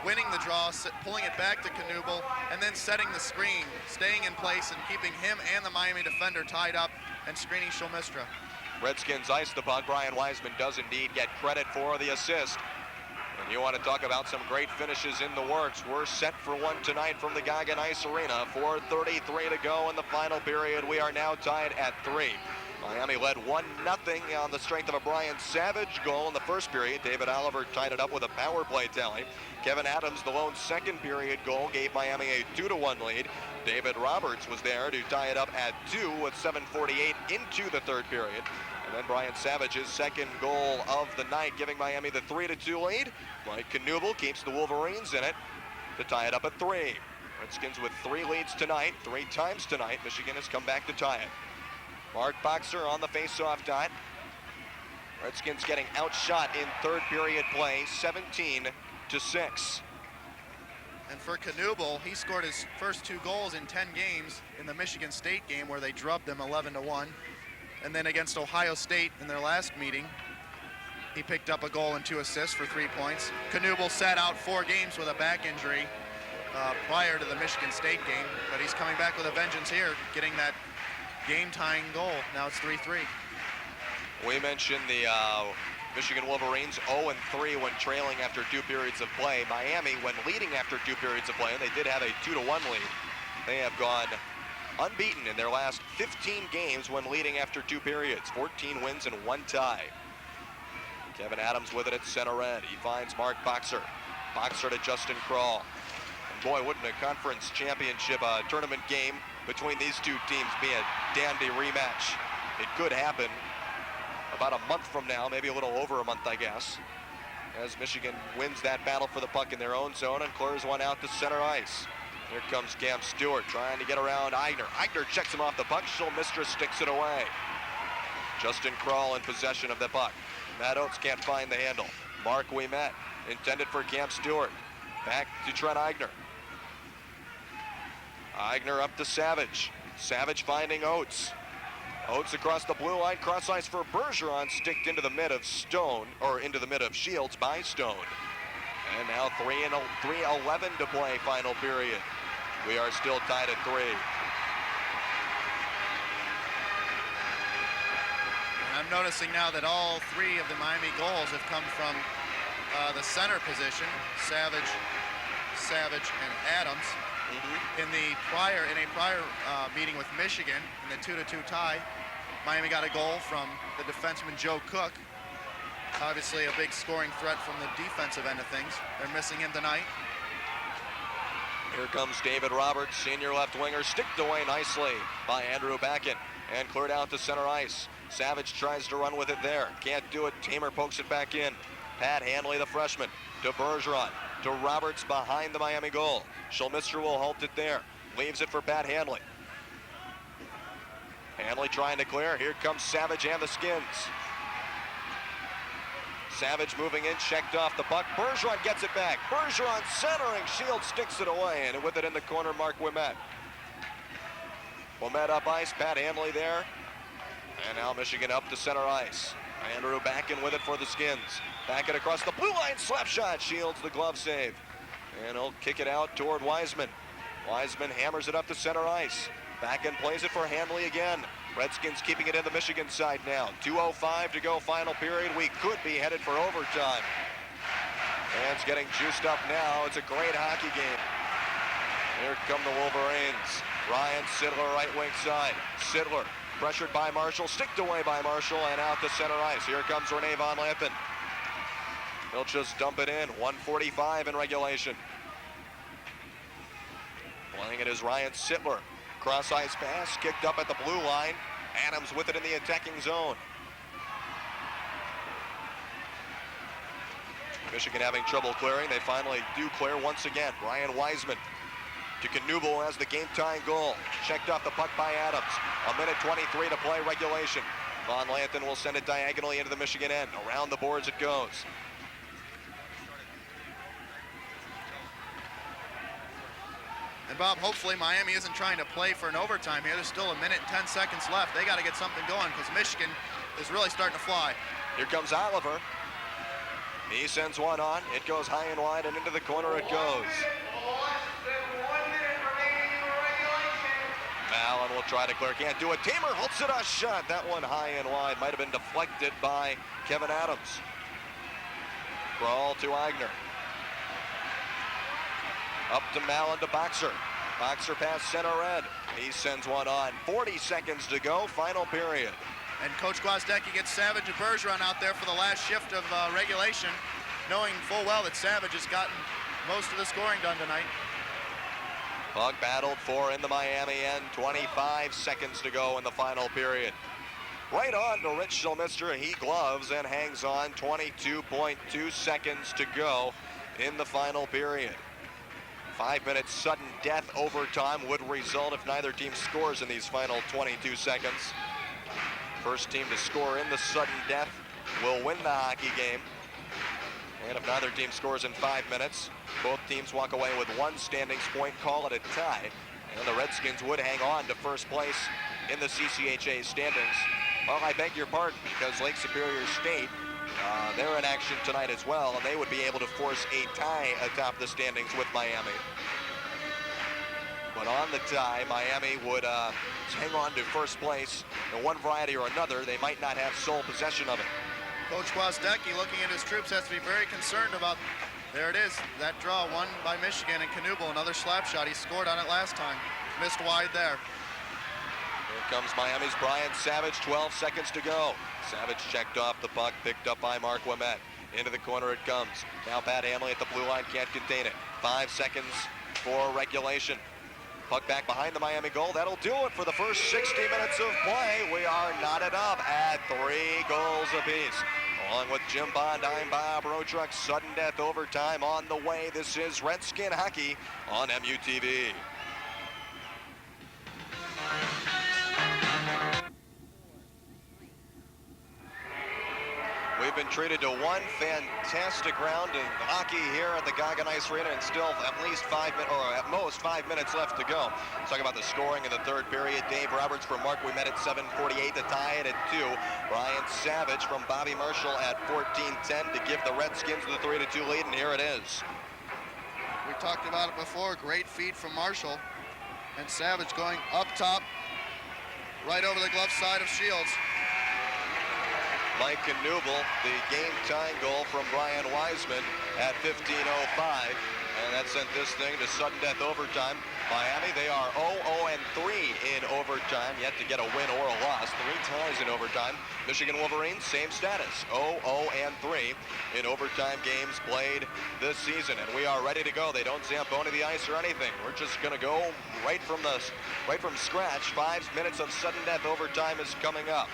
winning the draw, pulling it back to Knuble, and then setting the screen, staying in place and keeping him and the Miami defender tied up and screening Shulmistra. Redskins ice the puck. Brian Wiseman does indeed get credit for the assist. And you want to talk about some great finishes in the works. We're set for one tonight from the Goggin Ice Arena. 4:33 to go in the final period. We are now tied at 3. Miami led 1-0 on the strength of a Brian Savage goal in the first period. David Oliver tied it up with a power play tally. Kevin Adams, the lone second period goal, gave Miami a 2-1 lead. David Roberts was there to tie it up at 2 with 7:48 into the third period. And then Brian Savage's second goal of the night, giving Miami the 3-2 lead. Mike Knuble keeps the Wolverines in it to tie it up at 3. Redskins with 3 leads tonight, 3 times tonight. Michigan has come back to tie it. Mark Boxer on the face-off dot. Redskins getting outshot in third period play, 17-6. And for Knuble, he scored his first 2 goals in 10 games in the Michigan State game where they drubbed them 11-1. And then against Ohio State in their last meeting, he picked up a goal and 2 assists for 3 points. Knuble sat out 4 games with a back injury prior to the Michigan State game, but he's coming back with a vengeance here, getting that game-tying goal. Now it's 3-3. We mentioned the Michigan Wolverines 0-3 when trailing after 2 periods of play. Miami, when leading after 2 periods of play, and they did have a 2-1 lead, they have gone unbeaten in their last 15 games when leading after 2 periods. 14 wins and 1 tie. Kevin Adams with it at center end. He finds Mark Boxer. Boxer to Justin Krall. And boy, wouldn't a conference championship tournament game between these 2 teams be a dandy rematch. It could happen about a month from now, maybe a little over a month, I guess, as Michigan wins that battle for the puck in their own zone and clears one out to center ice. Here comes Cam Stewart trying to get around Eigner. Eigner checks him off the puck. Schulmistra sticks it away. Justin Krall in possession of the puck. Matt Oates can't find the handle. Mark Ouimet intended for Cam Stewart. Back to Trent Eigner. Eigner up to Savage. Savage finding Oates. Oates across the blue line, cross ice for Bergeron, sticked into the mid of Stone, or into the mid of Shields by Stone. And now 3:11 to play, final period. We are still tied at 3. I'm noticing now that all 3 of the Miami goals have come from the center position, Savage, and Adams. In a prior meeting with Michigan in the 2-2 tie, Miami got a goal from the defenseman Joe Cook. Obviously a big scoring threat from the defensive end of things. They're missing him tonight. Here comes David Roberts, senior left winger, sticked away nicely by Andrew Backen and cleared out to center ice. Savage tries to run with it there. Can't do it. Tamer pokes it back in. Pat Hanley, the freshman, to Bergeron. To Roberts behind the Miami goal. Schulmistra will halt it there. Leaves it for Pat Hanley. Hanley trying to clear. Here comes Savage and the Skins. Savage moving in, checked off the puck. Bergeron gets it back. Bergeron centering. Shields sticks it away, and with it in the corner, Mark Ouimet. Ouimet up ice. Pat Hanley there. And now Michigan up to center ice. Andrew Backen with it for the Skins. Backen across the blue line, slap shot. Shields the glove save. And he'll kick it out toward Wiseman. Wiseman hammers it up to center ice. Backen plays it for Hanley again. Redskins keeping it in the Michigan side now. 2:05 to go, final period. We could be headed for overtime. Fans getting juiced up now. It's a great hockey game. Here come the Wolverines. Ryan Sittler, right wing side. Sittler pressured by Marshall, sticked away by Marshall, and out to center ice. Here comes Rene Von Lampen. He'll just dump it in. 1:45 in regulation. Playing it is Ryan Sittler. Cross ice pass, kicked up at the blue line. Adams with it in the attacking zone. Michigan having trouble clearing. They finally do clear once again. Brian Wiseman to Knuble as the game-tying goal. Checked off the puck by Adams. 1:23 to play regulation. Von Lampen will send it diagonally into the Michigan end. Around the boards it goes. And Bob, hopefully Miami isn't trying to play for an overtime here. There's still 1 minute and 10 seconds left. They got to get something going because Michigan is really starting to fly. Here comes Oliver. He sends one on. It goes high and wide, and into the corner it goes. Allen will try to clear. Can't do it. Tamer holds it a shot. That one high and wide. Might have been deflected by Kevin Adams. Krall to Eigner. Up to Mallon to Boxer. Boxer past center red. He sends one on. 40 seconds to go. Final period. And Coach Gwozdecky gets Savage and Bergeron out there for the last shift of regulation, knowing full well that Savage has gotten most of the scoring done tonight. Puck battled for in the Miami end. 25 seconds to go in the final period. Right on to Rich Schulmister. He gloves and hangs on. 22.2 seconds to go in the final period. 5 minutes sudden death overtime would result if neither team scores in these final 22 seconds. First team to score in the sudden death will win the hockey game. And if neither team scores in 5 minutes, both teams walk away with one standings point, call it a tie. And the Redskins would hang on to first place in the CCHA standings. Well, I beg your pardon, because Lake Superior State, they're in action tonight as well, and they would be able to force a tie atop the standings with Miami. But on the tie, Miami would hang on to first place. In one variety or another, they might not have sole possession of it. Coach Gwozdecky, looking at his troops, has to be very concerned about, there it is, that draw won by Michigan, and Knuble, another slap shot. He scored on it last time. Missed wide there. Here comes Miami's Brian Savage, 12 seconds to go. Savage checked off the puck, picked up by Mark Ouimet. Into the corner it comes. Now Pat Hamley at the blue line, can't contain it. 5 seconds for regulation. Puck back behind the Miami goal. That'll do it for the first 60 minutes of play. We are knotted up at 3 goals apiece. Along with Jim Bond, I'm Bob Rotruck. Sudden death overtime on the way. This is Redskin Hockey on MUTV. We've been treated to one fantastic round of hockey here at the Goggin Ice Arena, and still at least 5 minutes, or at most 5 minutes left to go. Let's talk about the scoring in the third period. Dave Roberts from Mark Ouimet at 7:48 to tie it at 2. Brian Savage from Bobby Marshall at 14:10 to give the Redskins the 3-2 lead, and here it is. We talked about it before. Great feed from Marshall, and Savage going up top, right over the glove side of Shields. Mike Knuble, the game-tying goal from Brian Wiseman at 15:05, and that sent this thing to sudden death overtime. Miami, they are 0-0-3 in overtime, yet to get a win or a loss. 3 ties in overtime. Michigan Wolverines, same status, 0-0-3 in overtime games played this season, and we are ready to go. They don't Zamboni the ice or anything. We're just going to go right from scratch. 5 minutes of sudden death overtime is coming up.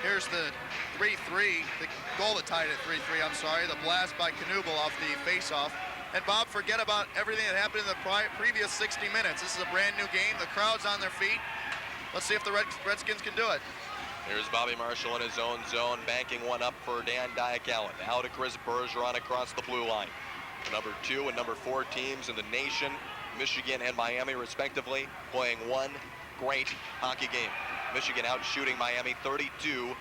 Here's the 3-3, the goal that tied it at 3-3, I'm sorry, the blast by Knuble off the face-off. And Bob, forget about everything that happened in the previous 60 minutes. This is a brand new game. The crowd's on their feet. Let's see if the Redskins can do it. Here's Bobby Marshall in his own zone, banking one up for Dan Diakow. Now to Chris Bergeron across the blue line. Number 2 and number 4 teams in the nation, Michigan and Miami respectively, playing one great hockey game. Michigan out shooting Miami 32-25.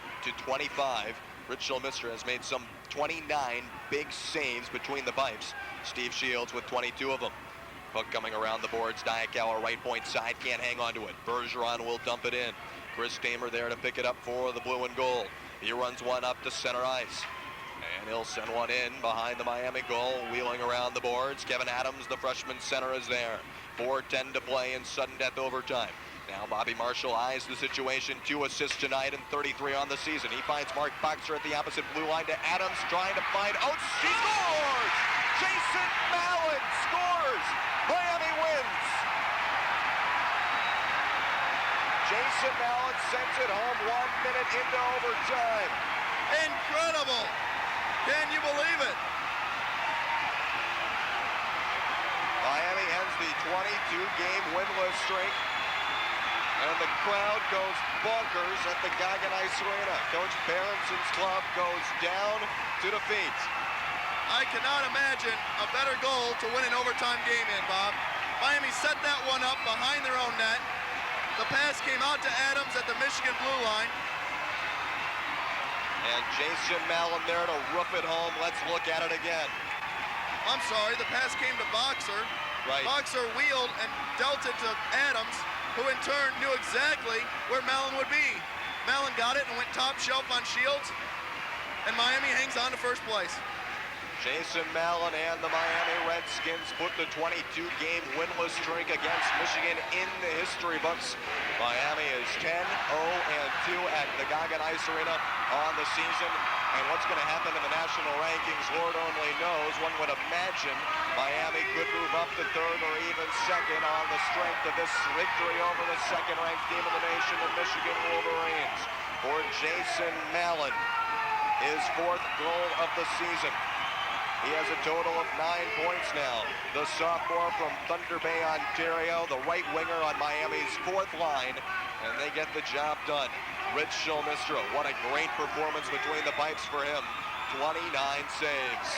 Rich Schulmister has made some 29 big saves between the pipes. Steve Shields with 22 of them. Puck coming around the boards. Diakow, right point side, can't hang on to it. Bergeron will dump it in. Chris Damer there to pick it up for the blue and gold. He runs one up to center ice. And he'll send one in behind the Miami goal, wheeling around the boards. Kevin Adams, the freshman center, is there. 4:10 to play in sudden death overtime. Now Bobby Marshall eyes the situation. 2 assists tonight and 33 on the season. He finds Mark Boxer at the opposite blue line to Adams, trying to find Oates. He scores! Jason Mallon scores! Miami wins! Jason Mallon sends it home 1 minute into overtime. Incredible! Can you believe it? Miami ends the 22-game winless streak. And the crowd goes bonkers at the Goggin Ice Arena. Coach Berenson's club goes down to defeat. I cannot imagine a better goal to win an overtime game in, Bob. Miami set that one up behind their own net. The pass came out to Adams at the Michigan blue line. And Jason Mallon there to roof it home. Let's look at it again. I'm sorry, the pass came to Boxer. Right. Boxer wheeled and dealt it to Adams, who in turn knew exactly where Mallon would be. Mallon got it and went top shelf on Shields, and Miami hangs on to first place. Jason Mallon and the Miami Redskins put the 22-game winless streak against Michigan in the history books. Miami is 10-0-2 at the Goggin Ice Arena on the season. And what's going to happen in the national rankings, Lord only knows. One would imagine Miami could move up to third or even second on the strength of this victory over the second-ranked team in the nation, the Michigan Wolverines. For Jason Mallon, his 4th goal of the season. He has a total of 9 points now. The sophomore from Thunder Bay, Ontario, the right winger on Miami's 4th line, and they get the job done. Rich Shilmistra, what a great performance between the pipes for him. 29 saves.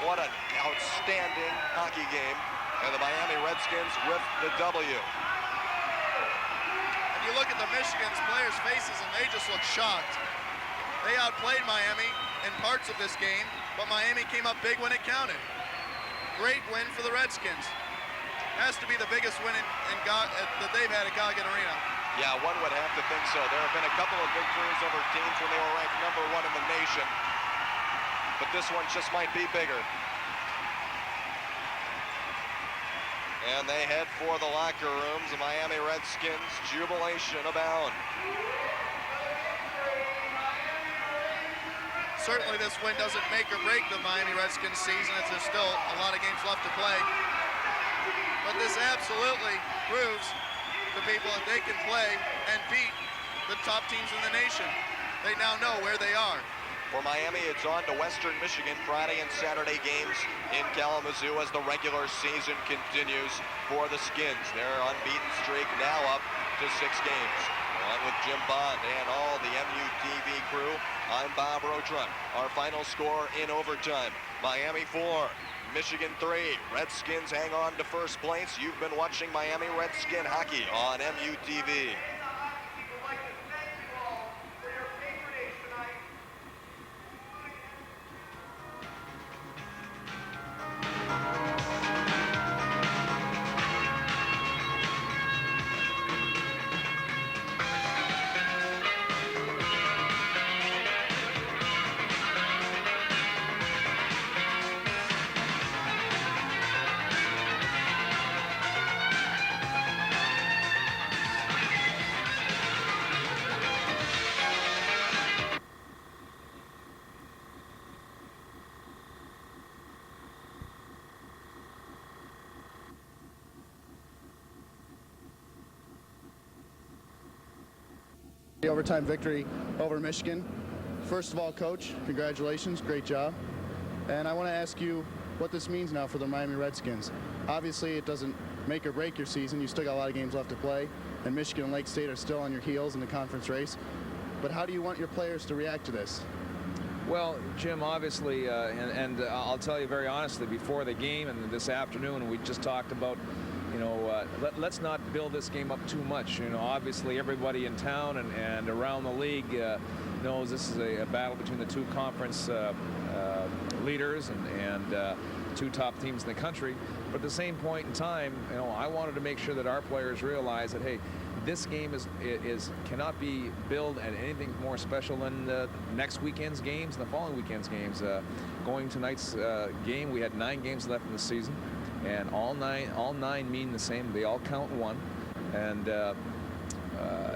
What an outstanding hockey game, and the Miami Redskins with the W. And you look at the Michigan's players' faces, and they just look shocked. They outplayed Miami in parts of this game, but Miami came up big when it counted. Great win for the Redskins. Has to be the biggest win that they've had at Goggin Arena. Yeah, one would have to think so. There have been a couple of victories over teams when they were ranked #1 in the nation, but this one just might be bigger. And they head for the locker rooms. The Miami Redskins, jubilation abound. Certainly this win doesn't make or break the Miami Redskins season, as there's still a lot of games left to play. But this absolutely proves to people that they can play and beat the top teams in the nation. They now know where they are. For Miami, it's on to Western Michigan Friday and Saturday games in Kalamazoo as the regular season continues for the Skins. Their unbeaten streak now up to 6 games. Along with Jim Bond and all the MUTV crew, I'm Bob Rotruck. Our final score in overtime, Miami 4, Michigan 3. Redskins hang on to first place. You've been watching Miami Redskin hockey on MUTV. The overtime victory over Michigan. First of all, Coach, congratulations, great job. And I want to ask you what this means now for the Miami Redskins. Obviously, it doesn't make or break your season. You still got a lot of games left to play, and Michigan and Lake State are still on your heels in the conference race. But how do you want your players to react to this? Well, Jim, obviously, and I'll tell you very honestly, before the game and this afternoon, we just talked about, you know, let's not build this game up too much. You know, obviously everybody in town and around the league knows this is a battle between the two conference leaders and two top teams in the country. But at the same point in time, you know, I wanted to make sure that our players realize that, hey, this game cannot be billed at anything more special than next weekend's games and the following weekend's games. Going tonight's game, we had 9 games left in the season, and all nine mean the same. They all count one, and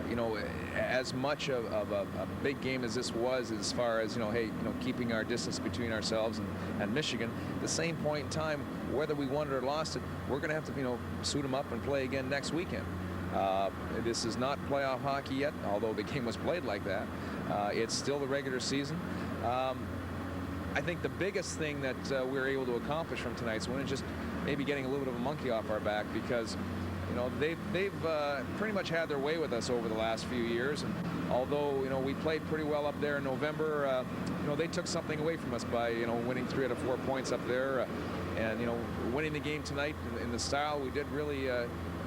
you know, as much of a big game as this was, as far as, you know, hey, you know, keeping our distance between ourselves and Michigan, at the same point in time, whether we won it or lost it, we're going to have to, you know, suit them up and play again next weekend. This is not playoff hockey yet, although the game was played like that. It's still the regular season. I think the biggest thing that we were able to accomplish from tonight's win is just maybe getting a little bit of a monkey off our back, because, you know, they've pretty much had their way with us over the last few years. And although, you know, we played pretty well up there in November, you know, they took something away from us by, you know, winning 3 out of 4 points up there. And, you know, winning the game tonight in the style we did, really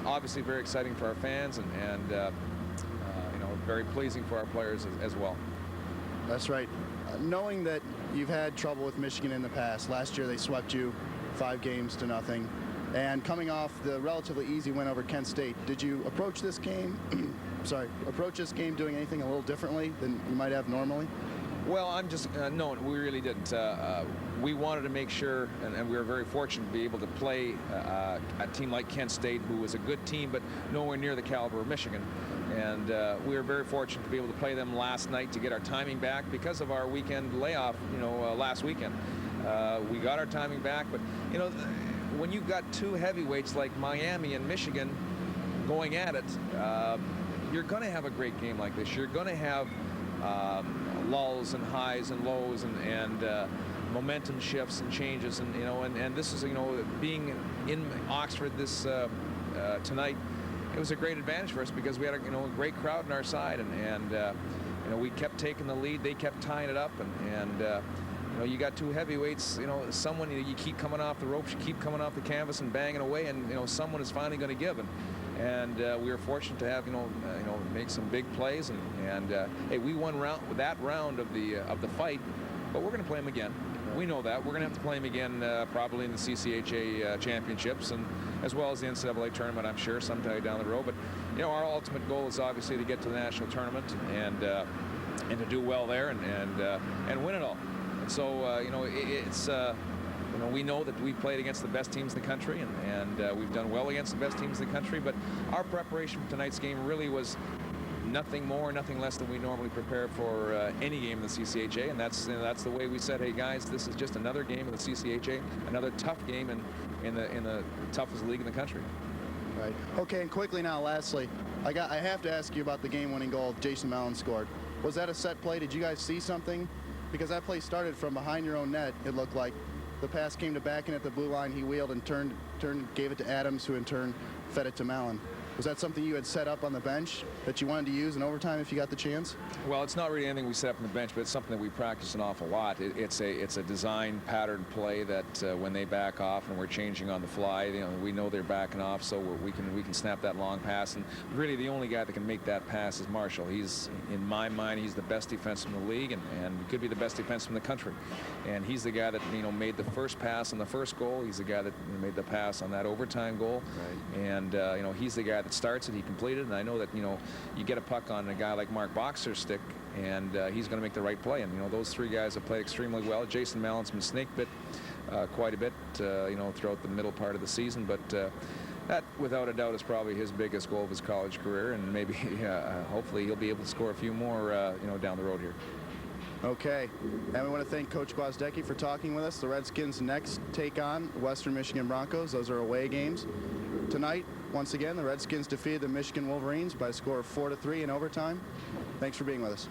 obviously very exciting for our fans, and you know, very pleasing for our players as well. That's right. Knowing that you've had trouble with Michigan in the past, last year they swept you 5-0, and coming off the relatively easy win over Kent State, did you approach this game doing anything a little differently than you might have normally? Well, I'm just, no, we really didn't. We wanted to make sure, and we were very fortunate to be able to play a team like Kent State, who was a good team, but nowhere near the caliber of Michigan. And we were very fortunate to be able to play them last night to get our timing back because of our weekend layoff, last weekend. We got our timing back, but, when you've got two heavyweights like Miami and Michigan going at it, you're going to have a great game like this. You're going to have lulls and highs and lows and momentum shifts and changes, and this is, being in Oxford this tonight, it was a great advantage for us because we had a great crowd on our side, and we kept taking the lead. They kept tying it up, and you got two heavyweights. Someone, you keep coming off the ropes, you keep coming off the canvas and banging away, and someone is finally going to give. And we were fortunate to have make some big plays, and hey, we won that round of the fight, but we're going to play them again. We know that we're going to have to play them again probably in the CCHA championships, and as well as the NCAA tournament, I'm sure, sometime down the road. But our ultimate goal is obviously to get to the national tournament and to do well there and win it all. And so it's. We know that we've played against the best teams in the country, and we've done well against the best teams in the country, but our preparation for tonight's game really was nothing more, nothing less than we normally prepare for any game in the CCHA, and that's the way we said, hey guys, this is just another game in the CCHA, another tough game in the toughest league in the country. Right. Okay, and quickly now, lastly, I have to ask you about the game-winning goal Jason Mallon scored. Was that a set play? Did you guys see something? Because that play started from behind your own net, it looked like. The pass came to Backen at the blue line. He wheeled and turned, gave it to Adams, who in turn fed it to Mallon. Was that something you had set up on the bench that you wanted to use in overtime if you got the chance? Well, it's not really anything we set up on the bench, but it's something that we practice an awful lot. It's a design pattern play that when they back off and we're changing on the fly, we know they're backing off, so we can snap that long pass. And really, the only guy that can make that pass is Marshall. He's, in my mind, he's the best defenseman in the league, and could be the best defenseman in the country. And he's the guy that made the first pass on the first goal. He's the guy that made the pass on that overtime goal. Right. And he's the guy that starts it, he completed, and I know that you get a puck on a guy like Mark Boxer's stick, and he's going to make the right play. And those three guys have played extremely well. Jason Mallon's been snake bit quite a bit, throughout the middle part of the season, but that, without a doubt, is probably his biggest goal of his college career, and maybe hopefully he'll be able to score a few more, down the road here. Okay, and we want to thank Coach Gwozdecki for talking with us. The Redskins next take on Western Michigan Broncos. Those are away games. Tonight, once again, the Redskins defeated the Michigan Wolverines by a score of 4-3 in overtime. Thanks for being with us.